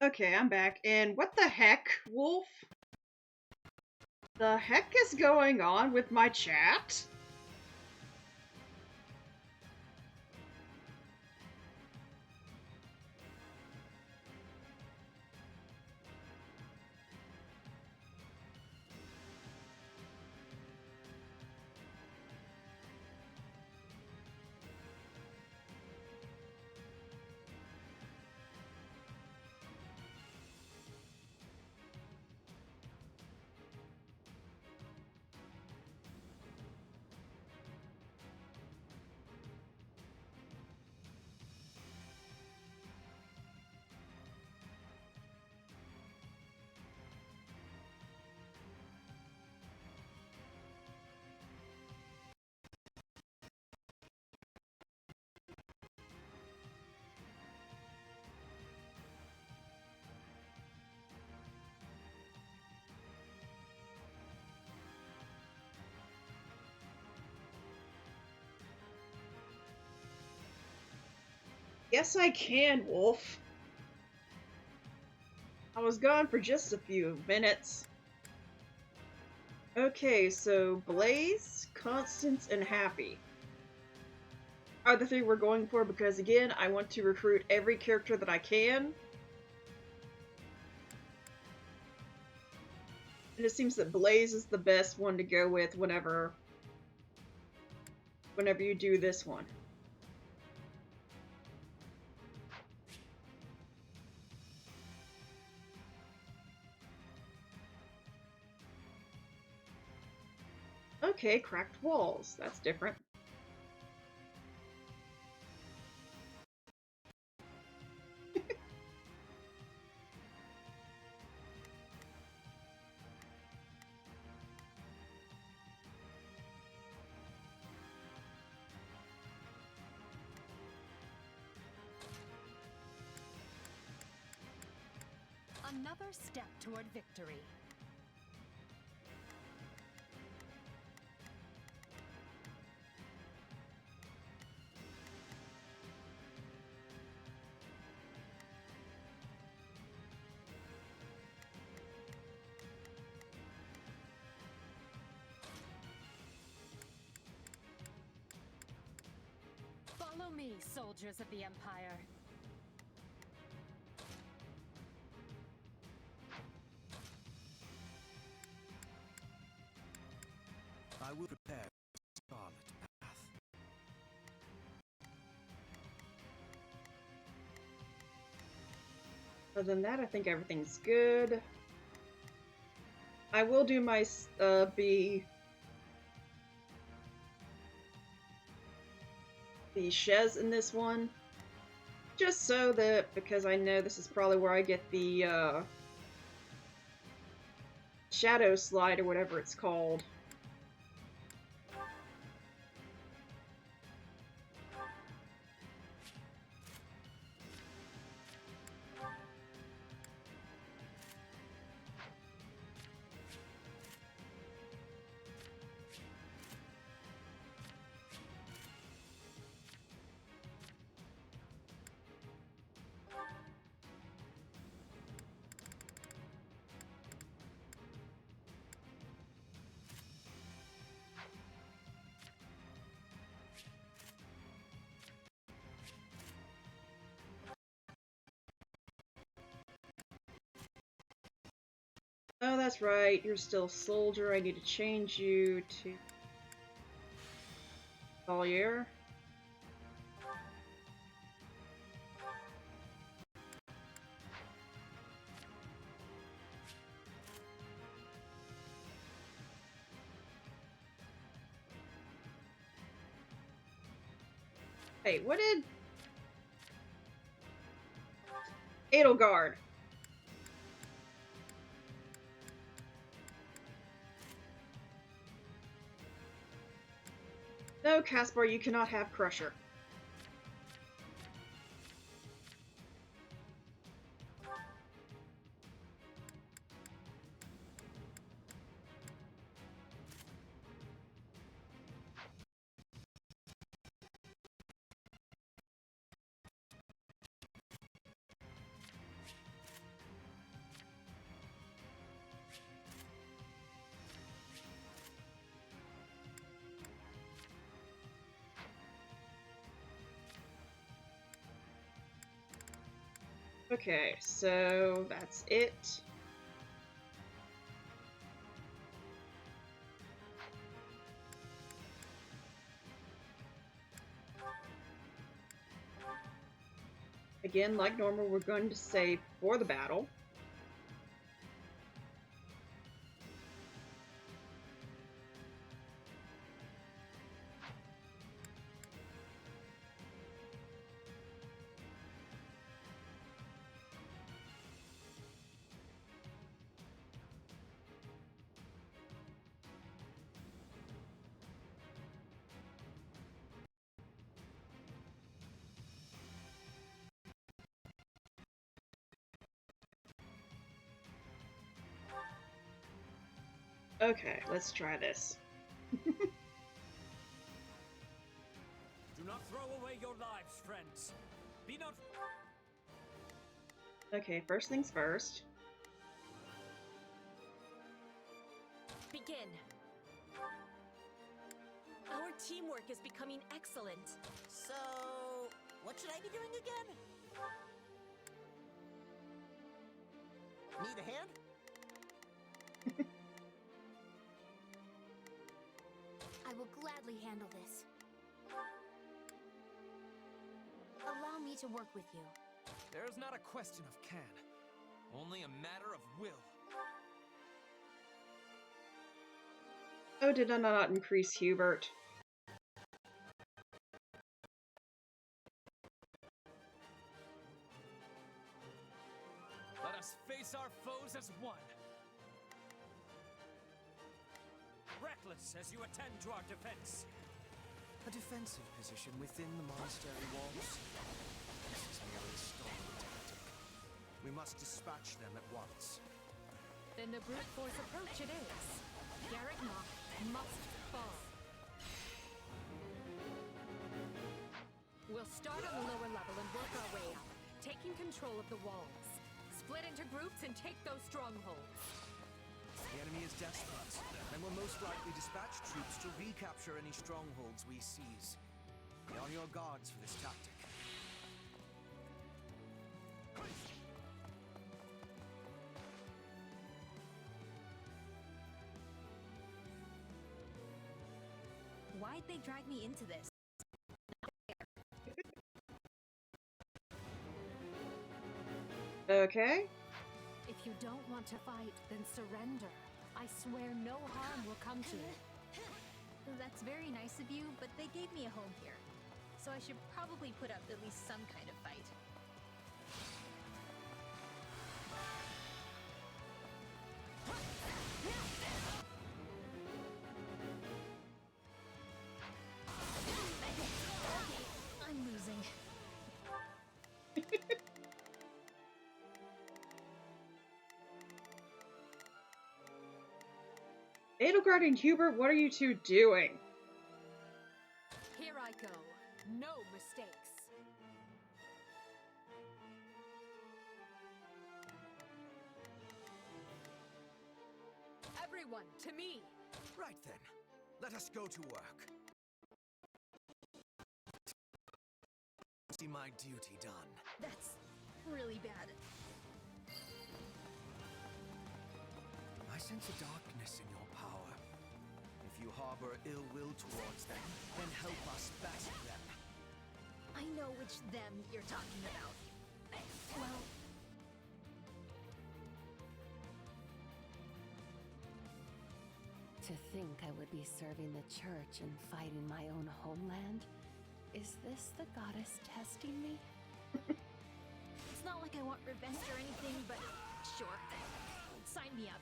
Okay, I'm back. And what the heck, Wolf? The heck is going on with my chat? Yes, I can, Wolf. I was gone for just a few minutes. Okay, so Blaze, Constance, and Happy are the three we're going for because, again, I want to recruit every character that I can. And it seems that Blaze is the best one to go with whenever you do this one. Okay, cracked walls. That's different. Another step toward victory. Follow me, soldiers of the Empire. I will prepare the Scarlet path. Other than that, I think everything's good. I will do my the Shez in this one, just so that, because I know this is probably where I get the shadow slide or whatever it's called. Oh, that's right. You're still a soldier. I need to change you to Collier. Hey, what did Edelgard? No, Caspar, you cannot have Crusher. Okay, so that's it. Again, like normal, we're going to save for the battle. Okay, let's try this. Do not throw away your lives, friends. Be not. Okay, first things first. Begin. Our teamwork is becoming excellent. So, what should I be doing again? Need a hand? I will gladly handle this. Allow me to work with you. There is not a question of can, only a matter of will. Oh, did I not increase Hubert? Let us face our foes as one. Reckless as you attend to our defense. A defensive position within the monastery walls? This is merely a stalling tactic. We must dispatch them at once. Then the brute force approach it is. Garrett Knock must fall. We'll start on the lower level and work our way up, taking control of the walls. Split into groups and take those strongholds. The enemy is desperate, and will most likely dispatch troops to recapture any strongholds we seize. Be on your guards for this tactic. Why'd they drag me into this? Okay. If you don't want to fight, then surrender. I swear no harm will come to you. That's very nice of you, but they gave me a home here. So I should probably put up at least some kind of fight. I'm losing. Edelgard and Hubert, what are you two doing? Here I go. No mistakes. Everyone, to me! Right then, let us go to work. See my duty done. That's really bad. I sense a darkness in your power. If you harbor ill will towards them, then help us batter them. I know which them you're talking about. Well... To think I would be serving the church and fighting my own homeland? Is this the goddess testing me? It's not like I want revenge or anything, but sure. Sign me up.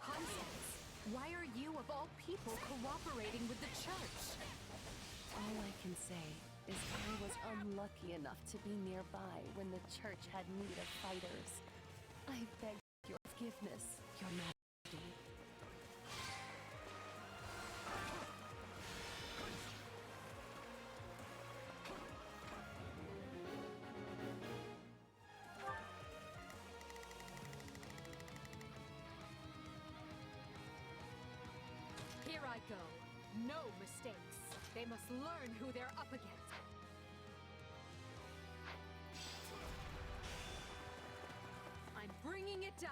Constance, why are you, of all people, cooperating with the church? All I can say is I was unlucky enough to be nearby when the church had need of fighters. I beg your forgiveness, Your Majesty. Here I go. no mistakes. They must learn who they're up against. I'm bringing it down.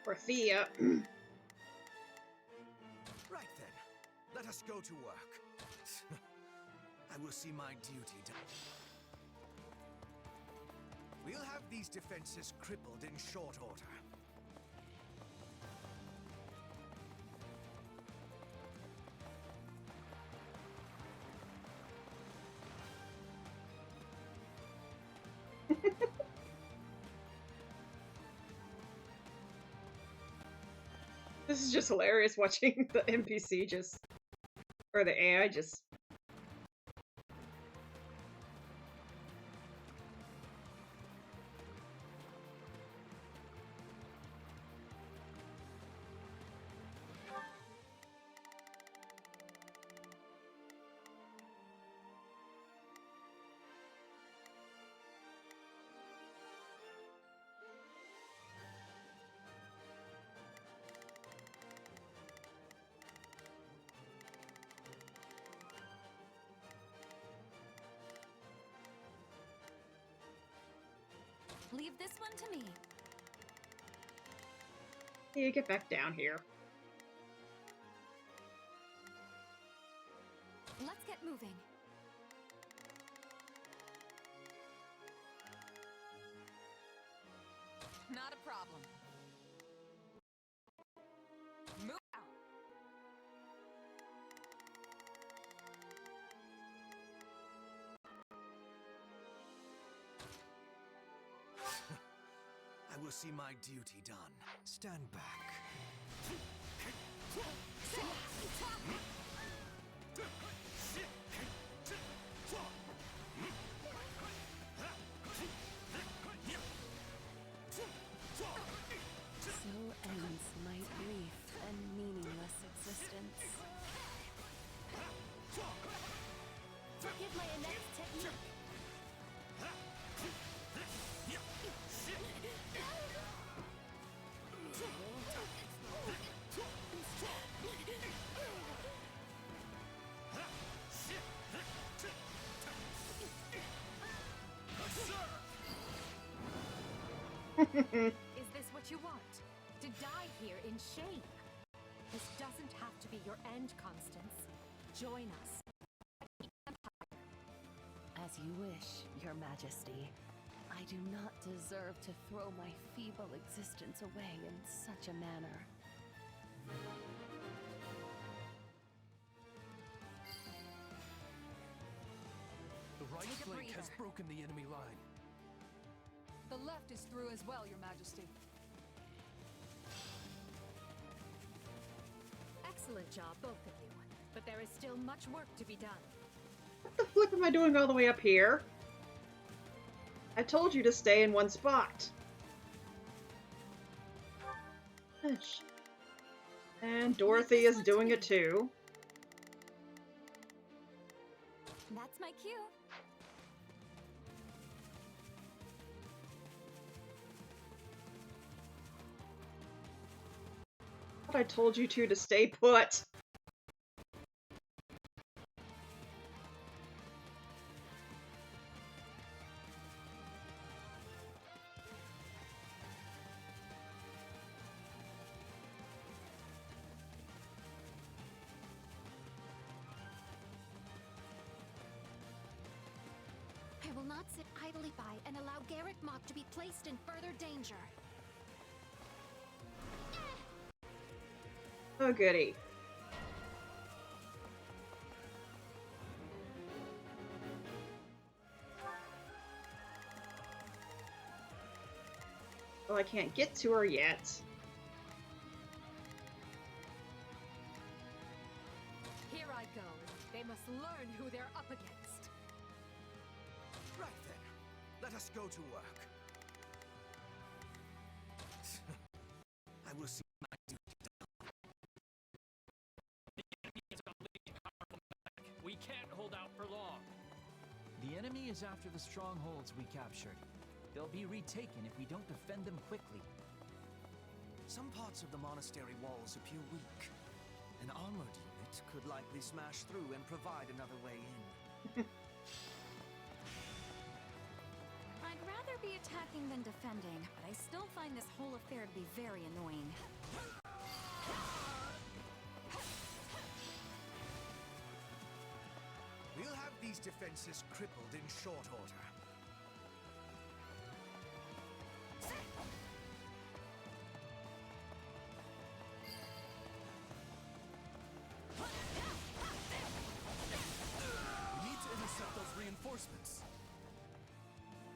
Or Thea. Right then, let us go to work. I will see my duty done. We'll have these defenses crippled in short order. This is just hilarious watching the NPC just, or the AI just. Leave this one to me. Hey, get back down here. Let's get moving. Not a problem. Move out. I will see my duty done. Stand back. So ends my brief and meaningless existence. Forgive my inept technique. Is this what you want? To die here in shame? This doesn't have to be your end, Constance. Join us. As you wish, Your Majesty. I do not deserve to throw my feeble existence away in such a manner. The right Take a flank has breather. broken the enemy line. The left is through as well, Your Majesty. Excellent job, both of you. But there is still much work to be done. What the flip am I doing all the way up here? I told you to stay in one spot. Gosh. And Dorothy is doing it too. That's my cue. But I told you to stay put. not sit idly by and allow Garrett Mott to be placed in further danger. Oh, goody. Well, I can't get to her yet. Here I go. They must learn who they're up against. Right then, let us go to work. I will see my duty done. The enemy is unleashing powerful magic. We can't hold out for long. The enemy is after the strongholds we captured. They'll be retaken if we don't defend them quickly. Some parts of the monastery walls appear weak. An armored unit could likely smash through and provide another way in. I'd rather be attacking than defending, but I still find this whole affair to be very annoying. We'll have these defenses crippled in short order. We need to intercept those reinforcements.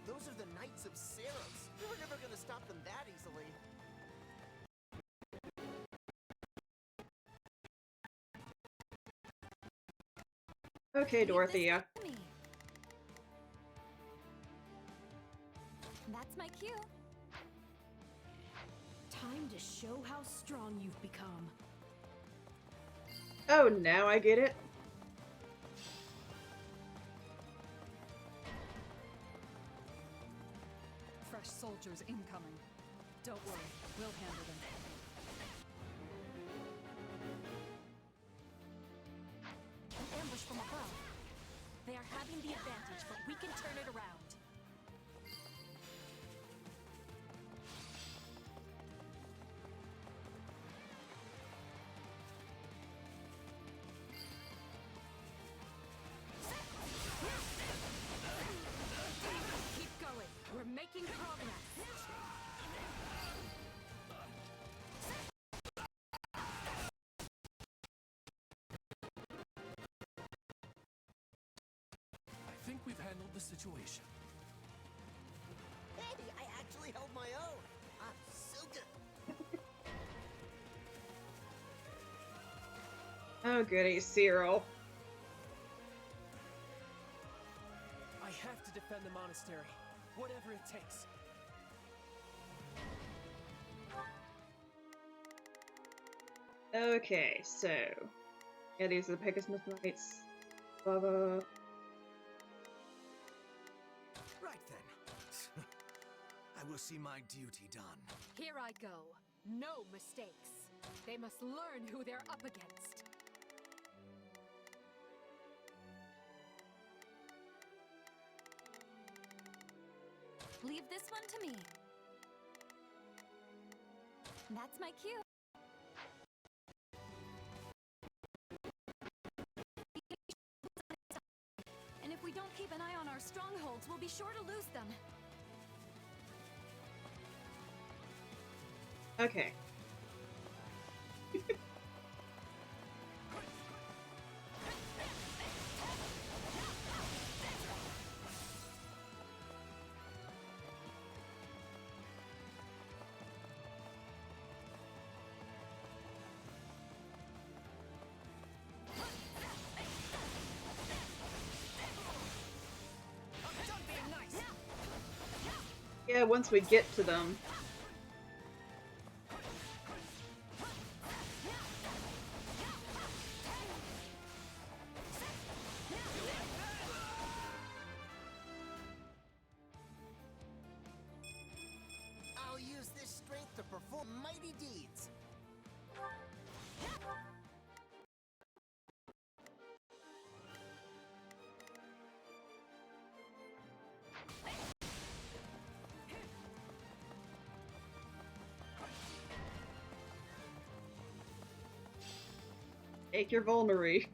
Those are the Knights of Saros. We were never gonna stop them that easily. Okay, Dorothea. That's my cue. Time to show how strong you've become. Oh, now I get it. Fresh soldiers incoming. Don't worry, we'll handle them. An ambush from above. They are having the advantage, but we can turn it around. Keep going. We're making progress. I think we've handled the situation. Hey, I actually held my own. I'm so good. Oh, goody, Cyril. I have to defend the monastery, whatever it takes. Okay, so yeah, these are the Pegasus Knights. Lava. Right then. I will see my duty done. Here I go. No mistakes. They must learn who they're up against. Leave this one to me. That's my cue. And if we don't keep an eye on our strongholds, we'll be sure to lose them. Okay. Yeah, once we get to them. I'll use this strength to perform mighty deeds. Take your vulnerary.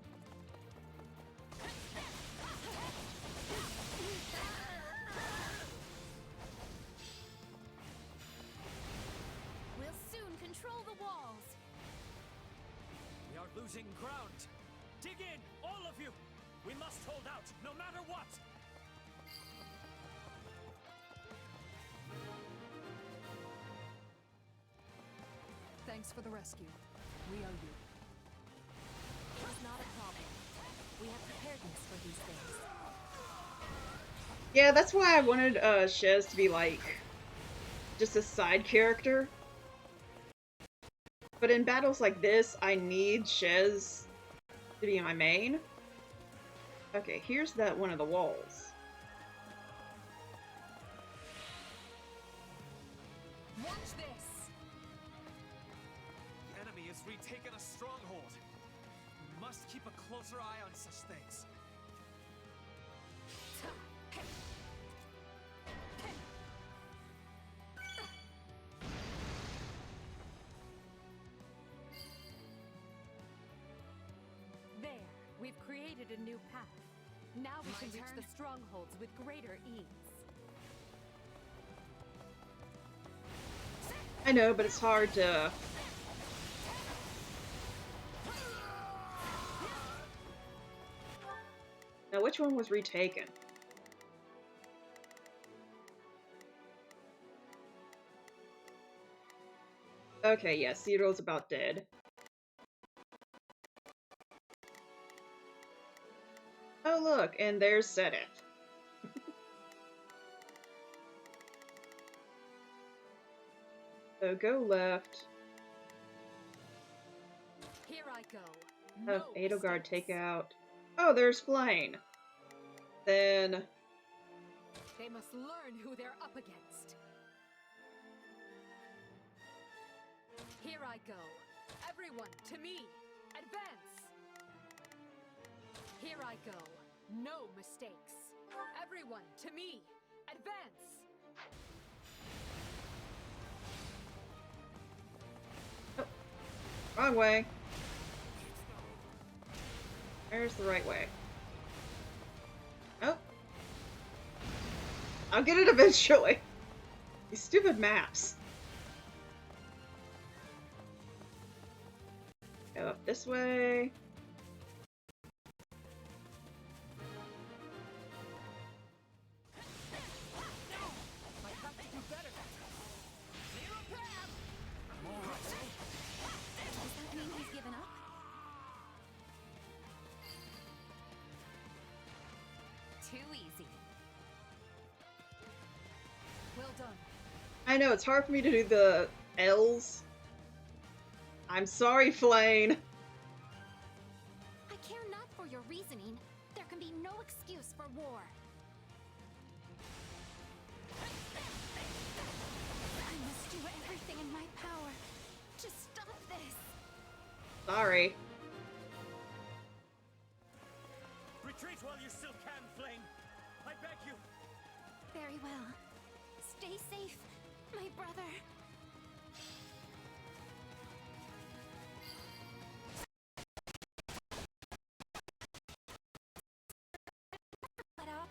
losing ground. Dig in, all of you! We must hold out, no matter what! Thanks for the rescue. We owe you. It is not a problem. We have preparedness for these things. Yeah, that's why I wanted Shez to be like just a side character. But in battles like this, I need Shez to be my main. Okay, here's that one of the walls. Watch this! The enemy has retaken a stronghold. We must keep a closer eye on such things. There, we've created a new path. Now we My can reach turn? the strongholds with greater ease. I know, but it's hard to... Now, which one was retaken? Okay, yeah, Cedar's about dead. Oh, look, and there's Sedith. So go left. Here I go. Have No Edelgard mistakes. take out. Oh, there's Flame. Then They must learn who they're up against. Here I go. Everyone, to me. Advance. Here I go. No mistakes. Everyone, to me. Advance. wrong way. There's the right way. Oh. I'll get it eventually. These stupid maps. Go up this way. Does that mean he's given up? Too easy. Well done. I know, it's hard for me to do the L's. I'm sorry, Flane. I care not for your reasoning. There can be no excuse for war. I must do everything in my power to stop this. Sorry. Retreat while you still can, Flame! I beg you! Very well. Stay safe, my brother. Let up.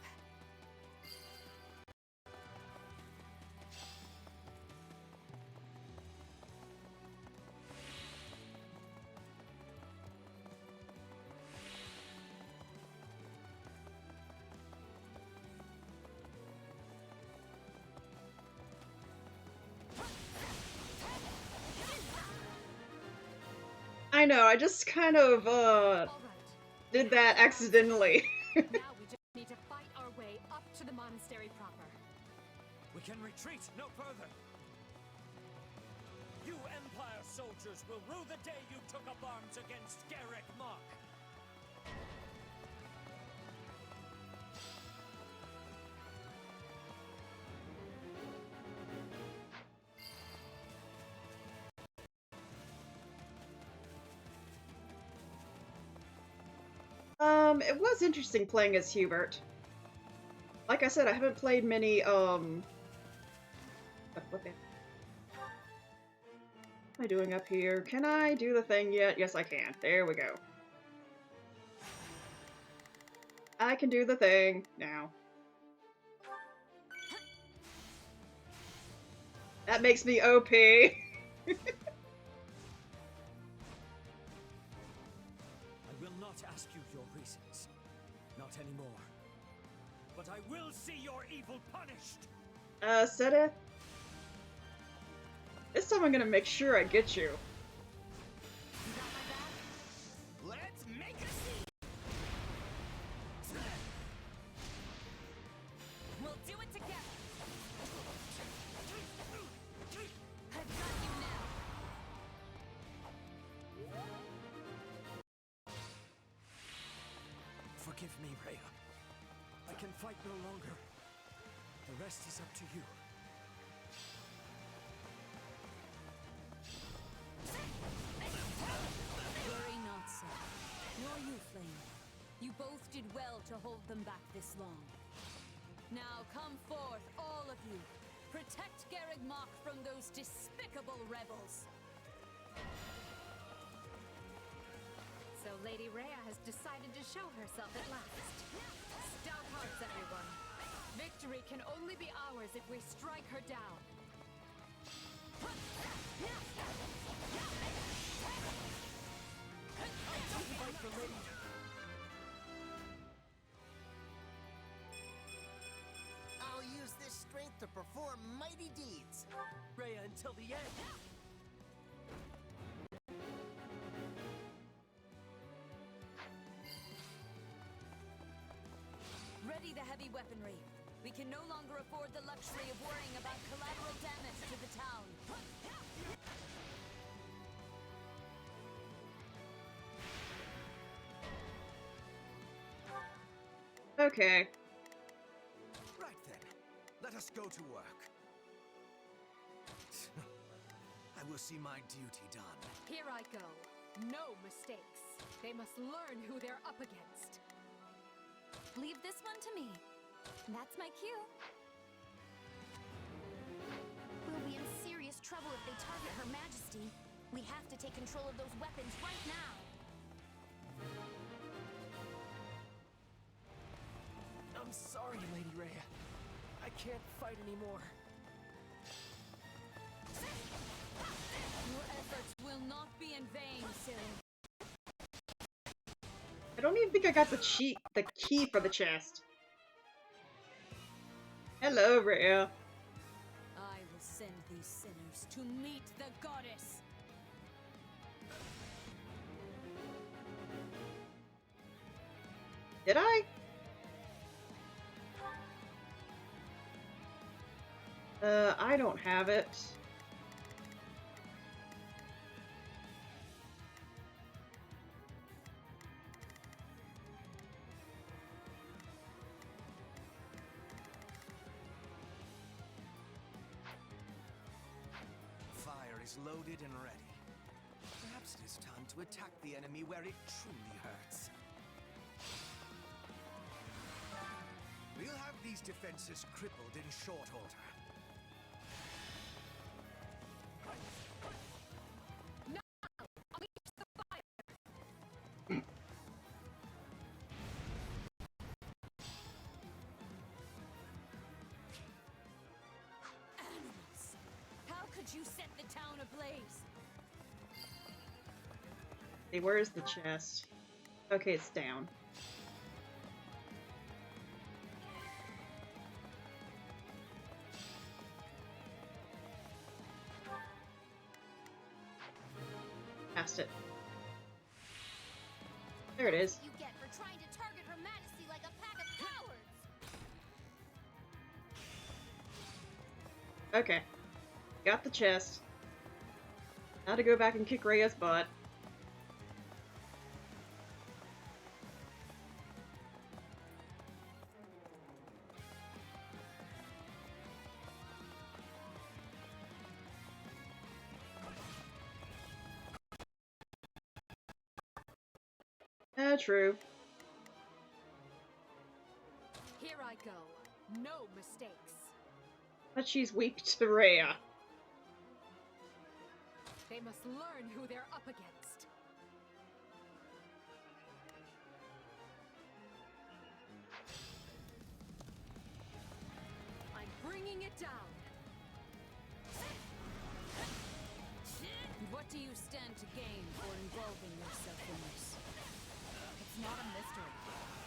I know, I just kind of, did that accidentally. Now we just need to fight our way up to the monastery proper. We can retreat no further. You Empire soldiers will rue the day you took up arms against Garrick Mark. It was interesting playing as Hubert. Like I said, I haven't played many, what am I doing up here? Can I do the thing yet? Yes, I can. There we go. I can do the thing now. That makes me OP. ask you your reasons. Not anymore. But I will see your evil punished! Seta? This time I'm gonna make sure I get you. Let's make a scene! We'll do it together! I've got you now! Forgive me, Rhea. I can fight no longer. The rest is up to you. Worry not, sir. Nor you, Flame. You both did well to hold them back this long. Now come forth, all of you. Protect Garreg Mach from those despicable rebels. So Lady Rhea has decided to show herself at last. Stout hearts, everyone. Victory can only be ours if we strike her down. Fight for Lady. I'll use this strength to perform mighty deeds. Rhea until the end. Ready the heavy weaponry. We can no longer afford the luxury of worrying about collateral damage to the town. Okay. Right then, let us go to work. I will see my duty done. Here I go. No mistakes. They must learn who they're up against. Leave this one to me. That's my cue. We'll be in serious trouble if they target Her Majesty. We have to take control of those weapons right now. I'm sorry, Lady Rhea. I can't fight anymore. Your efforts will not be in vain, Cyril. I don't even think I got the key for the chest. Hello, Rhea. I will send these sinners to meet the goddess. Did I? I don't have it. Fire is loaded and ready. Perhaps it is time to attack the enemy where it truly hurts. We'll have these defenses crippled in short order. Animals! How could you set the town ablaze? Hey, where's the chest? Okay, it's down. Past it. There it is. You get for trying to target Her Majesty like a pack of cowards. Okay. Got the chest. Now to go back and kick Rhea's butt. True. Here I go. No mistakes. But she's weak to Rhea. They must learn who they're up against. I'm bringing it down. What do you stand to gain for involving yourself in this? It's not a mystery.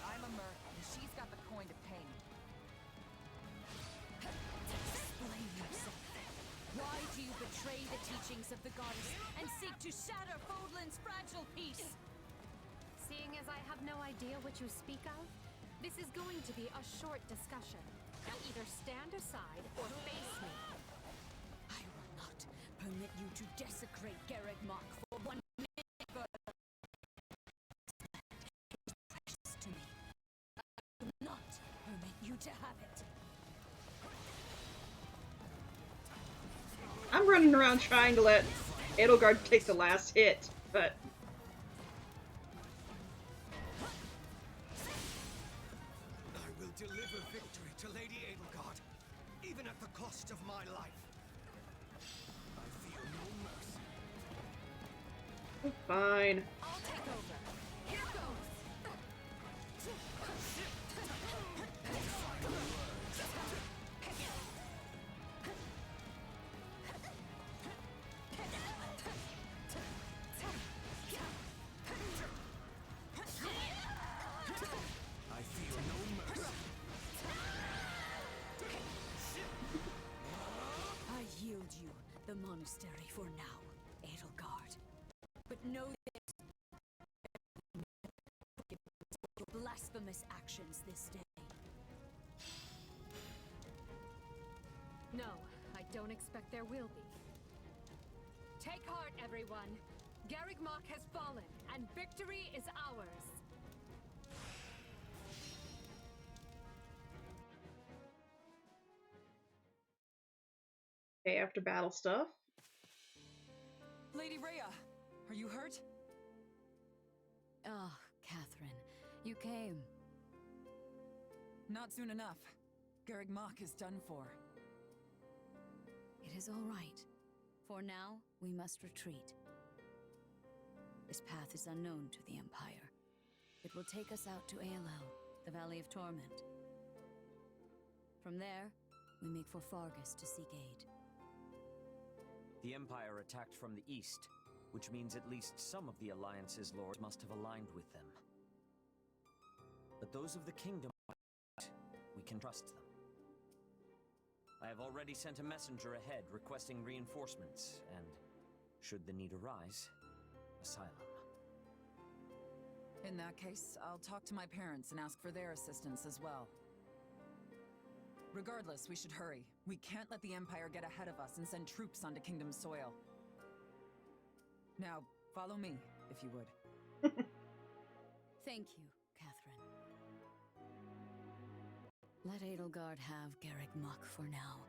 I'm a merc, and she's got the coin to pay me. Explain yourself. Why do you betray the teachings of the goddess and seek to shatter Fodlan's fragile peace? Seeing as I have no idea what you speak of, this is going to be a short discussion. Now either stand aside or face me. I will not permit you to desecrate Garreg Mach for 1 minute further. It is precious to me. I will not permit you to have it. I'm running around trying to let Edelgard take the last hit, but... I will deliver victory to Lady Edelgard, even at the cost of my life. I feel no mercy. Fine. I'll take over. Here goes. I feel no mercy. I yield you the monastery for now, Edelgard. But know this. Your blasphemous actions this day. No, I don't expect there will be. Take heart, everyone. Garreg Mach has fallen, and victory is ours. Okay, after battle stuff. Lady Rhea, are you hurt? Ah, Catherine, you came. Not soon enough. Garreg Mach is done for. It is all right. For now, we must retreat. This path is unknown to the Empire. It will take us out to Aelel, the Valley of Torment. From there, we make for Fargus to seek aid. The Empire attacked from the east, which means at least some of the Alliance's lords must have aligned with them. But those of the Kingdom, we can trust them. I have already sent a messenger ahead requesting reinforcements, and, should the need arise, asylum. In that case, I'll talk to my parents and ask for their assistance as well. Regardless, we should hurry. We can't let the Empire get ahead of us and send troops onto Kingdom soil. Now, follow me, if you would. Thank you, Catherine. Let Edelgard have Garreg Mach for now.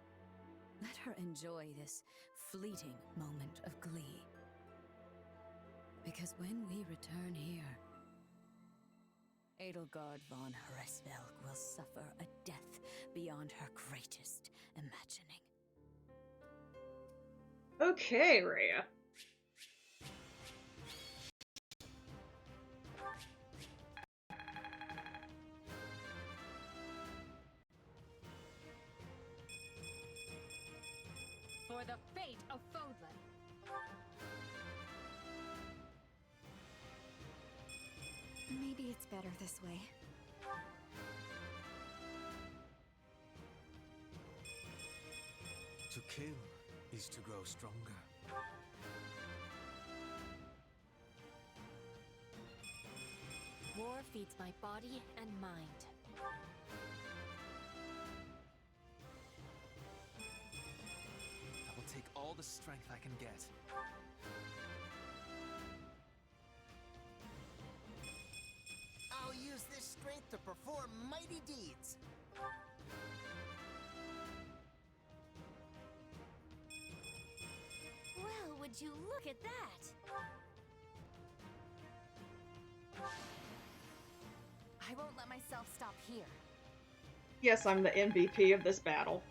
Let her enjoy this fleeting moment of glee. Because when we return here, Edelgard von Hresvelg will suffer a death beyond her greatest imagining. Okay, Rhea. For the fate of Fodlan. Maybe it's better this way. To kill is to grow stronger. War feeds my body and mind. I will take all the strength I can get. I'll use this strength to perform mighty deeds. Well, would you look at that? I won't let myself stop here. Yes, I'm the MVP of this battle.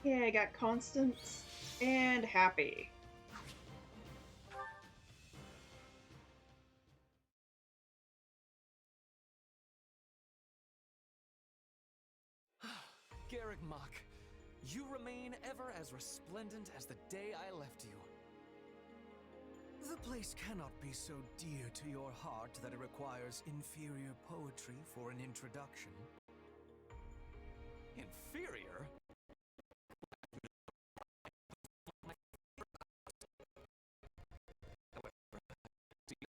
Yeah, I got Constance and Happy. Garrick Mach, you remain ever as resplendent as the day I left you. The place cannot be so dear to your heart that it requires inferior poetry for an introduction. Inferior?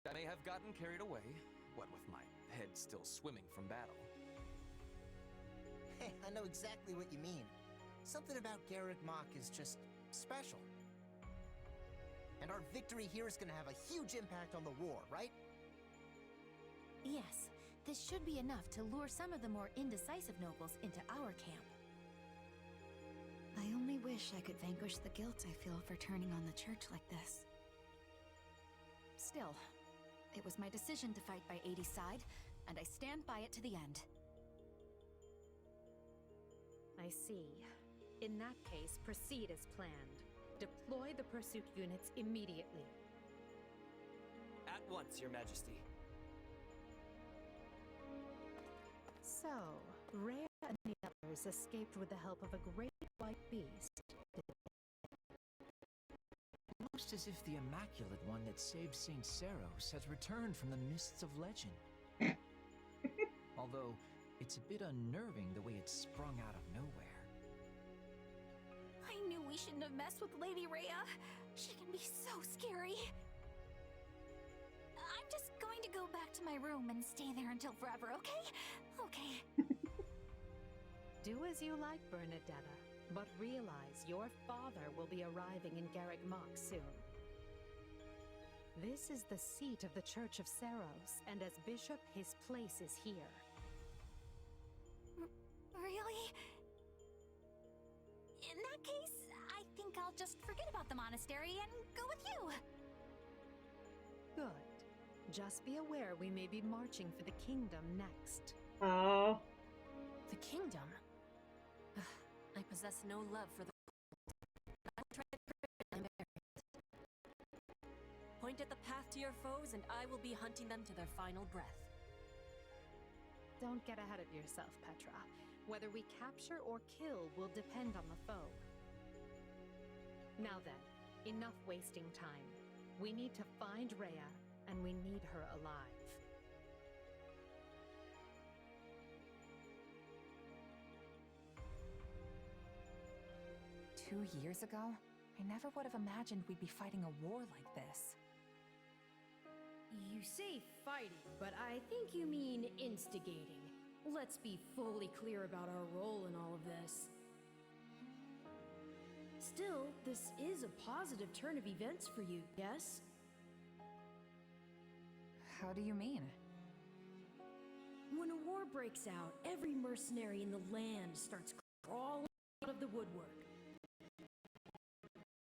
I may have gotten carried away, what with my head still swimming from battle. Hey, I know exactly what you mean. Something about Garrick Mach is just special. And our victory here is gonna have a huge impact on the war, right? Yes, this should be enough to lure some of the more indecisive nobles into our camp. I only wish I could vanquish the guilt I feel for turning on the church like this. Still, it was my decision to fight by 80's side, and I stand by it to the end. I see. In that case, proceed as planned. Deploy the pursuit units immediately. At once, Your Majesty. So, Rhea and the others escaped with the help of a great white beast. Almost as if the Immaculate One that saved St. Seros has returned from the mists of legend. Although, it's a bit unnerving the way it sprung out of nowhere. I knew we shouldn't have messed with Lady Rhea. She can be so scary. I'm just going to go back to my room and stay there until forever, okay? Okay. Do as you like, Bernadetta, but realize your father will be arriving in Garrick Mach soon. This is the seat of the Church of Seros, and as bishop, his place is here. Really? In that case, I think I'll just forget about the monastery and go with you. Good. Just be aware we may be marching for the kingdom next. Oh. The kingdom? I possess no love for the... I'll try to point at the path to your foes, and I will be hunting them to their final breath. Don't get ahead of yourself, Petra. Whether we capture or kill will depend on the foe. Now then, enough wasting time. We need to find Rhea, and we need her alive. 2 years ago, I never would have imagined we'd be fighting a war like this. You say fighting, but I think you mean instigating. Let's be fully clear about our role in all of this. Still, this is a positive turn of events for you, yes? How do you mean? When a war breaks out, every mercenary in the land starts crawling out of the woodwork.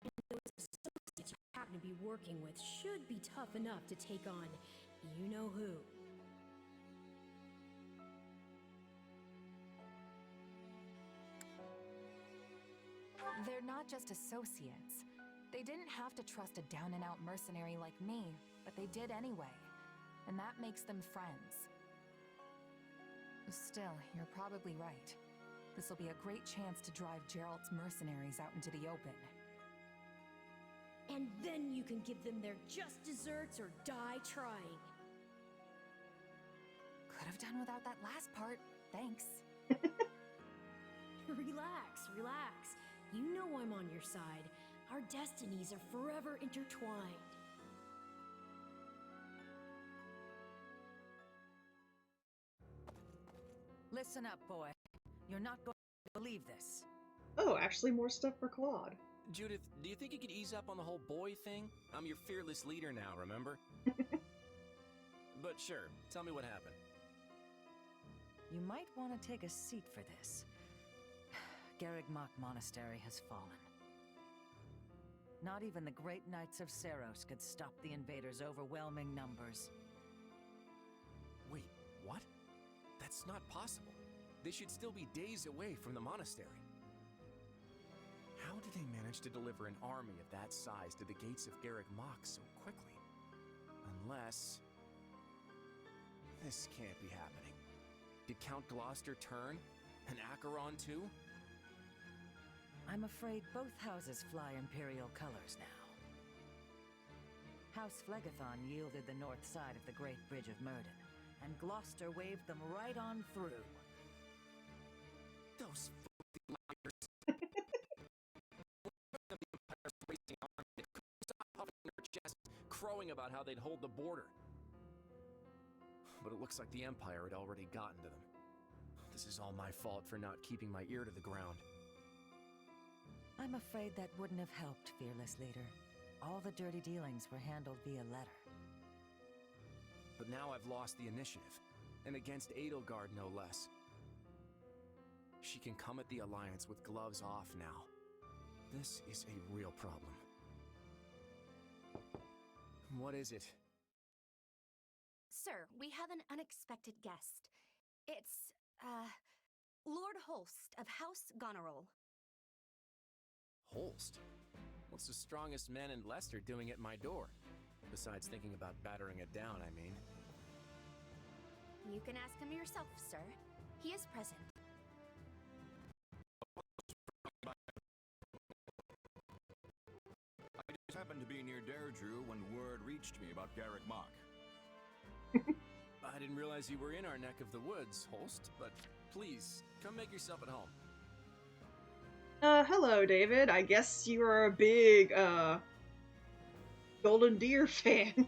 And those associates you happen to be working with should be tough enough to take on you-know-who. They're not just associates. They didn't have to trust a down-and-out mercenary like me, but they did anyway. And that makes them friends. Still, you're probably right. This will be a great chance to drive Geralt's mercenaries out into the open. And then you can give them their just desserts or die trying. Could have done without that last part. Thanks. Relax, relax. You know I'm on your side. Our destinies are forever intertwined. Listen up, boy. You're not going to believe this. Oh, actually more stuff for Claude. Judith, do you think you could ease up on the whole boy thing? I'm your fearless leader now, remember? But sure, tell me what happened. You might want to take a seat for this. Garrick Mach Monastery has fallen. Not even the great knights of Seros could stop the invaders' overwhelming numbers. Wait, what? That's not possible. They should still be days away from the monastery. How did they manage to deliver an army of that size to the gates of Garreg Mach so quickly? Unless... this can't be happening. Did Count Gloucester turn? And Acheron too? I'm afraid both houses fly Imperial colors now. House Phlegethon yielded the north side of the Great Bridge of Myrden, and Gloucester waved them right on through. Those liars. Stop puffing their chests, crowing about how they'd hold the border. But it looks like the Empire had already gotten to them. This is all my fault for not keeping my ear to the ground. I'm afraid that wouldn't have helped, fearless leader. All the dirty dealings were handled via letter. But now I've lost the initiative, and against Edelgard no less. She can come at the Alliance with gloves off now. This is a real problem. What is it? Sir, we have an unexpected guest. It's, Lord Holst of House Goneril. Holst? What's the strongest man in Leicester doing at my door? Besides thinking about battering it down, I mean. You can ask him yourself, sir. He is present. I just happened to be near Deirdre when word reached me about Garreg Mach. I didn't realize you were in our neck of the woods, Holst, but please, come make yourself at home. Hello, David. I guess you are a big, Golden Deer fan.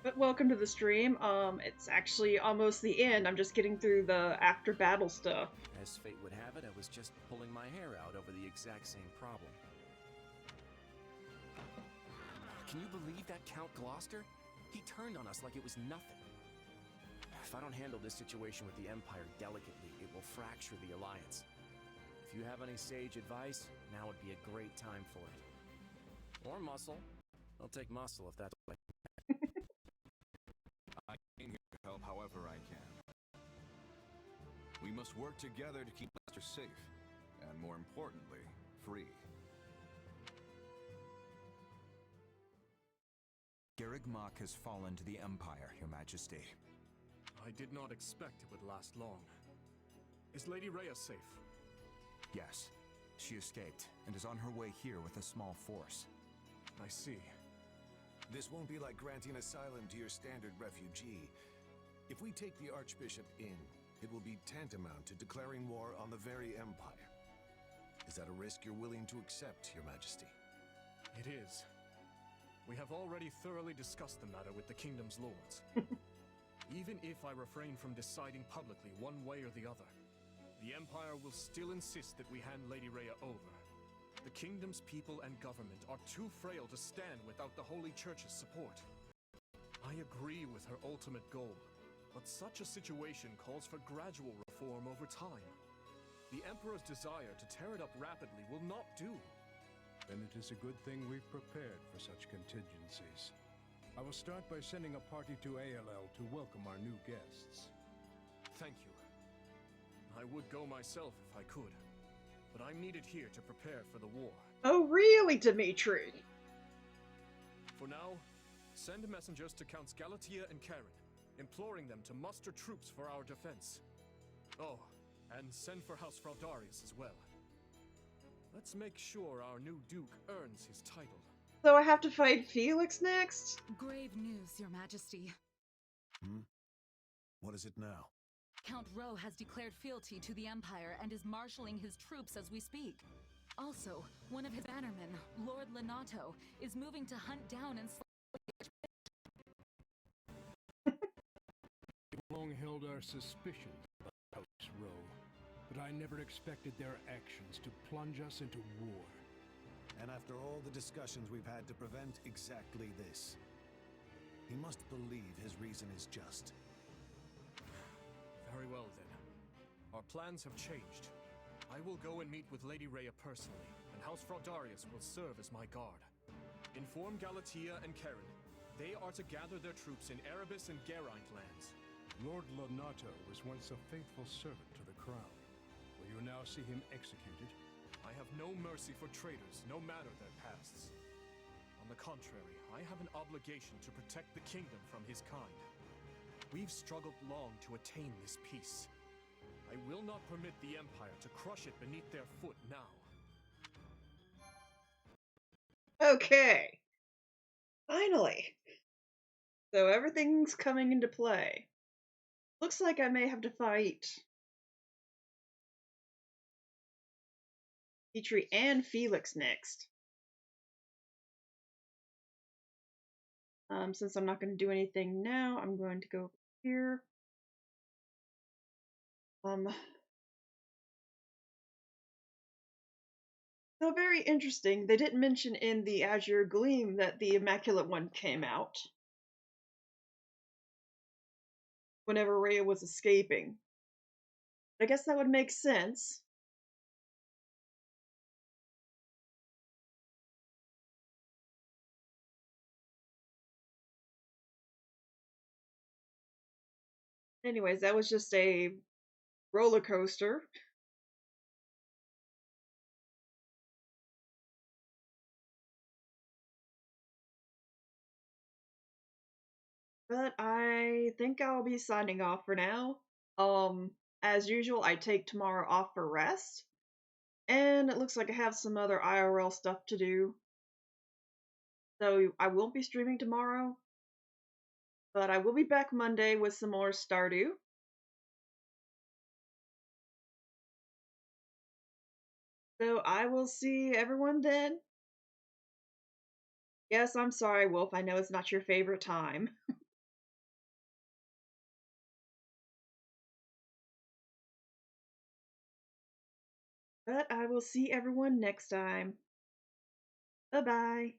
But welcome to the stream. It's actually almost the end. I'm just getting through the after battle stuff. As fate would have it, I was just pulling my hair out over the exact same problem. Can you believe that Count Gloucester? He turned on us like it was nothing. If I don't handle this situation with the Empire delicately, it will fracture the Alliance. If you have any sage advice, now would be a great time for it. Or muscle. I'll take muscle if that's what I came here to help however I can. We must work together to keep Leicester safe, and more importantly, free. Garreg Mach has fallen to the Empire, Your Majesty. I did not expect it would last long. Is Lady Rhea safe? Yes. She escaped, and is on her way here with a small force. I see. This won't be like granting asylum to your standard refugee. If we take the Archbishop in, it will be tantamount to declaring war on the very Empire. Is that a risk you're willing to accept, Your Majesty? It is. We have already thoroughly discussed the matter with the Kingdom's lords. Even if I refrain from deciding publicly one way or the other, the Empire will still insist that we hand Lady Rhea over. The Kingdom's people and government are too frail to stand without the Holy Church's support. I agree with her ultimate goal, but such a situation calls for gradual reform over time. The Emperor's desire to tear it up rapidly will not do. Then it is a good thing we've prepared for such contingencies. I will start by sending a party to ALL to welcome our new guests. Thank you. I would go myself if I could, but I'm needed here to prepare for the war. Oh, really, Dimitri? For now, send messengers to Counts Galatea and Karen, imploring them to muster troops for our defense. Oh, and send for House Fraudarius as well. Let's make sure our new Duke earns his title. So I have to fight Felix next? Grave news, Your Majesty. What is it now? Count Rowe has declared fealty to the Empire and is marshalling his troops as we speak. Also, one of his bannermen, Lord Lenato, is moving to hunt down and slay. We've long held our suspicions about House Rowe, but I never expected their actions to plunge us into war. And after all the discussions we've had to prevent exactly this, he must believe his reason is just. Very well, then. Our plans have changed. I will go and meet with Lady Rhea personally, and House Fraudarius will serve as my guard. Inform Galatea and Karen They are to gather their troops in Erebus and Geraint lands. Lord Lonato was once a faithful servant to the crown. Will you now see him executed? I have no mercy for traitors, no matter their pasts. On the contrary, I have an obligation to protect the kingdom from his kind. We've struggled long to attain this peace. I will not permit the Empire to crush it beneath their foot now. Okay. Finally. So everything's coming into play. Looks like I may have to fight Petrie and Felix next. Since I'm not going to do anything now, I'm going to go here. So very interesting. They didn't mention in the Azure Gleam that the Immaculate One came out whenever Rhea was escaping. I guess that would make sense. Anyways, that was just a roller coaster. But I think I'll be signing off for now. As usual, I take tomorrow off for rest. And it looks like I have some other IRL stuff to do. So I won't be streaming tomorrow. But I will be back Monday with some more Stardew. So I will see everyone then. Yes, I'm sorry, Wolf. I know it's not your favorite time. But I will see everyone next time. Bye-bye.